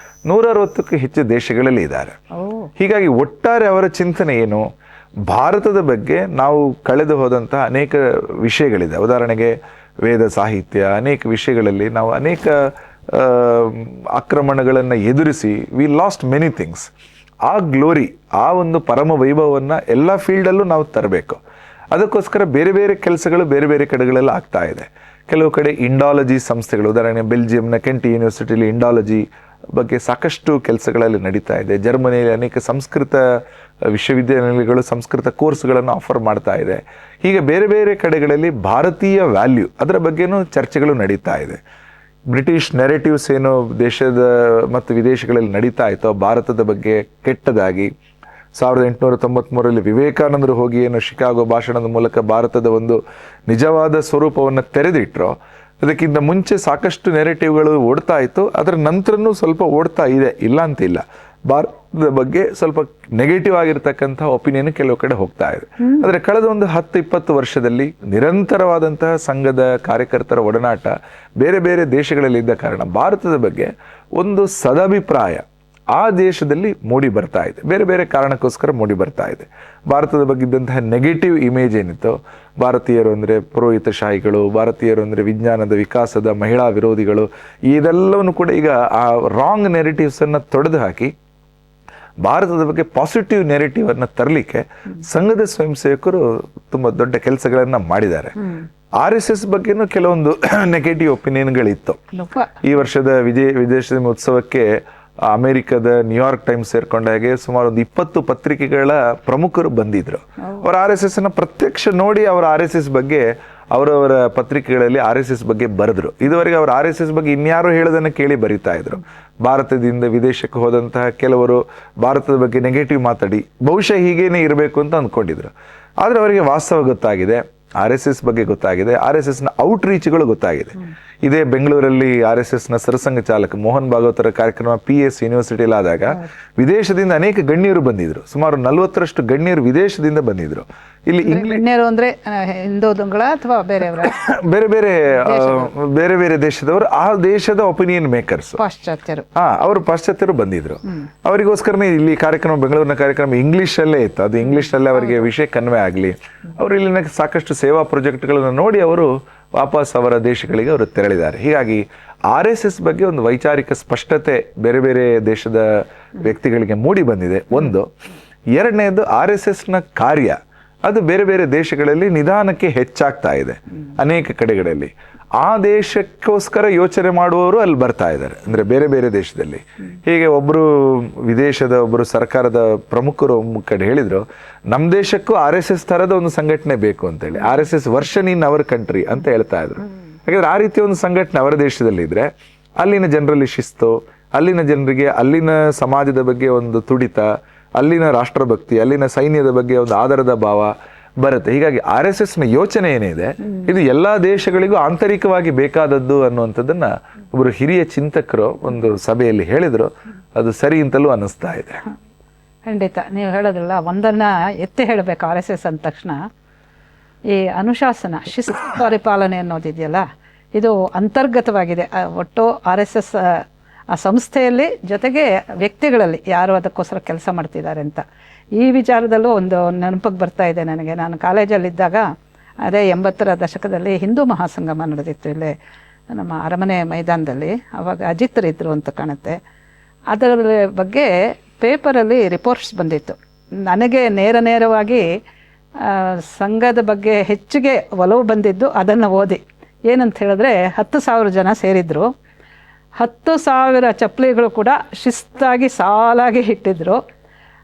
160ಕ್ಕೂ ಹೆಚ್ಚು ದೇಶಗಳಲ್ಲಿ ಇದ್ದಾರೆ. ಹೀಗಾಗಿ ಒಟ್ಟಾರೆ ಅವರ ಚಿಂತನೆ ಏನು, ಭಾರತದ ಬಗ್ಗೆ ನಾವು ಕಳೆದು ಹೋದಂತಹ ಅನೇಕ ವಿಷಯಗಳಿದೆ. ಉದಾಹರಣೆಗೆ ವೇದ ಸಾಹಿತ್ಯ, ಅನೇಕ ವಿಷಯಗಳಲ್ಲಿ ನಾವು ಅನೇಕ ಆಕ್ರಮಣಗಳನ್ನು ಎದುರಿಸಿ ವಿ ಲಾಸ್ಟ್ ಮೆನಿ ಥಿಂಗ್ಸ್. ಆ ಗ್ಲೋರಿ, ಆ ಒಂದು ಪರಮ ವೈಭವವನ್ನು ಎಲ್ಲ ಫೀಲ್ಡಲ್ಲೂ ನಾವು ತರಬೇಕು. ಅದಕ್ಕೋಸ್ಕರ ಬೇರೆ ಬೇರೆ ಕೆಲಸಗಳು ಬೇರೆ ಬೇರೆ ಕಡೆಗಳೆಲ್ಲ ಆಗ್ತಾ ಇದೆ. ಕೆಲವು ಕಡೆ ಇಂಡಾಲಜಿ ಸಂಸ್ಥೆಗಳು, ಉದಾಹರಣೆ ಬೆಲ್ಜಿಯಂನ ಕೆಂಟ್ ಯೂನಿವರ್ಸಿಟಿಲಿ ಇಂಡಾಲಜಿ ಬಗ್ಗೆ ಸಾಕಷ್ಟು ಕೆಲಸಗಳಲ್ಲಿ ನಡೀತಾ ಇದೆ. ಜರ್ಮನಿಯಲ್ಲಿ ಅನೇಕ ಸಂಸ್ಕೃತ ವಿಶ್ವವಿದ್ಯಾನಿಲಯಗಳು ಸಂಸ್ಕೃತ ಕೋರ್ಸ್ಗಳನ್ನು ಆಫರ್ ಮಾಡ್ತಾ ಇದೆ. ಹೀಗೆ ಬೇರೆ ಬೇರೆ ಕಡೆಗಳಲ್ಲಿ ಭಾರತೀಯ ವ್ಯಾಲ್ಯೂ ಅದರ ಬಗ್ಗೆನೂ ಚರ್ಚೆಗಳು ನಡೀತಾ ಇದೆ. ಬ್ರಿಟಿಷ್ ನೆರೆಟಿವ್ಸ್ ಏನು ದೇಶದ ಮತ್ತು ವಿದೇಶಗಳಲ್ಲಿ ನಡೀತಾ ಇತ್ತೋ ಭಾರತದ ಬಗ್ಗೆ ಕೆಟ್ಟದಾಗಿ, 1893ರಲ್ಲಿ ವಿವೇಕಾನಂದರು ಹೋಗಿ ಏನು ಶಿಕಾಗೋ ಭಾಷಣದ ಮೂಲಕ ಭಾರತದ ಒಂದು ನಿಜವಾದ ಸ್ವರೂಪವನ್ನು ತೆರೆದಿಟ್ರೋ, ಅದಕ್ಕಿಂತ ಮುಂಚೆ ಸಾಕಷ್ಟು ನೆರೆಟಿವ್ಗಳು ಓಡ್ತಾ ಇತ್ತು. ಅದರ ನಂತರನೂ ಸ್ವಲ್ಪ ಓಡ್ತಾ ಇದೆ, ಇಲ್ಲ ಅಂತಿಲ್ಲ. ಭಾರತದ ಬಗ್ಗೆ ಸ್ವಲ್ಪ ನೆಗೆಟಿವ್ ಆಗಿರ್ತಕ್ಕಂಥ ಒಪಿನಿಯನ್ ಕೆಲವು ಕಡೆ ಹೋಗ್ತಾ ಇದೆ. ಆದರೆ ಕಳೆದ ಒಂದು 10-20 ವರ್ಷದಲ್ಲಿ ನಿರಂತರವಾದಂತಹ ಸಂಘದ ಕಾರ್ಯಕರ್ತರ ಒಡನಾಟ ಬೇರೆ ಬೇರೆ ದೇಶಗಳಲ್ಲಿ ಇದ್ದ ಕಾರಣ ಭಾರತದ ಬಗ್ಗೆ ಒಂದು ಸದಾಭಿಪ್ರಾಯ ಆ ದೇಶದಲ್ಲಿ ಮೂಡಿ ಬರ್ತಾ ಇದೆ. ಬೇರೆ ಬೇರೆ ಕಾರಣಕ್ಕೋಸ್ಕರ ಮೂಡಿ ಬರ್ತಾ ಇದೆ. ಭಾರತದ ಬಗ್ಗೆ ಇದ್ದಂತಹ ನೆಗೆಟಿವ್ ಇಮೇಜ್ ಏನಿತ್ತು, ಭಾರತೀಯರು ಅಂದರೆ ಪುರೋಹಿತಶಾಹಿಗಳು, ಭಾರತೀಯರು ಅಂದರೆ ವಿಜ್ಞಾನದ ವಿಕಾಸದ ಮಹಿಳಾ ವಿರೋಧಿಗಳು, ಇದೆಲ್ಲವನ್ನು ಕೂಡ ಈಗ ಆ ರಾಂಗ್ ನೆರೆಟಿವ್ಸನ್ನು ತೊಡೆದು ಹಾಕಿ ಭಾರತದ ಬಗ್ಗೆ ಪಾಸಿಟಿವ್ ನೆರೆಟಿವ್ ಅನ್ನು ತರಲಿಕ್ಕೆ ಸಂಘದ ಸ್ವಯಂ ಸೇವಕರು ತುಂಬ ದೊಡ್ಡ ಕೆಲಸಗಳನ್ನು ಮಾಡಿದ್ದಾರೆ. RSS ಬಗ್ಗೆನೂ ಕೆಲವೊಂದು ನೆಗೆಟಿವ್ ಒಪಿನಿಯನ್ಗಳಿತ್ತು. ಈ ವರ್ಷದ ವಿದೇಶದ ಉತ್ಸವಕ್ಕೆ ಅಮೆರಿಕದ ನ್ಯೂಯಾರ್ಕ್ ಟೈಮ್ಸ್ ಸೇರ್ಕೊಂಡ ಹಾಗೆ ಸುಮಾರು ಒಂದು 20 ಪತ್ರಿಕೆಗಳ ಪ್ರಮುಖರು ಬಂದಿದ್ರು. ಅವರು RSS ಅನ್ನ ಪ್ರತ್ಯಕ್ಷ ನೋಡಿ ಅವರ RSS ಬಗ್ಗೆ ಅವರವರ ಪತ್ರಿಕೆಗಳಲ್ಲಿ RSS ಬಗ್ಗೆ ಬರೆದ್ರು. ಇದುವರೆಗೆ ಅವರು RSS ಬಗ್ಗೆ ಇನ್ಯಾರು ಹೇಳೋದನ್ನು ಕೇಳಿ ಬರೀತಾ ಇದ್ರು. ಭಾರತದಿಂದ ವಿದೇಶಕ್ಕೆ ಹೋದಂತಹ ಕೆಲವರು ಭಾರತದ ಬಗ್ಗೆ ನೆಗೆಟಿವ್ ಮಾತಾಡಿ ಬಹುಶಃ ಹೀಗೇನೆ ಇರಬೇಕು ಅಂತ ಅಂದ್ಕೊಂಡಿದ್ರು. ಆದರೆ ಅವರಿಗೆ ವಾಸ್ತವ ಗೊತ್ತಾಗಿದೆ, RSS ಬಗ್ಗೆ ಗೊತ್ತಾಗಿದೆ, RSSನ ಔಟ್ರೀಚ್ಗಳು ಗೊತ್ತಾಗಿದೆ. ಇದೇ ಬೆಂಗಳೂರಲ್ಲಿ RSSನ ಸರಸಂಘ ಚಾಲಕ ಮೋಹನ್ ಭಾಗವತರ ಕಾರ್ಯಕ್ರಮ PS ಯೂನಿವರ್ಸಿಟಿಯಲ್ಲಿ ಆದಾಗ ವಿದೇಶದಿಂದ ಅನೇಕ ಗಣ್ಯರು ಬಂದಿದ್ರು. ಸುಮಾರು 40ರಷ್ಟು ಗಣ್ಯರು ವಿದೇಶದಿಂದ ಬಂದಿದ್ರು. ಇಲ್ಲಿ ಗಣ್ಯರು ಅಂದ್ರೆ ಹಿಂದೂಗಳ ಅಥವಾ ಬೇರೆಯವರ? ಬೇರೆ ಬೇರೆ ದೇಶದವರು, ಆ ದೇಶದ ಒಪಿನಿಯನ್ ಮೇಕರ್ಸ್, ಪಾಶ್ಚಾತ್ಯರು. ಅವರು ಪಾಶ್ಚಾತ್ಯರು ಬಂದಿದ್ರು. ಅವರಿಗೋಸ್ಕರನೇ ಇಲ್ಲಿ ಕಾರ್ಯಕ್ರಮ, ಬೆಂಗಳೂರಿನ ಕಾರ್ಯಕ್ರಮ ಇಂಗ್ಲಿಷ್ ಅಲ್ಲೇ ಇತ್ತು. ಅದು ಇಂಗ್ಲಿಷ್ ನಲ್ಲಿ ಅವರಿಗೆ ವಿಷಯ ಕನ್ವೆ ಆಗಲಿ, ಅವರು ಇಲ್ಲಿನ ಸಾಕಷ್ಟು ಸೇವಾ ಪ್ರಾಜೆಕ್ಟ್ಗಳನ್ನು ನೋಡಿ ಅವರು ವಾಪಸ್ ಅವರ ದೇಶಗಳಿಗೆ ಅವರು ತೆರಳಿದ್ದಾರೆ. ಹೀಗಾಗಿ RSS ಬಗ್ಗೆ ಒಂದು ವೈಚಾರಿಕ ಸ್ಪಷ್ಟತೆ ಬೇರೆ ಬೇರೆ ದೇಶದ ವ್ಯಕ್ತಿಗಳಿಗೆ ಮೂಡಿ ಬಂದಿದೆ. ಒಂದು. ಎರಡನೇದು RSSನ ಕಾರ್ಯ, ಅದು ಬೇರೆ ಬೇರೆ ದೇಶಗಳಲ್ಲಿ ನಿಧಾನಕ್ಕೆ ಹೆಚ್ಚಾಗ್ತಾ ಇದೆ ಅನೇಕ ಕಡೆಗಳಲ್ಲಿ. ಆ ದೇಶಕ್ಕೋಸ್ಕರ ಯೋಚನೆ ಮಾಡುವವರು ಅಲ್ಲಿ ಬರ್ತಾ ಇದ್ದಾರೆ, ಅಂದ್ರೆ ಬೇರೆ ಬೇರೆ ದೇಶದಲ್ಲಿ. ಹೀಗೆ ಒಬ್ರು ವಿದೇಶದ ಒಬ್ರು ಸರ್ಕಾರದ ಪ್ರಮುಖರು ಕಡೆ ಹೇಳಿದ್ರು, ನಮ್ಮ ದೇಶಕ್ಕೂ RSS ತರದ ಒಂದು ಸಂಘಟನೆ ಬೇಕು ಅಂತೇಳಿ, RSS version in our country ಅಂತ ಹೇಳ್ತಾ ಇದ್ರು. ಯಾಕಂದ್ರೆ ಆ ರೀತಿಯ ಒಂದು ಸಂಘಟನೆ ಅವರ ದೇಶದಲ್ಲಿ ಇದ್ರೆ ಅಲ್ಲಿನ ಜನರಲ್ಲಿ ಶಿಸ್ತು, ಅಲ್ಲಿನ ಜನರಿಗೆ ಅಲ್ಲಿನ ಸಮಾಜದ ಬಗ್ಗೆ ಒಂದು ತುಡಿತ, ಅಲ್ಲಿನ ರಾಷ್ಟ್ರಭಕ್ತಿ, ಅಲ್ಲಿನ ಸೈನ್ಯದ ಬಗ್ಗೆ ಒಂದು ಆದರದ ಭಾವ ಬರುತ್ತೆ. ಹೀಗಾಗಿ RSSನ ಯೋಚನೆ ಏನಿದೆ ಇದು ಎಲ್ಲಾ ದೇಶಗಳಿಗೂ ಆಂತರಿಕವಾಗಿ ಬೇಕಾದದ್ದು ಅನ್ನುವಂಥದ್ದನ್ನ ಒಬ್ಬರು ಹಿರಿಯ ಚಿಂತಕರು ಒಂದು ಸಭೆಯಲ್ಲಿ ಹೇಳಿದ್ರು. ಅದು ಸರಿ ಅಂತಲೂ ಅನ್ನಿಸ್ತಾ ಇದೆ. ಖಂಡಿತ ನೀವು ಹೇಳೋದಿಲ್ಲ, ಒಂದನ್ನು ಎತ್ತಿ ಹೇಳಬೇಕು. RSS ಅಂದ ತಕ್ಷಣ ಈ ಅನುಶಾಸನ, ಶಿಸ್ತು ಪರಿಪಾಲನೆ ಅನ್ನೋದಿದೆಯಲ್ಲ, ಇದು ಅಂತರ್ಗತವಾಗಿದೆ ಒಟ್ಟು RSS ಆ ಸಂಸ್ಥೆಯಲ್ಲಿ, ಜೊತೆಗೆ ವ್ಯಕ್ತಿಗಳಲ್ಲಿ ಯಾರು ಅದಕ್ಕೋಸ್ಕರ ಕೆಲಸ ಮಾಡ್ತಿದ್ದಾರೆ ಅಂತ. ಈ ವಿಚಾರದಲ್ಲೂ ಒಂದು ನೆನಪಿಗೆ ಬರ್ತಾ ಇದೆ ನನಗೆ. ನಾನು ಕಾಲೇಜಲ್ಲಿದ್ದಾಗ ಅದೇ 80ರ ದಶಕದಲ್ಲಿ ಹಿಂದೂ ಮಹಾಸಂಗಮ ನಡೆದಿತ್ತು ಇಲ್ಲೇ ನಮ್ಮ ಅರಮನೆ ಮೈದಾನದಲ್ಲಿ. ಆವಾಗ ಅಜಿತರಿದ್ದರು ಅಂತ ಕಾಣುತ್ತೆ. ಅದರ ಬಗ್ಗೆ ಪೇಪರಲ್ಲಿ ರಿಪೋರ್ಟ್ಸ್ ಬಂದಿತ್ತು. ನನಗೆ ನೇರವಾಗಿ ಸಂಘದ ಬಗ್ಗೆ ಹೆಚ್ಚಿಗೆ ಒಲವು ಬಂದಿದ್ದು ಅದನ್ನು ಓದಿ. ಏನಂತ ಹೇಳಿದ್ರೆ 10,000 ಜನ ಸೇರಿದ್ರು, 10,000 ಚಪ್ಪಲಿಗಳು ಕೂಡ ಶಿಸ್ತಾಗಿ ಸಾಲಾಗಿ ಇಟ್ಟಿದ್ರು.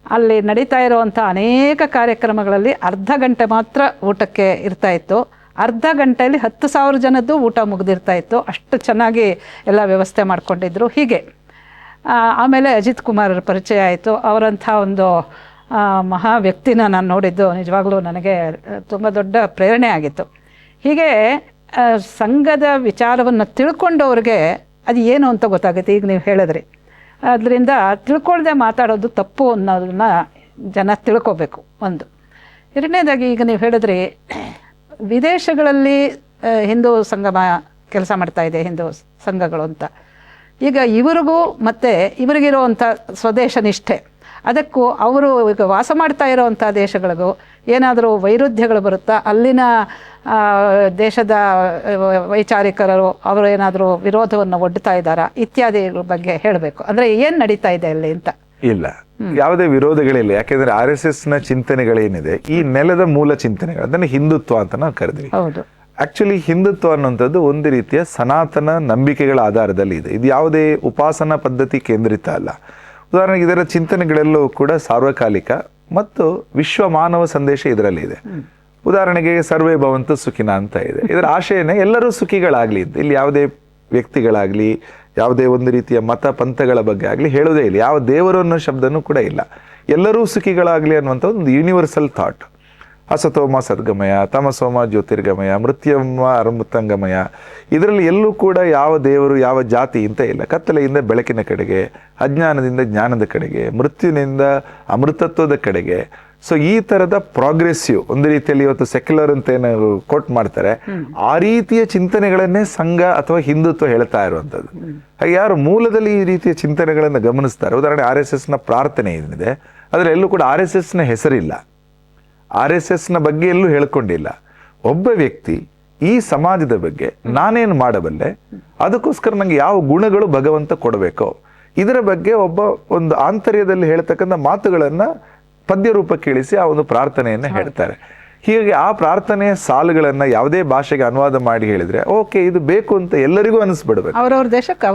ಅಲ್ಲಿ ನಡೀತಾ ಇರುವಂಥ ಅನೇಕ ಕಾರ್ಯಕ್ರಮಗಳಲ್ಲಿ ಅರ್ಧ ಗಂಟೆ ಮಾತ್ರ ಊಟಕ್ಕೆ ಇರ್ತಾ ಇತ್ತು. ಅರ್ಧ ಗಂಟೆಯಲ್ಲಿ 10,000 ಜನದ್ದು ಊಟ ಮುಗ್ದಿರ್ತಾ ಇತ್ತು. ಅಷ್ಟು ಚೆನ್ನಾಗಿ ಎಲ್ಲ ವ್ಯವಸ್ಥೆ ಮಾಡ್ಕೊಂಡಿದ್ರು. ಹೀಗೆ ಆಮೇಲೆ ಅಜಿತ್ ಕುಮಾರರ ಪರಿಚಯ ಆಯಿತು. ಅವರಂಥ ಒಂದು ಮಹಾ ವ್ಯಕ್ತಿನ ನಾನು ನೋಡಿದ್ದು ನಿಜವಾಗ್ಲೂ ನನಗೆ ತುಂಬ ದೊಡ್ಡ ಪ್ರೇರಣೆ ಆಗಿತ್ತು. ಹೀಗೆ ಸಂಘದ ವಿಚಾರವನ್ನು ತಿಳ್ಕೊಂಡವ್ರಿಗೆ ಅದು ಏನು ಅಂತ ಗೊತ್ತಾಗುತ್ತೆ. ಈಗ ನೀವು ಹೇಳಿದ್ರಿ, ಅದರಿಂದ ತಿಳ್ಕೊಳ್ದೆ ಮಾತಾಡೋದು ತಪ್ಪು ಅನ್ನೋದನ್ನ ಜನ ತಿಳ್ಕೊಬೇಕು ಒಂದು. ಎರಡನೇದಾಗಿ ಈಗ ನೀವು ಹೇಳಿದ್ರಿ ವಿದೇಶಗಳಲ್ಲಿ ಹಿಂದೂ ಸಂಗಮ ಕೆಲಸ ಮಾಡ್ತಾ ಇದೆ, ಹಿಂದೂ ಸಂಘಗಳು ಅಂತ. ಈಗ ಇವರಿಗೂ ಮತ್ತು ಇವರಿಗಿರುವಂಥ ಸ್ವದೇಶ ನಿಷ್ಠೆ, ಅದಕ್ಕೂ ಅವರು ಈಗ ವಾಸ ಮಾಡ್ತಾ ಇರೋವಂಥ ದೇಶಗಳಿಗೂ ಏನಾದರೂ ವೈರುಧ್ಯಗಳು ಬರುತ್ತಾ, ಅಲ್ಲಿನ ದೇಶದ ವೈಚಾರಿಕರು ಅವರು ಏನಾದರೂ ವಿರೋಧವನ್ನು ಒಡ್ಡುತ್ತಾ ಇದ್ದಾರಾ ಇತ್ಯಾದಿಗಳ ಬಗ್ಗೆ ಹೇಳಬೇಕು. ಅಂದರೆ ಏನು ನಡೀತಾ ಇದೆ ಅಲ್ಲಿ ಅಂತ. ಇಲ್ಲ, ಯಾವುದೇ ವಿರೋಧಗಳಿಲ್ಲ. ಯಾಕೆಂದ್ರೆ RSSನ ಚಿಂತನೆಗಳೇನಿದೆ ಈ ನೆಲದ ಮೂಲ ಚಿಂತನೆಗಳು, ಅದನ್ನು ಹಿಂದುತ್ವ ಅಂತ ನಾವು ಕರೆದ್ವಿ. ಹೌದು, ಆಕ್ಚುಲಿ ಹಿಂದುತ್ವ ಅನ್ನುವಂಥದ್ದು ಒಂದು ರೀತಿಯ ಸನಾತನ ನಂಬಿಕೆಗಳ ಆಧಾರದಲ್ಲಿ ಇದೆ. ಇದು ಯಾವುದೇ ಉಪಾಸನಾ ಪದ್ಧತಿ ಕೇಂದ್ರಿತ ಅಲ್ಲ. ಉದಾಹರಣೆಗೆ ಇದರ ಚಿಂತನೆಗಳೆಲ್ಲವೂ ಕೂಡ ಸಾರ್ವಕಾಲಿಕ ಮತ್ತು ವಿಶ್ವ ಮಾನವ ಸಂದೇಶ ಇದರಲ್ಲಿ ಇದೆ. ಉದಾಹರಣೆಗೆ ಸರ್ವೇ ಭವಂತು ಸುಖಿನ ಅಂತ ಇದೆ. ಇದರ ಆಶಯನೇ ಎಲ್ಲರೂ ಸುಖಿಗಳಾಗ್ಲಿ ಅಂತ. ಇಲ್ಲಿ ಯಾವುದೇ ವ್ಯಕ್ತಿಗಳಾಗ್ಲಿ, ಯಾವುದೇ ಒಂದು ರೀತಿಯ ಮತ ಪಂಥಗಳ ಬಗ್ಗೆ ಆಗಲಿ ಹೇಳೋದೇ ಇಲ್ಲ. ಯಾವ ದೇವರು ಅನ್ನೋ ಶಬ್ದನೂ ಕೂಡ ಇಲ್ಲ. ಎಲ್ಲರೂ ಸುಖಿಗಳಾಗ್ಲಿ ಅನ್ನುವಂಥ ಒಂದು ಯೂನಿವರ್ಸಲ್ ಥಾಟ್. ಅಸತೋಮ ಸದ್ಗಮಯ, ತಮಸೋಮ ಜ್ಯೋತಿರ್ಗಮಯ, ಮೃತ್ಯುಮ ಅಮೃತಂಗಮಯ. ಇದರಲ್ಲಿ ಎಲ್ಲೂ ಕೂಡ ಯಾವ ದೇವರು ಯಾವ ಜಾತಿ ಅಂತ ಇಲ್ಲ. ಕತ್ತಲೆಯಿಂದ ಬೆಳಕಿನ ಕಡೆಗೆ, ಅಜ್ಞಾನದಿಂದ ಜ್ಞಾನದ ಕಡೆಗೆ, ಮೃತ್ಯುವಿನಿಂದ ಅಮೃತತ್ವದ ಕಡೆಗೆ. ಸೊ ಈ ತರದ ಪ್ರೋಗ್ರೆಸಿವ್, ಒಂದು ರೀತಿಯಲ್ಲಿ ಇವತ್ತು ಸೆಕ್ಯುಲರ್ ಅಂತ ಏನು ಕೋಟ್ ಮಾಡ್ತಾರೆ, ಆ ರೀತಿಯ ಚಿಂತನೆಗಳನ್ನೇ ಸಂಘ ಅಥವಾ ಹಿಂದುತ್ವ ಹೇಳ್ತಾ ಇರುವಂಥದ್ದು. ಹಾಗೆ ಯಾರು ಮೂಲದಲ್ಲಿ ಈ ರೀತಿಯ ಚಿಂತನೆಗಳನ್ನು ಗಮನಿಸ್ತಾರೆ, ಉದಾಹರಣೆ RSSನ ಪ್ರಾರ್ಥನೆ ಏನಿದೆ ಅದರಲ್ಲಿ ಎಲ್ಲೂ ಕೂಡ RSSನ ಹೆಸರಿಲ್ಲ, RSSನ ಬಗ್ಗೆ ಎಲ್ಲೂ ಹೇಳ್ಕೊಂಡಿಲ್ಲ. ಒಬ್ಬ ವ್ಯಕ್ತಿ ಈ ಸಮಾಜದ ಬಗ್ಗೆ ನಾನೇನು ಮಾಡಬಲ್ಲೆ, ಅದಕ್ಕೋಸ್ಕರ ನಂಗೆ ಯಾವ ಗುಣಗಳು ಭಗವಂತ ಕೊಡಬೇಕೋ ಇದರ ಬಗ್ಗೆ ಒಬ್ಬ ಒಂದು ಆಂತರ್ಯದಲ್ಲಿ ಹೇಳ್ತಕ್ಕಂಥ ಮಾತುಗಳನ್ನ ಪದ್ಯ ರೂಪಕ್ಕೆ ಇಳಿಸಿ ಆ ಒಂದು ಪ್ರಾರ್ಥನೆಯನ್ನ ಹೇಳ್ತಾರೆ. ಹೀಗಾಗಿ ಆ ಪ್ರಾರ್ಥನೆಯ ಸಾಲುಗಳನ್ನ ಯಾವುದೇ ಭಾಷೆಗೆ ಅನುವಾದ ಮಾಡಿ ಹೇಳಿದ್ರೆ ಓಕೆ ಇದು ಬೇಕು ಅಂತ ಎಲ್ಲರಿಗೂ ಅನಿಸ್ಬಿಡ್ಬೇಕು, ಅವರವ್ರ ದೇಶಕ್ಕೆ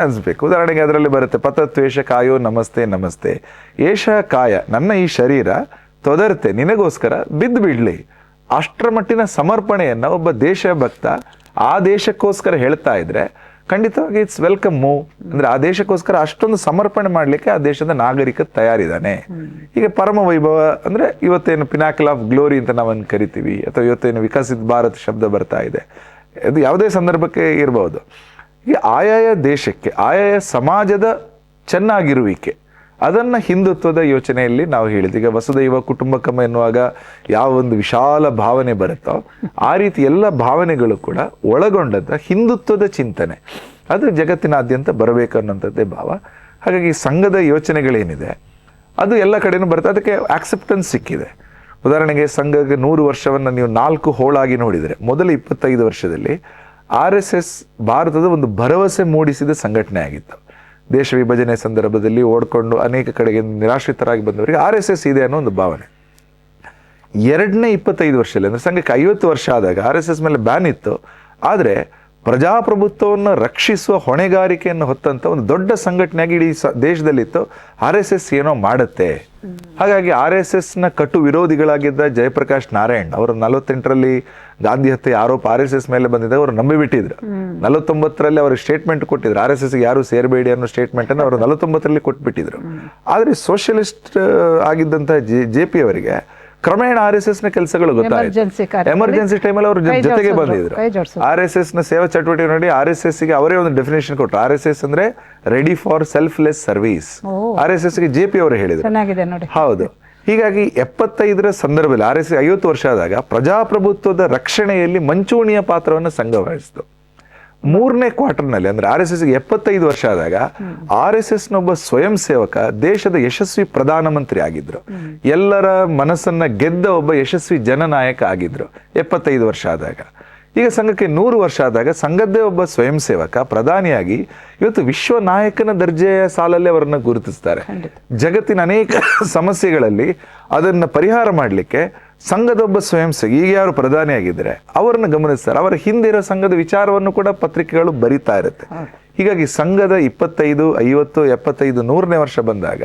ಅನಿಸ್ಬೇಕು. ಉದಾಹರಣೆಗೆ ಅದರಲ್ಲಿ ಬರುತ್ತೆ, ಪತತ್ವೇಷ ಕಾಯೋ ನಮಸ್ತೆ ನಮಸ್ತೆ, ಏಷ ಕಾಯ, ನನ್ನ ಈ ಶರೀರ ತೊದರ್ತೆ ನಿನಗೋಸ್ಕರ ಬಿದ್ದು ಬಿಡ್ಲಿ. ಅಷ್ಟರ ಮಟ್ಟಿನ ಸಮರ್ಪಣೆಯನ್ನ ಒಬ್ಬ ದೇಶಭಕ್ತ ಆ ದೇಶಕ್ಕೋಸ್ಕರ ಹೇಳ್ತಾ ಇದ್ರೆ ಖಂಡಿತವಾಗಿ ಇಟ್ಸ್ ವೆಲ್ಕಮ್ ಮೂವ್. ಅಂದ್ರೆ ಆ ದೇಶಕ್ಕೋಸ್ಕರ ಅಷ್ಟೊಂದು ಸಮರ್ಪಣೆ ಮಾಡ್ಲಿಕ್ಕೆ ಆ ದೇಶದ ನಾಗರಿಕ ತಯಾರಿದ್ದಾನೆ. ಈಗ ಪರಮ ವೈಭವ ಅಂದ್ರೆ ಇವತ್ತೇನು ಪಿನಾಕಲ್ ಆಫ್ ಗ್ಲೋರಿ ಅಂತ ನಾವನ್ನು ಕರಿತೀವಿ, ಅಥವಾ ಇವತ್ತೇನು ವಿಕಸಿತ ಭಾರತ್ ಶಬ್ದ ಬರ್ತಾ ಇದೆ, ಅದು ಯಾವುದೇ ಸಂದರ್ಭಕ್ಕೆ ಇರಬಹುದು. ಈಗ ಆಯಾಯ ದೇಶಕ್ಕೆ ಆಯಾಯ ಸಮಾಜದ ಚೆನ್ನಾಗಿರುವಿಕೆ ಅದನ್ನ ಹಿಂದುತ್ವದ ಯೋಚನೆಯಲ್ಲಿ ನಾವು ಹೇಳಿದ್ವಿ. ಈಗ ವಸುದೈವ ಕುಟುಂಬಕಂ ಎನ್ನುವಾಗ ಯಾವ ಒಂದು ವಿಶಾಲ ಭಾವನೆ ಬರುತ್ತೋ ಆ ರೀತಿ ಎಲ್ಲ ಭಾವನೆಗಳು ಕೂಡ ಒಳಗೊಂಡಂತ ಹಿಂದುತ್ವದ ಚಿಂತನೆ ಅದು ಜಗತ್ತಿನಾದ್ಯಂತ ಬರಬೇಕು ಅನ್ನೋಂಥದ್ದೇ ಭಾವ. ಹಾಗಾಗಿ ಸಂಘದ ಯೋಚನೆಗಳೇನಿದೆ ಅದು ಎಲ್ಲ ಕಡೆನೂ ಬರುತ್ತೆ, ಅದಕ್ಕೆ ಆಕ್ಸೆಪ್ಟೆನ್ಸ್ ಸಿಕ್ಕಿದೆ. ಉದಾಹರಣೆಗೆ ಸಂಘಕ್ಕೆ 100 ವರ್ಷವನ್ನು ನೀವು 4 ಹೋಳಾಗಿ ನೋಡಿದರೆ, ಮೊದಲ 25 ವರ್ಷದಲ್ಲಿ RSS ಭಾರತದ ಒಂದು ಭರವಸೆ ಮೂಡಿಸಿದ ಸಂಘಟನೆ ಆಗಿತ್ತು. ದೇಶ ವಿಭಜನೆ ಸಂದರ್ಭದಲ್ಲಿ ಓಡ್ಕೊಂಡು ಅನೇಕ ಕಡೆಗೆ ನಿರಾಶ್ರಿತರಾಗಿ ಬಂದವರಿಗೆ RSS ಇದೆ ಅನ್ನೋ ಒಂದು ಭಾವನೆ. ಎರಡನೇ 25 ವರ್ಷದಲ್ಲಿ ಅಂದರೆ ಸಂಘಕ್ಕೆ 50 ವರ್ಷ ಆದಾಗ RSS ಮೇಲೆ ಬ್ಯಾನ್ ಇತ್ತು. ಆದರೆ ಪ್ರಜಾಪ್ರಭುತ್ವವನ್ನು ರಕ್ಷಿಸುವ ಹೊಣೆಗಾರಿಕೆಯನ್ನು ಹೊತ್ತಂತ ಒಂದು ದೊಡ್ಡ ಸಂಘಟನೆಯಾಗಿ ಇಡೀ ದೇಶದಲ್ಲಿತ್ತು. RSS ಏನೋ ಮಾಡುತ್ತೆ. ಹಾಗಾಗಿ RSSನ ಕಟು ವಿರೋಧಿಗಳಾಗಿದ್ದ ಜಯಪ್ರಕಾಶ್ ನಾರಾಯಣ್ ಅವರು 48ರಲ್ಲಿ ಗಾಂಧಿ ಹತ್ಯೆ ಆರೋಪ RSS ಮೇಲೆ ಬಂದಿದ್ದಾಗ ಅವರು ನಂಬಿಬಿಟ್ಟಿದ್ರು. 49ರಲ್ಲಿ ಅವರು ಸ್ಟೇಟ್ಮೆಂಟ್ ಕೊಟ್ಟಿದ್ರು, RSSಗೆ ಯಾರು ಸೇರಬೇಡಿ ಅನ್ನೋ ಸ್ಟೇಟ್ಮೆಂಟ್ ಅನ್ನು ಅವರು 49ರಲ್ಲಿ ಕೊಟ್ಬಿಟ್ಟಿದ್ರು. ಆದರೆ ಸೋಷಿಯಲಿಸ್ಟ್ ಆಗಿದ್ದಂಥ JP ಅವರಿಗೆ ಕ್ರಮೇಣ RSS ನ ಕೆಲಸಗಳು ಗೊತ್ತಾಯ್ತು. ಎಮರ್ಜೆನ್ಸಿ ಟೈಮಲ್ಲಿ ಅವರು ಜೊತೆಗೆ ಬಂದಿದ್ರು. RSS ನ ಸೇವಾ ಚಟುವಟಿಕೆ ನೋಡಿ RSS ಗೆ ಅವರೇ ಒಂದು ಡೆಫಿನೇಷನ್ ಕೊಟ್ಟರು. RSS ಅಂದ್ರೆ ready for selfless service. RSS ಗೆ JP ಅವರು ಹೇಳಿದ್ರು. ಹೌದು. ಹೀಗಾಗಿ 75ರ ಸಂದರ್ಭದಲ್ಲಿ RSS 50 ವರ್ಷ ಆದಾಗ ಪ್ರಜಾಪ್ರಭುತ್ವದ ರಕ್ಷಣೆಯಲ್ಲಿ ಮಂಚೂಣಿಯ ಪಾತ್ರವನ್ನು ಸಂಘ ವಹಿಸಿತು. 3ನೇ ಕ್ವಾರ್ಟರ್ನಲ್ಲಿ ಅಂದ್ರೆ RSSಗೆ 75 ವರ್ಷ ಆದಾಗ RSSನೊಬ್ಬ ಸ್ವಯಂ ಸೇವಕ ದೇಶದ ಯಶಸ್ವಿ ಪ್ರಧಾನಮಂತ್ರಿ ಆಗಿದ್ರು. ಎಲ್ಲರ ಮನಸ್ಸನ್ನ ಗೆದ್ದ ಒಬ್ಬ ಯಶಸ್ವಿ ಜನನಾಯಕ ಆಗಿದ್ರು 75 ವರ್ಷ ಆದಾಗ. ಈಗ ಸಂಘಕ್ಕೆ 100 ವರ್ಷ ಆದಾಗ ಸಂಘದ್ದೇ ಒಬ್ಬ ಸ್ವಯಂ ಸೇವಕ ಪ್ರಧಾನಿಯಾಗಿ ಇವತ್ತು ವಿಶ್ವ ನಾಯಕನ ದರ್ಜೆಯ ಸಾಲಲ್ಲಿ ಅವರನ್ನು ಗುರುತಿಸ್ತಾರೆ. ಜಗತ್ತಿನ ಅನೇಕ ಸಮಸ್ಯೆಗಳಲ್ಲಿ ಅದನ್ನ ಪರಿಹಾರ ಮಾಡಲಿಕ್ಕೆ ಸಂಘದೊಬ್ಬ ಸ್ವಯಂ ಸೇವಕ ಈಗ ಯಾರು ಪ್ರಧಾನಿಯಾಗಿದ್ದಾರೆ ಅವರನ್ನು ಗಮನಿಸ್ತಾರೆ. ಅವರ ಹಿಂದಿರೋ ಸಂಘದ ವಿಚಾರವನ್ನು ಕೂಡ ಪತ್ರಿಕೆಗಳು ಬರಿತಾ ಇರುತ್ತೆ. ಹೀಗಾಗಿ ಸಂಘದ 25, 50, 75, 100ನೇ ವರ್ಷ ಬಂದಾಗ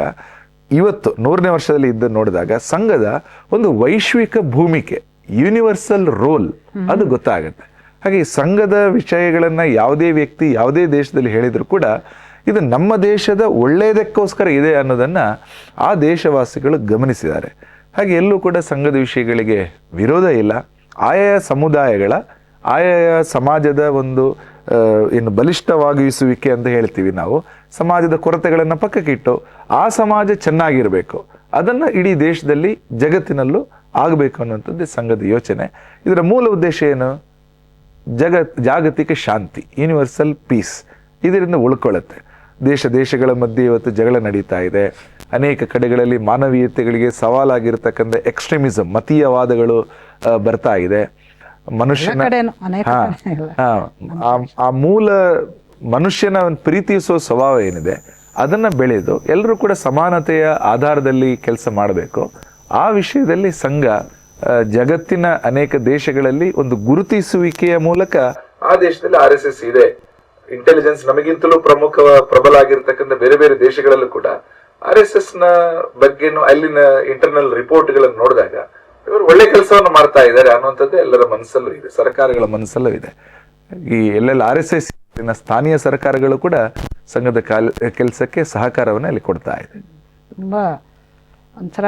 ಇವತ್ತು 100ನೇ ವರ್ಷದಲ್ಲಿ ಇದ್ದ ನೋಡಿದಾಗ ಸಂಘದ ಒಂದು ವೈಶ್ವಿಕ ಭೂಮಿಕೆ, ಯೂನಿವರ್ಸಲ್ ರೋಲ್ ಅದು ಗೊತ್ತಾಗುತ್ತೆ. ಹಾಗೆ ಈ ಸಂಘದ ವಿಷಯಗಳನ್ನ ಯಾವುದೇ ವ್ಯಕ್ತಿ ಯಾವುದೇ ದೇಶದಲ್ಲಿ ಹೇಳಿದ್ರು ಕೂಡ ಇದು ನಮ್ಮ ದೇಶದ ಒಳ್ಳೆಯದಕ್ಕೋಸ್ಕರ ಇದೆ ಅನ್ನೋದನ್ನ ಆ ದೇಶವಾಸಿಗಳು ಗಮನಿಸಿದ್ದಾರೆ. ಹಾಗೆ ಎಲ್ಲೂ ಕೂಡ ಸಂಘದ ವಿಷಯಗಳಿಗೆ ವಿರೋಧ ಇಲ್ಲ. ಆಯಾ ಸಮುದಾಯಗಳ ಆಯಾ ಸಮಾಜದ ಒಂದು ಏನು ಬಲಿಷ್ಠವಾಗಿಸುವಿಕೆ ಅಂತ ಹೇಳ್ತೀವಿ ನಾವು, ಸಮಾಜದ ಕೊರತೆಗಳನ್ನು ಪಕ್ಕಕ್ಕಿಟ್ಟು ಆ ಸಮಾಜ ಚೆನ್ನಾಗಿರಬೇಕು, ಅದನ್ನು ಇಡೀ ದೇಶದಲ್ಲಿ ಜಗತ್ತಿನಲ್ಲೂ ಆಗಬೇಕು ಅನ್ನುವಂಥದ್ದು ಸಂಘದ ಯೋಚನೆ. ಇದರ ಮೂಲ ಉದ್ದೇಶ ಏನು? ಜಾಗತಿಕ ಶಾಂತಿ, ಯೂನಿವರ್ಸಲ್ ಪೀಸ್ ಇದರಿಂದ ಉಳ್ಕೊಳ್ಳುತ್ತೆ. ದೇಶಗಳ ಮಧ್ಯೆ ಇವತ್ತು ಜಗಳ ನಡೀತಾ ಇದೆ. ಅನೇಕ ಕಡೆಗಳಲ್ಲಿ ಮಾನವೀಯತೆಗಳಿಗೆ ಸವಾಲಾಗಿರ್ತಕ್ಕಂಥ ಎಕ್ಸ್ಟ್ರೀಮಿಸಮ್, ಮತೀಯವಾದಗಳು ಬರ್ತಾ ಇದೆ. ಮನುಷ್ಯನ ಆ ಮೂಲ ಮನುಷ್ಯನ ಒಂದು ಪ್ರೀತಿಸುವ ಸ್ವಭಾವ ಏನಿದೆ ಅದನ್ನ ಬೆಳೆದು ಎಲ್ಲರೂ ಕೂಡ ಸಮಾನತೆಯ ಆಧಾರದಲ್ಲಿ ಕೆಲಸ ಮಾಡಬೇಕು. ಆ ವಿಷಯದಲ್ಲಿ ಸಂಘ ಜಗತ್ತಿನ ಅನೇಕ ದೇಶಗಳಲ್ಲಿ ಒಂದು ಗುರುತಿಸುವಿಕೆಯ ಮೂಲಕ ಆ ದೇಶದಲ್ಲಿ RSS ಇದೆ. ಇಂಟೆಲಿಜೆನ್ಸ್ ನಮಗಿಂತಲೂ ಪ್ರಬಲ ಆಗಿರ್ತಕ್ಕಂಥ ಬೇರೆ ಬೇರೆ ದೇಶಗಳಲ್ಲೂ ಕೂಡ RSS ನ ಬಗ್ಗೆನೂ ಅಲ್ಲಿನ ಇಂಟರ್ನಲ್ ರಿಪೋರ್ಟ್ಗಳನ್ನು ನೋಡಿದಾಗ ಇವರು ಒಳ್ಳೆ ಕೆಲಸವನ್ನು ಮಾಡ್ತಾ ಇದ್ದಾರೆ ಅನ್ನುವಂಥದ್ದು ಎಲ್ಲರ ಮನಸ್ಸಲ್ಲೂ ಇದೆ, ಸರ್ಕಾರಗಳ ಮನಸ್ಸಲ್ಲೂ ಇದೆ. ಈ ಎಲ್ಲೆಲ್ಲ RSS ಸ್ಥಾನೀಯ ಸರ್ಕಾರಗಳು ಕೂಡ ಸಂಘದ ಕೆಲಸಕ್ಕೆ ಸಹಕಾರವನ್ನು ಅಲ್ಲಿ ಕೊಡ್ತಾ ಇದೆ. ತುಂಬ ಒಂಥರ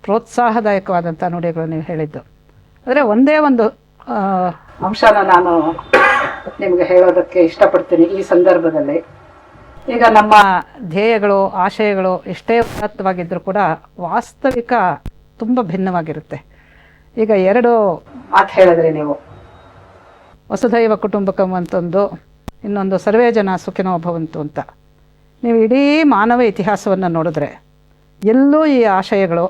ಪ್ರೋತ್ಸಾಹದಾಯಕವಾದಂಥ ನುಡಿಗಳು ನೀವು ಹೇಳಿದ್ದು. ಆದರೆ ಒಂದೇ ಒಂದು ಅಂಶನ ನಾನು ನಿಮಗೆ ಹೇಳೋದಕ್ಕೆ ಇಷ್ಟಪಡ್ತೀನಿ ಈ ಸಂದರ್ಭದಲ್ಲಿ. ಈಗ ನಮ್ಮ ಧ್ಯೇಯಗಳು ಆಶಯಗಳು ಎಷ್ಟೇ ಉನ್ನತವಾಗಿದ್ದರೂ ಕೂಡ ವಾಸ್ತವಿಕ ತುಂಬ ಭಿನ್ನವಾಗಿರುತ್ತೆ. ಈಗ 2 ಮಾತು ಹೇಳಿದ್ರಿ ನೀವು, ವಸುಧೈವ ಕುಟುಂಬಕಂ ಅಂತಂದು, ಇನ್ನೊಂದು ಸರ್ವೇ ಜನ ಸುಖಿನೋ ಭವಂತು ಅಂತ. ನೀವು ಇಡೀ ಮಾನವ ಇತಿಹಾಸವನ್ನು ನೋಡಿದ್ರೆ ಎಲ್ಲೂ ಈ ಆಶಯಗಳು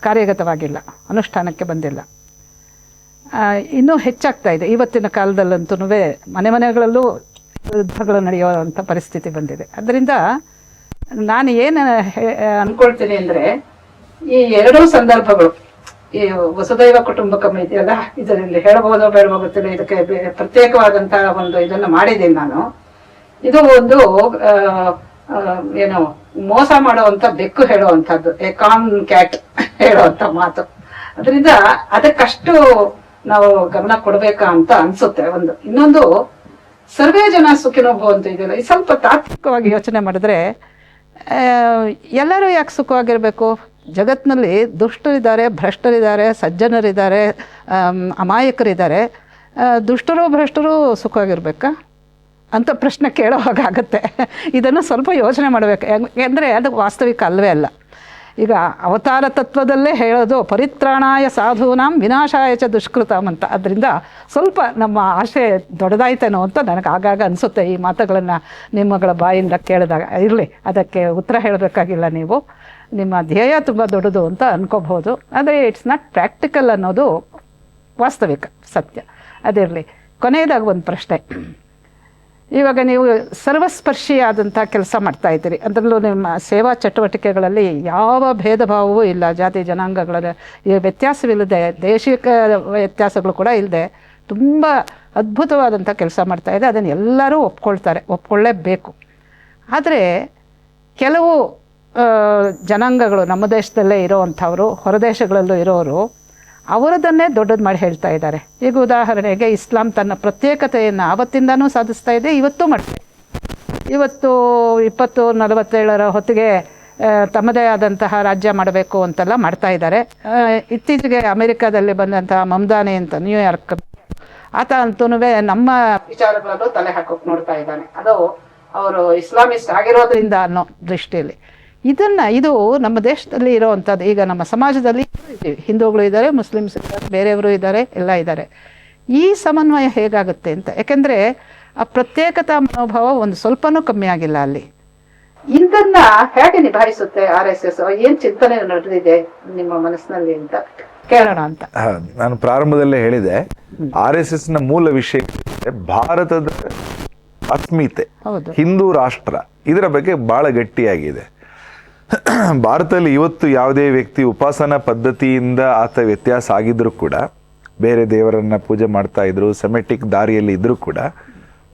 ಕಾರ್ಯಗತವಾಗಿಲ್ಲ, ಅನುಷ್ಠಾನಕ್ಕೆ ಬಂದಿಲ್ಲ. ಇನ್ನೂ ಹೆಚ್ಚಾಗ್ತಾ ಇದೆ. ಇವತ್ತಿನ ಕಾಲದಲ್ಲಂತೂ ಮನೆಗಳಲ್ಲೂ ಯುದ್ಧಗಳು ನಡೆಯುವಂಥ ಪರಿಸ್ಥಿತಿ ಬಂದಿದೆ. ಅದರಿಂದ ನಾನು ಏನು ಅಂದ್ಕೊಳ್ತೀನಿ ಅಂದರೆ, ಈ 2 ಸಂದರ್ಭಗಳು, ಈ ವಸುದೈವ ಕುಟುಂಬಕಂ ಇದೆಯಲ್ಲ, ಇದರಲ್ಲಿ ಹೇಳಬಹುದೋ ಬೇಡವೋ ಗೊತ್ತಿಲ್ಲ, ಇದಕ್ಕೆ ಪ್ರತ್ಯೇಕವಾದಂತಹ ಒಂದು ಇದನ್ನು ಮಾಡಿದ್ದೀನಿ ನಾನು. ಇದು ಒಂದು ಏನು ಮೋಸ ಮಾಡುವಂತ ಬೆಕ್ಕು ಹೇಳುವಂಥದ್ದು, ಎ ಕಾನ್ ಕ್ಯಾಟ್ ಹೇಳುವಂತ ಮಾತು. ಅದರಿಂದ ಅದಕ್ಕಷ್ಟು ನಾವು ಗಮನ ಕೊಡ್ಬೇಕಾ ಅಂತ ಅನ್ಸುತ್ತೆ ಒಂದು. ಇನ್ನೊಂದು ಸರ್ವೇ ಜನ ಸುಖಿನೋ ಭವಂತು ಇದೆಯಲ್ಲ, ಇದು ಸ್ವಲ್ಪ ತಾತ್ವಿಕವಾಗಿ ಯೋಚನೆ ಮಾಡಿದ್ರೆ ಎಲ್ಲರೂ ಯಾಕೆ ಸುಖವಾಗಿರ್ಬೇಕು? ಜಗತ್ತಿನಲ್ಲಿ ದುಷ್ಟರಿದ್ದಾರೆ, ಭ್ರಷ್ಟರಿದ್ದಾರೆ, ಸಜ್ಜನರಿದ್ದಾರೆ, ಅಮಾಯಕರಿದ್ದಾರೆ. ದುಷ್ಟರು ಭ್ರಷ್ಟರು ಸುಖವಾಗಿರ್ಬೇಕಾ ಅಂತ ಪ್ರಶ್ನೆ ಕೇಳೋ ಹಾಗಾಗತ್ತೆ. ಇದನ್ನು ಸ್ವಲ್ಪ ಯೋಚನೆ ಮಾಡಬೇಕು. ಯಾಕೆಂದರೆ ಅದು ವಾಸ್ತವಿಕ ಅಲ್ಲವೇ ಅಲ್ಲ. ಈಗ ಅವತಾರ ತತ್ವದಲ್ಲೇ ಹೇಳೋದು ಪರಿತ್ರಾಣಾಯ ಸಾಧೂನಾಂ ವಿನಾಶಾಯ ಚ ದುಷ್ಕೃತಂ ಅಂತ. ಅದರಿಂದ ಸ್ವಲ್ಪ ನಮ್ಮ ಆಶೆ ದೊಡ್ಡದಾಯ್ತೇನೋ ಅಂತ ನನಗೆ ಆಗಾಗ ಅನಿಸುತ್ತೆ ಈ ಮಾತುಗಳನ್ನು ನಿಮ್ಮಗಳ ಬಾಯಿಂದ ಕೇಳಿದಾಗ. ಇರಲಿ, ಅದಕ್ಕೆ ಉತ್ತರ ಹೇಳಬೇಕಾಗಿಲ್ಲ. ನೀವು ನಿಮ್ಮ ಧ್ಯೇಯ ತುಂಬ ದೊಡ್ಡದು ಅಂತ ಅನ್ಕೋಬಹುದು, ಆದರೆ ಇಟ್ಸ್ ನಾಟ್ ಪ್ರಾಕ್ಟಿಕಲ್ ಅನ್ನೋದು ವಾಸ್ತವಿಕ ಸತ್ಯ. ಅದಿರಲಿ. ಕೊನೆಯದಾಗಿ ಒಂದು ಪ್ರಶ್ನೆ. ಇವಾಗ ನೀವು ಸರ್ವಸ್ಪರ್ಶಿಯಾದಂಥ ಕೆಲಸ ಮಾಡ್ತಾ ಇದ್ದೀರಿ. ಅದರಲ್ಲೂ ನಿಮ್ಮ ಸೇವಾ ಚಟುವಟಿಕೆಗಳಲ್ಲಿ ಯಾವ ಭೇದ ಭಾವವೂ ಇಲ್ಲ, ಜಾತಿ ಜನಾಂಗಗಳ ವ್ಯತ್ಯಾಸವಿಲ್ಲದೆ, ದೇಶಿಕ ವ್ಯತ್ಯಾಸಗಳು ಕೂಡ ಇಲ್ಲದೆ ತುಂಬ ಅದ್ಭುತವಾದಂಥ ಕೆಲಸ ಮಾಡ್ತಾಯಿದೆ. ಅದನ್ನು ಎಲ್ಲರೂ ಒಪ್ಕೊಳ್ತಾರೆ, ಒಪ್ಕೊಳ್ಳೇಬೇಕು. ಆದರೆ ಕೆಲವು ಜನಾಂಗಗಳು ನಮ್ಮ ದೇಶದಲ್ಲೇ ಇರೋವಂಥವರು, ಹೊರದೇಶಗಳಲ್ಲೂ ಇರೋರು ಅವರದನ್ನೇ ದೊಡ್ಡದು ಮಾಡಿ ಹೇಳ್ತಾ ಇದ್ದಾರೆ. ಈಗ ಉದಾಹರಣೆಗೆ ಇಸ್ಲಾಂ ತನ್ನ ಪ್ರತ್ಯೇಕತೆಯನ್ನು ಆವತ್ತಿಂದನೂ ಸಾಧಿಸ್ತಾ ಇದೆ, ಇವತ್ತೂ ಮಾಡ್ತಾರೆ. ಇವತ್ತು 2047 ಹೊತ್ತಿಗೆ ತಮ್ಮದೇ ಆದಂತಹ ರಾಜ್ಯ ಮಾಡಬೇಕು ಅಂತೆಲ್ಲ ಮಾಡ್ತಾ ಇದ್ದಾರೆ. ಇತ್ತೀಚೆಗೆ ಅಮೆರಿಕಾದಲ್ಲಿ ಬಂದಂತಹ ಮಮ್ದಾನಿ ಅಂತ, ನ್ಯೂಯಾರ್ಕ್ ಆತ ಅಂತೂ ನಮ್ಮ ವಿಚಾರಗಳಲ್ಲೂ ತಲೆ ಹಾಕೋಕೆ ನೋಡ್ತಾ ಇದ್ದಾನೆ. ಅದು ಅವರು ಇಸ್ಲಾಮಿಸ್ಟ್ ಆಗಿರೋದ್ರಿಂದ ಅನ್ನೋ ದೃಷ್ಟಿಯಲ್ಲಿ ಇದು ನಮ್ಮ ದೇಶದಲ್ಲಿ ಇರೋವಂಥದ್ದು. ಈಗ ನಮ್ಮ ಸಮಾಜದಲ್ಲಿ ಹಿಂದೂಗಳು ಇದ್ದಾರೆ, ಮುಸ್ಲಿಮ್ಸ್ ಇದ್ದಾರೆ, ಬೇರೆಯವರು ಇದ್ದಾರೆ, ಎಲ್ಲ ಇದ್ದಾರೆ. ಈ ಸಮನ್ವಯ ಹೇಗಾಗುತ್ತೆ ಅಂತ, ಯಾಕೆಂದರೆ ಆ ಪ್ರತ್ಯೇಕತಾ ಮನೋಭಾವ ಒಂದು ಸ್ವಲ್ಪನೂ ಕಮ್ಮಿ ಆಗಿಲ್ಲ ಅಲ್ಲಿ. ಇದನ್ನ ಹೇಗೆ ನಿಭಾಯಿಸುತ್ತೆ RSS? ಏನು ಚಿಂತನೆ ನಡೆದಿದೆ ನಿಮ್ಮ ಮನಸ್ಸಿನಲ್ಲಿ ಅಂತ ಕೇಳೋಣ ಅಂತ. ನಾನು ಪ್ರಾರಂಭದಲ್ಲೇ ಹೇಳಿದೆ, RSS ನ ಮೂಲ ವಿಷಯ ಭಾರತದ ಅಸ್ಮಿತೆ, ಹಿಂದೂ ರಾಷ್ಟ್ರ, ಇದರ ಬಗ್ಗೆ ಬಹಳ ಗಟ್ಟಿಯಾಗಿದೆ. ಭಾರತದಲ್ಲಿ ಇವತ್ತು ಯಾವುದೇ ವ್ಯಕ್ತಿ ಉಪಾಸನಾ ಪದ್ಧತಿಯಿಂದ ಆತ ವ್ಯತ್ಯಾಸ ಆಗಿದ್ರೂ ಕೂಡ, ಬೇರೆ ದೇವರನ್ನ ಪೂಜೆ ಮಾಡ್ತಾ ಇದ್ರು, ಸೆಮೆಟಿಕ್ ದಾರಿಯಲ್ಲಿ ಇದ್ರೂ ಕೂಡ,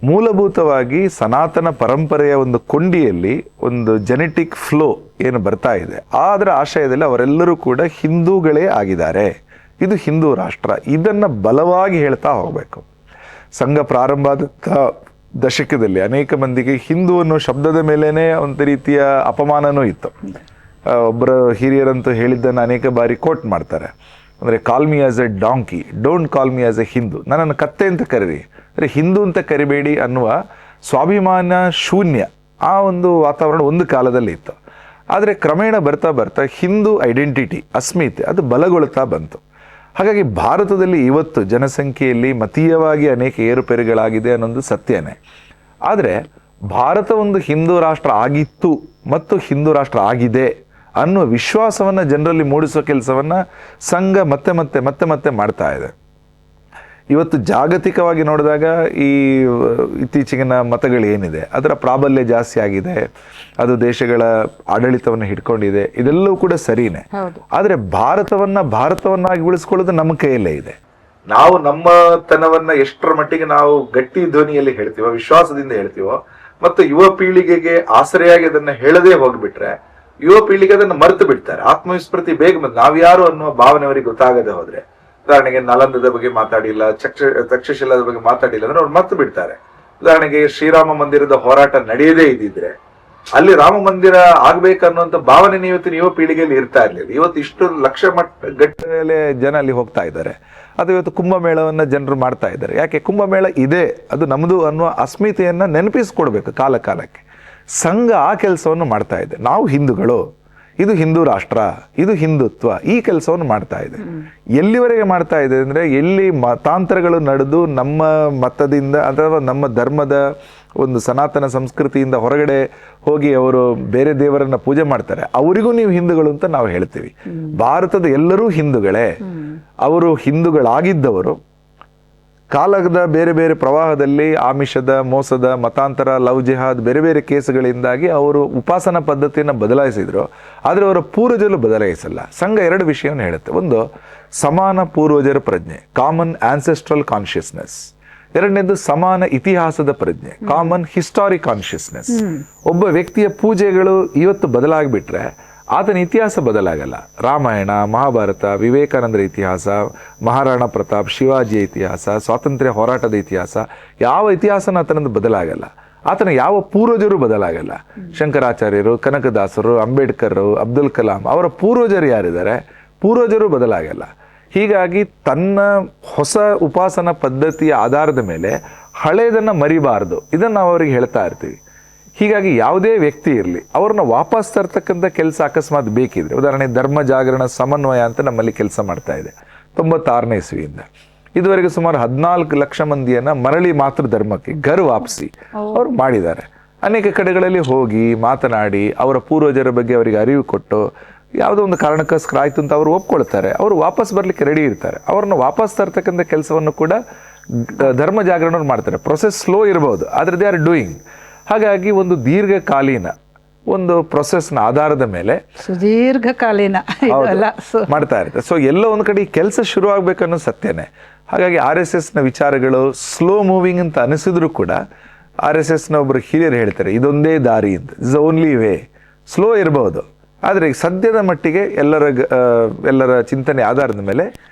ಮೂಲಭೂತವಾಗಿ ಸನಾತನ ಪರಂಪರೆಯ ಒಂದು ಕೊಂಡಿಯಲ್ಲಿ ಒಂದು ಜೆನೆಟಿಕ್ ಫ್ಲೋ ಏನು ಬರ್ತಾ ಇದೆ, ಅದರ ಆಶಯದಲ್ಲಿ ಅವರೆಲ್ಲರೂ ಕೂಡ ಹಿಂದೂಗಳೇ ಆಗಿದ್ದಾರೆ. ಇದು ಹಿಂದೂ ರಾಷ್ಟ್ರ. ಇದನ್ನ ಬಲವಾಗಿ ಹೇಳ್ತಾ ಹೋಗಬೇಕು. ಸಂಘ ಪ್ರಾರಂಭ ಆದಂಥ ದಶಕದಲ್ಲಿ ಅನೇಕ ಮಂದಿಗೆ ಹಿಂದೂ ಅನ್ನೋ ಶಬ್ದದ ಮೇಲೇನೆ ಒಂದು ರೀತಿಯ ಅಪಮಾನನೂ ಇತ್ತು. ಒಬ್ಬರ ಹಿರಿಯರಂತೂ ಹೇಳಿದ್ದನ್ನು ಅನೇಕ ಬಾರಿ ಕೋಟ್ ಮಾಡ್ತಾರೆ. ಅಂದರೆ call me as a donkey, don't call me as a Hindu, ನನ್ನನ್ನು ಕತ್ತೆ ಅಂತ ಕರೀರಿ, ಅಂದರೆ ಹಿಂದೂ ಅಂತ ಕರಿಬೇಡಿ ಅನ್ನುವ ಸ್ವಾಭಿಮಾನ ಶೂನ್ಯ ಆ ಒಂದು ವಾತಾವರಣ ಒಂದು ಕಾಲದಲ್ಲಿ ಇತ್ತು. ಆದರೆ ಕ್ರಮೇಣ ಬರ್ತಾ ಬರ್ತಾ ಹಿಂದೂ ಐಡೆಂಟಿಟಿ, ಅಸ್ಮಿತೆ ಅದು ಬಲಗೊಳ್ತಾ ಬಂತು. ಹಾಗಾಗಿ ಭಾರತದಲ್ಲಿ ಇವತ್ತು ಜನಸಂಖ್ಯೆಯಲ್ಲಿ ಮತೀಯವಾಗಿ ಅನೇಕ ಏರುಪೇರುಗಳಾಗಿದೆ ಅನ್ನೋದು ಸತ್ಯನೇ. ಆದರೆ ಭಾರತ ಒಂದು ಹಿಂದೂ ರಾಷ್ಟ್ರ ಆಗಿತ್ತು ಮತ್ತು ಹಿಂದೂ ರಾಷ್ಟ್ರ ಆಗಿದೆ ಅನ್ನುವ ವಿಶ್ವಾಸವನ್ನು ಜನರಲ್ಲಿ ಮೂಡಿಸುವ ಕೆಲಸವನ್ನು ಸಂಘ ಮತ್ತೆ ಮತ್ತೆ ಮತ್ತೆ ಮತ್ತೆ ಮಾಡ್ತಾ ಇದೆ. ಇವತ್ತು ಜಾಗತಿಕವಾಗಿ ನೋಡಿದಾಗ ಈ ಇತ್ತೀಚಿನ ಮತಗಳು ಏನಿದೆ ಅದರ ಪ್ರಾಬಲ್ಯ ಜಾಸ್ತಿ ಆಗಿದೆ, ಅದು ದೇಶಗಳ ಆಡಳಿತವನ್ನು ಹಿಡ್ಕೊಂಡಿದೆ, ಇದೆಲ್ಲವೂ ಕೂಡ ಸರಿನೇ. ಆದರೆ ಭಾರತವನ್ನಾಗಿ ಉಳಿಸ್ಕೊಳ್ಳೋದು ನಮ್ಮ ಕೈಯಲ್ಲೇ ಇದೆ. ನಾವು ನಮ್ಮತನವನ್ನ ಎಷ್ಟರ ಮಟ್ಟಿಗೆ ನಾವು ಗಟ್ಟಿ ಧ್ವನಿಯಲ್ಲಿ ಹೇಳ್ತೀವೋ, ವಿಶ್ವಾಸದಿಂದ ಹೇಳ್ತೀವೋ, ಮತ್ತು ಯುವ ಪೀಳಿಗೆಗೆ ಆಸರೆಯಾಗಿ ಅದನ್ನ ಹೇಳದೇ ಹೋಗ್ಬಿಟ್ರೆ ಯುವ ಪೀಳಿಗೆ ಅದನ್ನು ಮರೆತು ಬಿಡ್ತಾರೆ. ಆತ್ಮವಿಸ್ಮೃತಿ ಬೇಗ ಬಂದು ನಾವ್ಯಾರು ಅನ್ನುವ ಭಾವನೆ ಅವರಿಗೆ ಗೊತ್ತಾಗದೆ ಹೋದ್ರೆ, ಉದಾಹರಣೆಗೆ ನಲಂದದ ಬಗ್ಗೆ ಮಾತಾಡಿಲ್ಲ, ತಕ್ಷಶಿಲಾದ ಬಗ್ಗೆ ಮಾತಾಡಿಲ್ಲ ಅಂದ್ರೆ ಅವ್ರು ಮರ್ತು ಬಿಡ್ತಾರೆ. ಉದಾಹರಣೆಗೆ ಶ್ರೀರಾಮ ಮಂದಿರದ ಹೋರಾಟ ನಡೆಯದೇ ಇದ್ದಿದ್ರೆ ಅಲ್ಲಿ ರಾಮ ಮಂದಿರ ಆಗ್ಬೇಕನ್ನುವಂತ ಭಾವನೆ ಇವತ್ತಿನ ಯುವ ಪೀಳಿಗೆಯಲ್ಲಿ ಇರ್ತಾ ಇರ್ಲಿಲ್ಲ. ಇವತ್ತು ಇಷ್ಟು ಲಕ್ಷ ಗಟ್ಟಲೆ ಜನ ಅಲ್ಲಿ ಹೋಗ್ತಾ ಇದ್ದಾರೆ. ಅದು ಇವತ್ತು ಕುಂಭಮೇಳವನ್ನ ಜನರು ಮಾಡ್ತಾ ಇದ್ದಾರೆ. ಯಾಕೆ? ಕುಂಭಮೇಳ ಇದೆ, ಅದು ನಮ್ದು ಅನ್ನುವ ಅಸ್ಮಿತೆಯನ್ನ ನೆನಪಿಸ್ಕೊಡ್ಬೇಕು ಕಾಲ ಕಾಲಕ್ಕೆ. ಸಂಘ ಆ ಕೆಲಸವನ್ನು ಮಾಡ್ತಾ ಇದೆ. ನಾವು ಹಿಂದೂಗಳು, ಇದು ಹಿಂದೂ ರಾಷ್ಟ್ರ, ಇದು ಹಿಂದುತ್ವ, ಈ ಕೆಲಸವನ್ನು ಮಾಡ್ತಾ ಇದೆ. ಎಲ್ಲಿವರೆಗೆ ಮಾಡ್ತಾ ಇದೆ ಅಂದ್ರೆ, ಎಲ್ಲಿ ಮತಾಂತರಗಳು ನಡೆದು ನಮ್ಮ ಮತದಿಂದ ಅಥವಾ ನಮ್ಮ ಧರ್ಮದ ಒಂದು ಸನಾತನ ಸಂಸ್ಕೃತಿಯಿಂದ ಹೊರಗಡೆ ಹೋಗಿ ಅವರು ಬೇರೆ ದೇವರನ್ನ ಪೂಜೆ ಮಾಡ್ತಾರೆ, ಅವರಿಗೂ ನೀವು ಹಿಂದೂಗಳು ಅಂತ ನಾವು ಹೇಳ್ತೀವಿ. ಭಾರತದ ಎಲ್ಲರೂ ಹಿಂದೂಗಳೇ. ಅವರು ಹಿಂದೂಗಳಾಗಿದ್ದವರು ಕಾಲದ ಬೇರೆ ಬೇರೆ ಪ್ರವಾಹದಲ್ಲಿ ಆಮಿಷದ, ಮೋಸದ, ಮತಾಂತರ, ಲವ್ ಜಿಹಾದ್ ಬೇರೆ ಬೇರೆ ಕೇಸುಗಳಿಂದಾಗಿ ಅವರು ಉಪಾಸನಾ ಪದ್ಧತಿಯನ್ನು ಬದಲಾಯಿಸಿದ್ರು. ಆದರೆ ಅವರ ಪೂರ್ವಜರು ಬದಲಾಯಿಸಲ್ಲ. ಸಂಘ ಎರಡು ವಿಷಯವನ್ನು ಹೇಳುತ್ತೆ. ಒಂದು, ಸಮಾನ ಪೂರ್ವಜರ ಪ್ರಜ್ಞೆ, ಕಾಮನ್ ಆನ್ಸೆಸ್ಟ್ರಲ್ ಕಾನ್ಷಿಯಸ್ನೆಸ್. ಎರಡನೇದು, ಸಮಾನ ಇತಿಹಾಸದ ಪ್ರಜ್ಞೆ, ಕಾಮನ್ ಹಿಸ್ಟಾರಿಕ್ ಕಾನ್ಷಿಯಸ್ನೆಸ್. ಒಬ್ಬ ವ್ಯಕ್ತಿಯ ಪೂಜೆಗಳು ಇವತ್ತು ಬದಲಾಗ್ಬಿಟ್ರೆ ಆತನ ಇತಿಹಾಸ ಬದಲಾಗಲ್ಲ. ರಾಮಾಯಣ, ಮಹಾಭಾರತ, ವಿವೇಕಾನಂದರ ಇತಿಹಾಸ, ಮಹಾರಾಣಾ ಪ್ರತಾಪ್, ಶಿವಾಜಿಯ ಇತಿಹಾಸ, ಸ್ವಾತಂತ್ರ್ಯ ಹೋರಾಟದ ಇತಿಹಾಸ, ಯಾವ ಇತಿಹಾಸನ ಆತನದ್ದು ಬದಲಾಗಲ್ಲ. ಆತನ ಯಾವ ಪೂರ್ವಜರು ಬದಲಾಗಲ್ಲ. ಶಂಕರಾಚಾರ್ಯರು, ಕನಕದಾಸರು, ಅಂಬೇಡ್ಕರ್, ಅಬ್ದುಲ್ ಕಲಾಂ ಅವರ ಪೂರ್ವಜರು ಯಾರಿದ್ದಾರೆ, ಪೂರ್ವಜರು ಬದಲಾಗಲ್ಲ. ಹೀಗಾಗಿ ತನ್ನ ಹೊಸ ಉಪಾಸನಾ ಪದ್ಧತಿಯ ಆಧಾರದ ಮೇಲೆ ಹಳೇದನ್ನು ಮರಿಬಾರ್ದು, ಇದನ್ನು ನಾವು ಅವರಿಗೆ ಹೇಳ್ತಾ ಇರ್ತೀವಿ. ಹೀಗಾಗಿ ಯಾವುದೇ ವ್ಯಕ್ತಿ ಇರಲಿ, ಅವ್ರನ್ನ ವಾಪಸ್ ತರ್ತಕ್ಕಂಥ ಕೆಲಸ ಅಕಸ್ಮಾತ್ ಬೇಕಿದ್ರೆ, ಉದಾಹರಣೆ ಧರ್ಮ ಜಾಗರಣ ಸಮನ್ವಯ ಅಂತ ನಮ್ಮಲ್ಲಿ ಕೆಲಸ ಮಾಡ್ತಾ ಇದೆ 96ನೇ ಇಸ್ವಿಯಿಂದ. ಇದುವರೆಗೆ ಸುಮಾರು 14 ಲಕ್ಷ ಮಂದಿಯನ್ನ ಮರಳಿ ಮಾತೃ ಧರ್ಮಕ್ಕೆ ಘರ್ ವಾಪಸಿ ಅವರು ಮಾಡಿದ್ದಾರೆ. ಅನೇಕ ಕಡೆಗಳಲ್ಲಿ ಹೋಗಿ ಮಾತನಾಡಿ ಅವರ ಪೂರ್ವಜರ ಬಗ್ಗೆ ಅವರಿಗೆ ಅರಿವು ಕೊಟ್ಟು, ಯಾವುದೋ ಒಂದು ಕಾರಣಕ್ಕೋಸ್ಕರ ಆಯ್ತು ಅಂತ ಅವರು ಒಪ್ಕೊಳ್ತಾರೆ, ಅವರು ವಾಪಸ್ ಬರಲಿಕ್ಕೆ ರೆಡಿ ಇರ್ತಾರೆ. ಅವ್ರನ್ನ ವಾಪಸ್ ತರ್ತಕ್ಕಂಥ ಕೆಲಸವನ್ನು ಕೂಡ ಧರ್ಮ ಜಾಗರಣವ್ರು ಮಾಡ್ತಾರೆ. ಪ್ರೊಸೆಸ್ ಸ್ಲೋ ಇರಬಹುದು, ಆದರೆ ದೇ ಆರ್ ಡೂಯಿಂಗ್. ಹಾಗಾಗಿ ಒಂದು ದೀರ್ಘಕಾಲೀನ ಒಂದು ಪ್ರೊಸೆಸ್ನ ಆಧಾರದ ಮೇಲೆ ಸುದೀರ್ಘಕಾಲೀನ ಇದೆಲ್ಲ ಮಾಡ್ತಾ ಇರುತ್ತೆ. ಸೊ ಎಲ್ಲ ಒಂದು ಕಡೆ ಕೆಲಸ ಶುರು ಆಗ್ಬೇಕನ್ನೋ ಸತ್ಯನೇ. ಹಾಗಾಗಿ RSSನ ವಿಚಾರಗಳು ಸ್ಲೋ ಮೂವಿಂಗ್ ಅಂತ ಅನಿಸಿದ್ರು ಕೂಡ RSSನ ಒಬ್ಬರು ಹಿರಿಯರು ಹೇಳ್ತಾರೆ ಇದೊಂದೇ ದಾರಿ ಅಂತ, ಇಸ್ ಓನ್ಲಿ ವೇ. ಸ್ಲೋ ಇರಬಹುದು, ಆದರೆ ಸದ್ಯದ ಮಟ್ಟಿಗೆ ಎಲ್ಲರ ಚಿಂತನೆ ಆಧಾರದ ಮೇಲೆ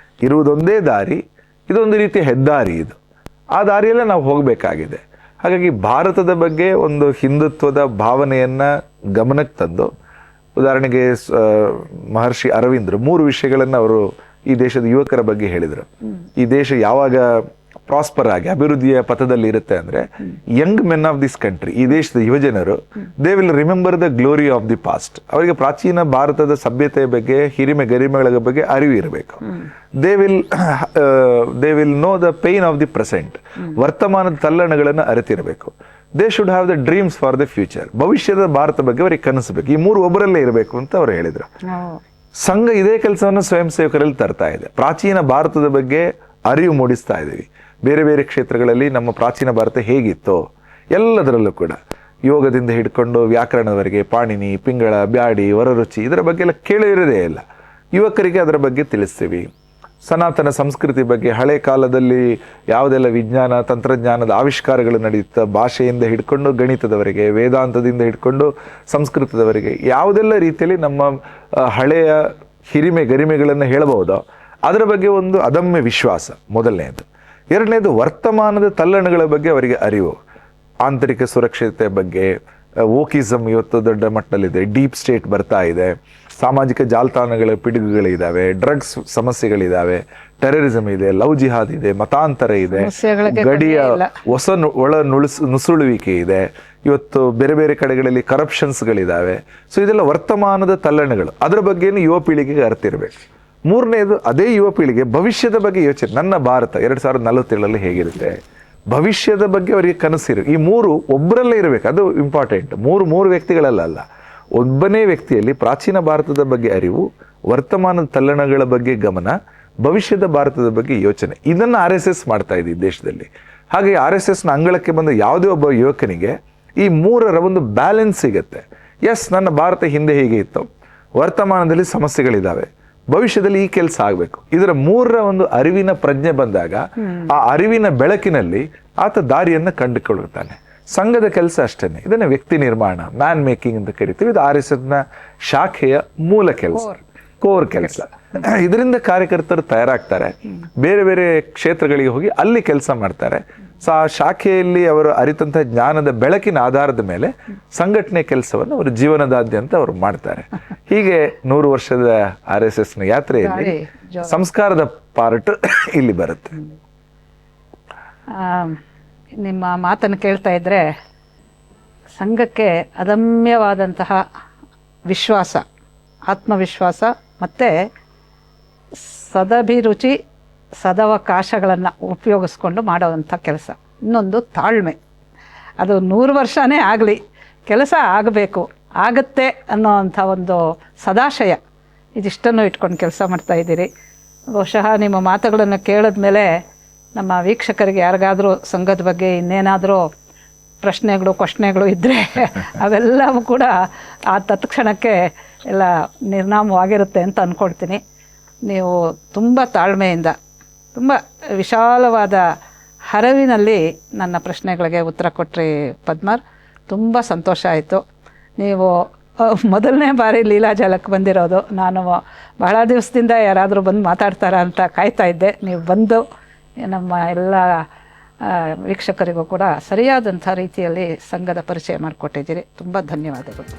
ಇರುವುದೊಂದೇ ದಾರಿ, ಇದೊಂದು ರೀತಿಯ ಹೆದ್ದಾರಿ. ಇದು ಆ ದಾರಿಯಲ್ಲೇ ನಾವು ಹೋಗಬೇಕಾಗಿದೆ. ಹಾಗಾಗಿ ಭಾರತದ ಬಗ್ಗೆ ಒಂದು ಹಿಂದುತ್ವದ ಭಾವನೆಯನ್ನ ಗಮನಕ್ಕೆ ತಂದು, ಉದಾಹರಣೆಗೆ ಮಹರ್ಷಿ ಅರವಿಂದರು 3 ವಿಷಯಗಳನ್ನು ಅವರು ಈ ದೇಶದ ಯುವಕರ ಬಗ್ಗೆ ಹೇಳಿದರು. ಈ ದೇಶ ಯಾವಾಗ ಪ್ರಾಸ್ಪರ್ ಆಗಿ ಅಭಿವೃದ್ಧಿಯ ಪಥದಲ್ಲಿ ಇರುತ್ತೆ ಅಂದ್ರೆ, Young men of this country, ಈ ದೇಶದ ಯುವಜನರು, they will remember the glory of the past. ಅವರಿಗೆ ಪ್ರಾಚೀನ ಭಾರತದ ಸಭ್ಯತೆಯ ಬಗ್ಗೆ, ಹಿರಿಮೆ ಗರಿಮೆಗಳ ಬಗ್ಗೆ ಅರಿವು ಇರಬೇಕು. They will know the pain of the present. ವರ್ತಮಾನದ ತಲ್ಲಣಗಳನ್ನು ಅರಿತಿರಬೇಕು. They should have the dreams for the future. ಭವಿಷ್ಯದ ಭಾರತ ಬಗ್ಗೆ ಅವರಿಗೆ ಕನಸಬೇಕು. ಈ 3 ಒಬ್ಬರಲ್ಲೇ ಇರಬೇಕು ಅಂತ ಅವರು ಹೇಳಿದರು. ಸಂಘ ಇದೇ ಕೆಲಸವನ್ನು ಸ್ವಯಂ ಸೇವಕರಲ್ಲಿ ತರ್ತಾ ಇದೆ. ಪ್ರಾಚೀನ ಭಾರತದ ಬಗ್ಗೆ ಅರಿವು ಮೂಡಿಸ್ತಾ ಇದ್ದೀವಿ. ಬೇರೆ ಬೇರೆ ಕ್ಷೇತ್ರಗಳಲ್ಲಿ ನಮ್ಮ ಪ್ರಾಚೀನ ಭಾರತ ಹೇಗಿತ್ತೋ ಎಲ್ಲದರಲ್ಲೂ ಕೂಡ, ಯೋಗದಿಂದ ಹಿಡ್ಕೊಂಡು ವ್ಯಾಕರಣದವರೆಗೆ, ಪಾಣಿನಿ, ಪಿಂಗಳ, ಬ್ಯಾಡಿ, ವರರುಚಿ, ಇದರ ಬಗ್ಗೆ ಎಲ್ಲ ಕೇಳಿರೋದೇ ಇಲ್ಲ. ಯುವಕರಿಗೆ ಅದರ ಬಗ್ಗೆ ತಿಳಿಸ್ತೀವಿ. ಸನಾತನ ಸಂಸ್ಕೃತಿ ಬಗ್ಗೆ, ಹಳೆ ಕಾಲದಲ್ಲಿ ಯಾವುದೆಲ್ಲ ವಿಜ್ಞಾನ ತಂತ್ರಜ್ಞಾನದ ಆವಿಷ್ಕಾರಗಳು ನಡೆಯುತ್ತಾ, ಭಾಷೆಯಿಂದ ಹಿಡ್ಕೊಂಡು ಗಣಿತದವರೆಗೆ, ವೇದಾಂತದಿಂದ ಹಿಡ್ಕೊಂಡು ಸಂಸ್ಕೃತದವರೆಗೆ ಯಾವುದೆಲ್ಲ ರೀತಿಯಲ್ಲಿ ನಮ್ಮ ಹಳೆಯ ಹಿರಿಮೆ ಗರಿಮೆಗಳನ್ನು ಹೇಳಬಹುದೋ ಅದರ ಬಗ್ಗೆ ಒಂದು ಅದಮ್ಯ ವಿಶ್ವಾಸ ಮೊದಲನೇದು. ಎರಡನೇದು ವರ್ತಮಾನದ ತಲ್ಲಣಗಳ ಬಗ್ಗೆ ಅವರಿಗೆ ಅರಿವು. ಆಂತರಿಕ ಸುರಕ್ಷತೆ ಬಗ್ಗೆ, ವೋಕಿಸಮ್ ಇವತ್ತು ದೊಡ್ಡ ಮಟ್ಟದಲ್ಲಿದೆ, ಡೀಪ್ ಸ್ಟೇಟ್ ಬರ್ತಾ ಇದೆ, ಸಾಮಾಜಿಕ ಜಾಲತಾಣಗಳ ಪಿಡುಗುಗಳಿದ್ದಾವೆ, ಡ್ರಗ್ಸ್ ಸಮಸ್ಯೆಗಳಿದ್ದಾವೆ, ಟೆರರಿಸಮ್ ಇದೆ, ಲವ್ ಜಿಹಾದ್ ಇದೆ, ಮತಾಂತರ ಇದೆ, ಗಡಿಯ ಹೊಸ ನುಸುಳುವಿಕೆ ಇದೆ, ಇವತ್ತು ಬೇರೆ ಬೇರೆ ಕಡೆಗಳಲ್ಲಿ ಕರಪ್ಷನ್ಸ್ಗಳಿದ್ದಾವೆ. ಸೊ ಇದೆಲ್ಲ ವರ್ತಮಾನದ ತಲ್ಲಣಗಳು. ಅದರ ಬಗ್ಗೆನೂ ಯುವ ಪೀಳಿಗೆಗೆ ಅರ್ತಿರ್ಬೇಕು. ಮೂರನೇದು, ಅದೇ ಯುವ ಪೀಳಿಗೆ ಭವಿಷ್ಯದ ಬಗ್ಗೆ ಯೋಚನೆ. ನನ್ನ ಭಾರತ 2047 ಹೇಗಿರುತ್ತೆ, ಭವಿಷ್ಯದ ಬಗ್ಗೆ ಅವರಿಗೆ ಕನಸಿರು. ಈ 3 ಒಬ್ಬರಲ್ಲೇ ಇರಬೇಕು. ಅದು ಇಂಪಾರ್ಟೆಂಟ್. ಮೂರು ವ್ಯಕ್ತಿಗಳಲ್ಲ, ಒಬ್ಬನೇ ವ್ಯಕ್ತಿಯಲ್ಲಿ ಪ್ರಾಚೀನ ಭಾರತದ ಬಗ್ಗೆ ಅರಿವು, ವರ್ತಮಾನದ ತಲ್ಲಣಗಳ ಬಗ್ಗೆ ಗಮನ, ಭವಿಷ್ಯದ ಭಾರತದ ಬಗ್ಗೆ ಯೋಚನೆ. ಇದನ್ನು RSS ಮಾಡ್ತಾ ಇದೆ ಈ ದೇಶದಲ್ಲಿ. ಹಾಗೆ RSSನ ಅಂಗಳಕ್ಕೆ ಬಂದ ಯಾವುದೇ ಒಬ್ಬ ಯುವಕನಿಗೆ ಈ 3ರ ಒಂದು ಬ್ಯಾಲೆನ್ಸ್ ಸಿಗುತ್ತೆ. ಎಸ್, ನನ್ನ ಭಾರತ ಹಿಂದೆ ಹೀಗೆ ಇತ್ತು, ವರ್ತಮಾನದಲ್ಲಿ ಸಮಸ್ಯೆಗಳಿದ್ದಾವೆ, ಭವಿಷ್ಯದಲ್ಲಿ ಈ ಕೆಲಸ ಆಗಬೇಕು. ಇದರ 3ರ ಒಂದು ಅರಿವಿನ ಪ್ರಜ್ಞೆ ಬಂದಾಗ, ಆ ಅರಿವಿನ ಬೆಳಕಿನಲ್ಲಿ ಆತ ದಾರಿಯನ್ನು ಕಂಡುಕೊಳ್ಳುತ್ತಾನೆ. ಸಂಘದ ಕೆಲಸ ಅಷ್ಟೇನೆ. ಇದನ್ನ ವ್ಯಕ್ತಿ ನಿರ್ಮಾಣ, ಮ್ಯಾನ್ ಮೇಕಿಂಗ್ ಅಂತ ಕರಿತೀವಿ. ಇದು RSSನ ಶಾಖೆಯ ಮೂಲ ಕೆಲಸ, ಕೋರ್ ಕೆಲಸ. ಇದರಿಂದ ಕಾರ್ಯಕರ್ತರು ತಯಾರಾಗ್ತಾರೆ, ಬೇರೆ ಬೇರೆ ಕ್ಷೇತ್ರಗಳಿಗೆ ಹೋಗಿ ಅಲ್ಲಿ ಕೆಲಸ ಮಾಡ್ತಾರೆ. ಸೊ ಆ ಶಾಖೆಯಲ್ಲಿ ಅವರು ಅರಿತಂತಹ ಜ್ಞಾನದ ಬೆಳಕಿನ ಆಧಾರದ ಮೇಲೆ ಸಂಘಟನೆ ಕೆಲಸವನ್ನು ಅವರು ಜೀವನದಾದ್ಯಂತ ಅವರು ಮಾಡ್ತಾರೆ. ಹೀಗೆ 100 ವರ್ಷದ RSSನ ಯಾತ್ರೆಯಲ್ಲಿ ಸಂಸ್ಕಾರದ ಪಾರ್ಟ್ ಇಲ್ಲಿ ಬರುತ್ತೆ. ನಿಮ್ಮ ಮಾತನ್ನು ಕೇಳ್ತಾ ಇದ್ದರೆ ಸಂಘಕ್ಕೆ ಅದಮ್ಯವಾದಂತಹ ವಿಶ್ವಾಸ, ಆತ್ಮವಿಶ್ವಾಸ ಮತ್ತು ಸದಭಿರುಚಿ, ಸದವಕಾಶಗಳನ್ನು ಉಪಯೋಗಿಸ್ಕೊಂಡು ಮಾಡೋವಂಥ ಕೆಲಸ. ಇನ್ನೊಂದು ತಾಳ್ಮೆ. ಅದು 100 ವರ್ಷನೇ ಆಗಲಿ, ಕೆಲಸ ಆಗಬೇಕು, ಆಗುತ್ತೆ ಅನ್ನೋವಂಥ ಒಂದು ಸದಾಶಯ, ಇದಿಷ್ಟನ್ನು ಇಟ್ಕೊಂಡು ಕೆಲಸ ಮಾಡ್ತಾಯಿದ್ದೀರಿ. ಬಹುಶಃ ನಿಮ್ಮ ಮಾತುಗಳನ್ನು ಕೇಳಿದ ಮೇಲೆ ನಮ್ಮ ವೀಕ್ಷಕರಿಗೆ ಯಾರಿಗಾದರೂ ಸಂಘದ ಬಗ್ಗೆ ಇನ್ನೇನಾದರೂ ಪ್ರಶ್ನೆಗಳು ಇದ್ದರೆ ಅವೆಲ್ಲವೂ ಕೂಡ ಆ ತತ್ಕ್ಷಣಕ್ಕೆ ಎಲ್ಲ ನಿರ್ನಾಮವಾಗಿರುತ್ತೆ ಅಂತ ಅಂದ್ಕೊಳ್ತೀನಿ. ನೀವು ತುಂಬ ತಾಳ್ಮೆಯಿಂದ, ತುಂಬ ವಿಶಾಲವಾದ ಹರವಿನಲ್ಲಿ ನನ್ನ ಪ್ರಶ್ನೆಗಳಿಗೆ ಉತ್ತರ ಕೊಟ್ರಿ ಪದ್ಮಾರ್. ತುಂಬ ಸಂತೋಷ ಆಯಿತು. ನೀವು ಮೊದಲನೇ ಬಾರಿ ಲೀಲಾಜಾಲಕ್ಕೆ ಬಂದಿರೋದು. ನಾನು ಬಹಳ ದಿವಸದಿಂದ ಯಾರಾದರೂ ಬಂದು ಮಾತಾಡ್ತಾರ ಅಂತ ಕಾಯ್ತಾ ಇದ್ದೆ. ನೀವು ಬಂದು ನಮ್ಮ ಎಲ್ಲ ವೀಕ್ಷಕರಿಗೂ ಕೂಡ ಸರಿಯಾದಂಥ ರೀತಿಯಲ್ಲಿ ಸಂಘದ ಪರಿಚಯ ಮಾಡಿಕೊಟ್ಟಿದ್ದೀರಿ. ತುಂಬ ಧನ್ಯವಾದಗಳು.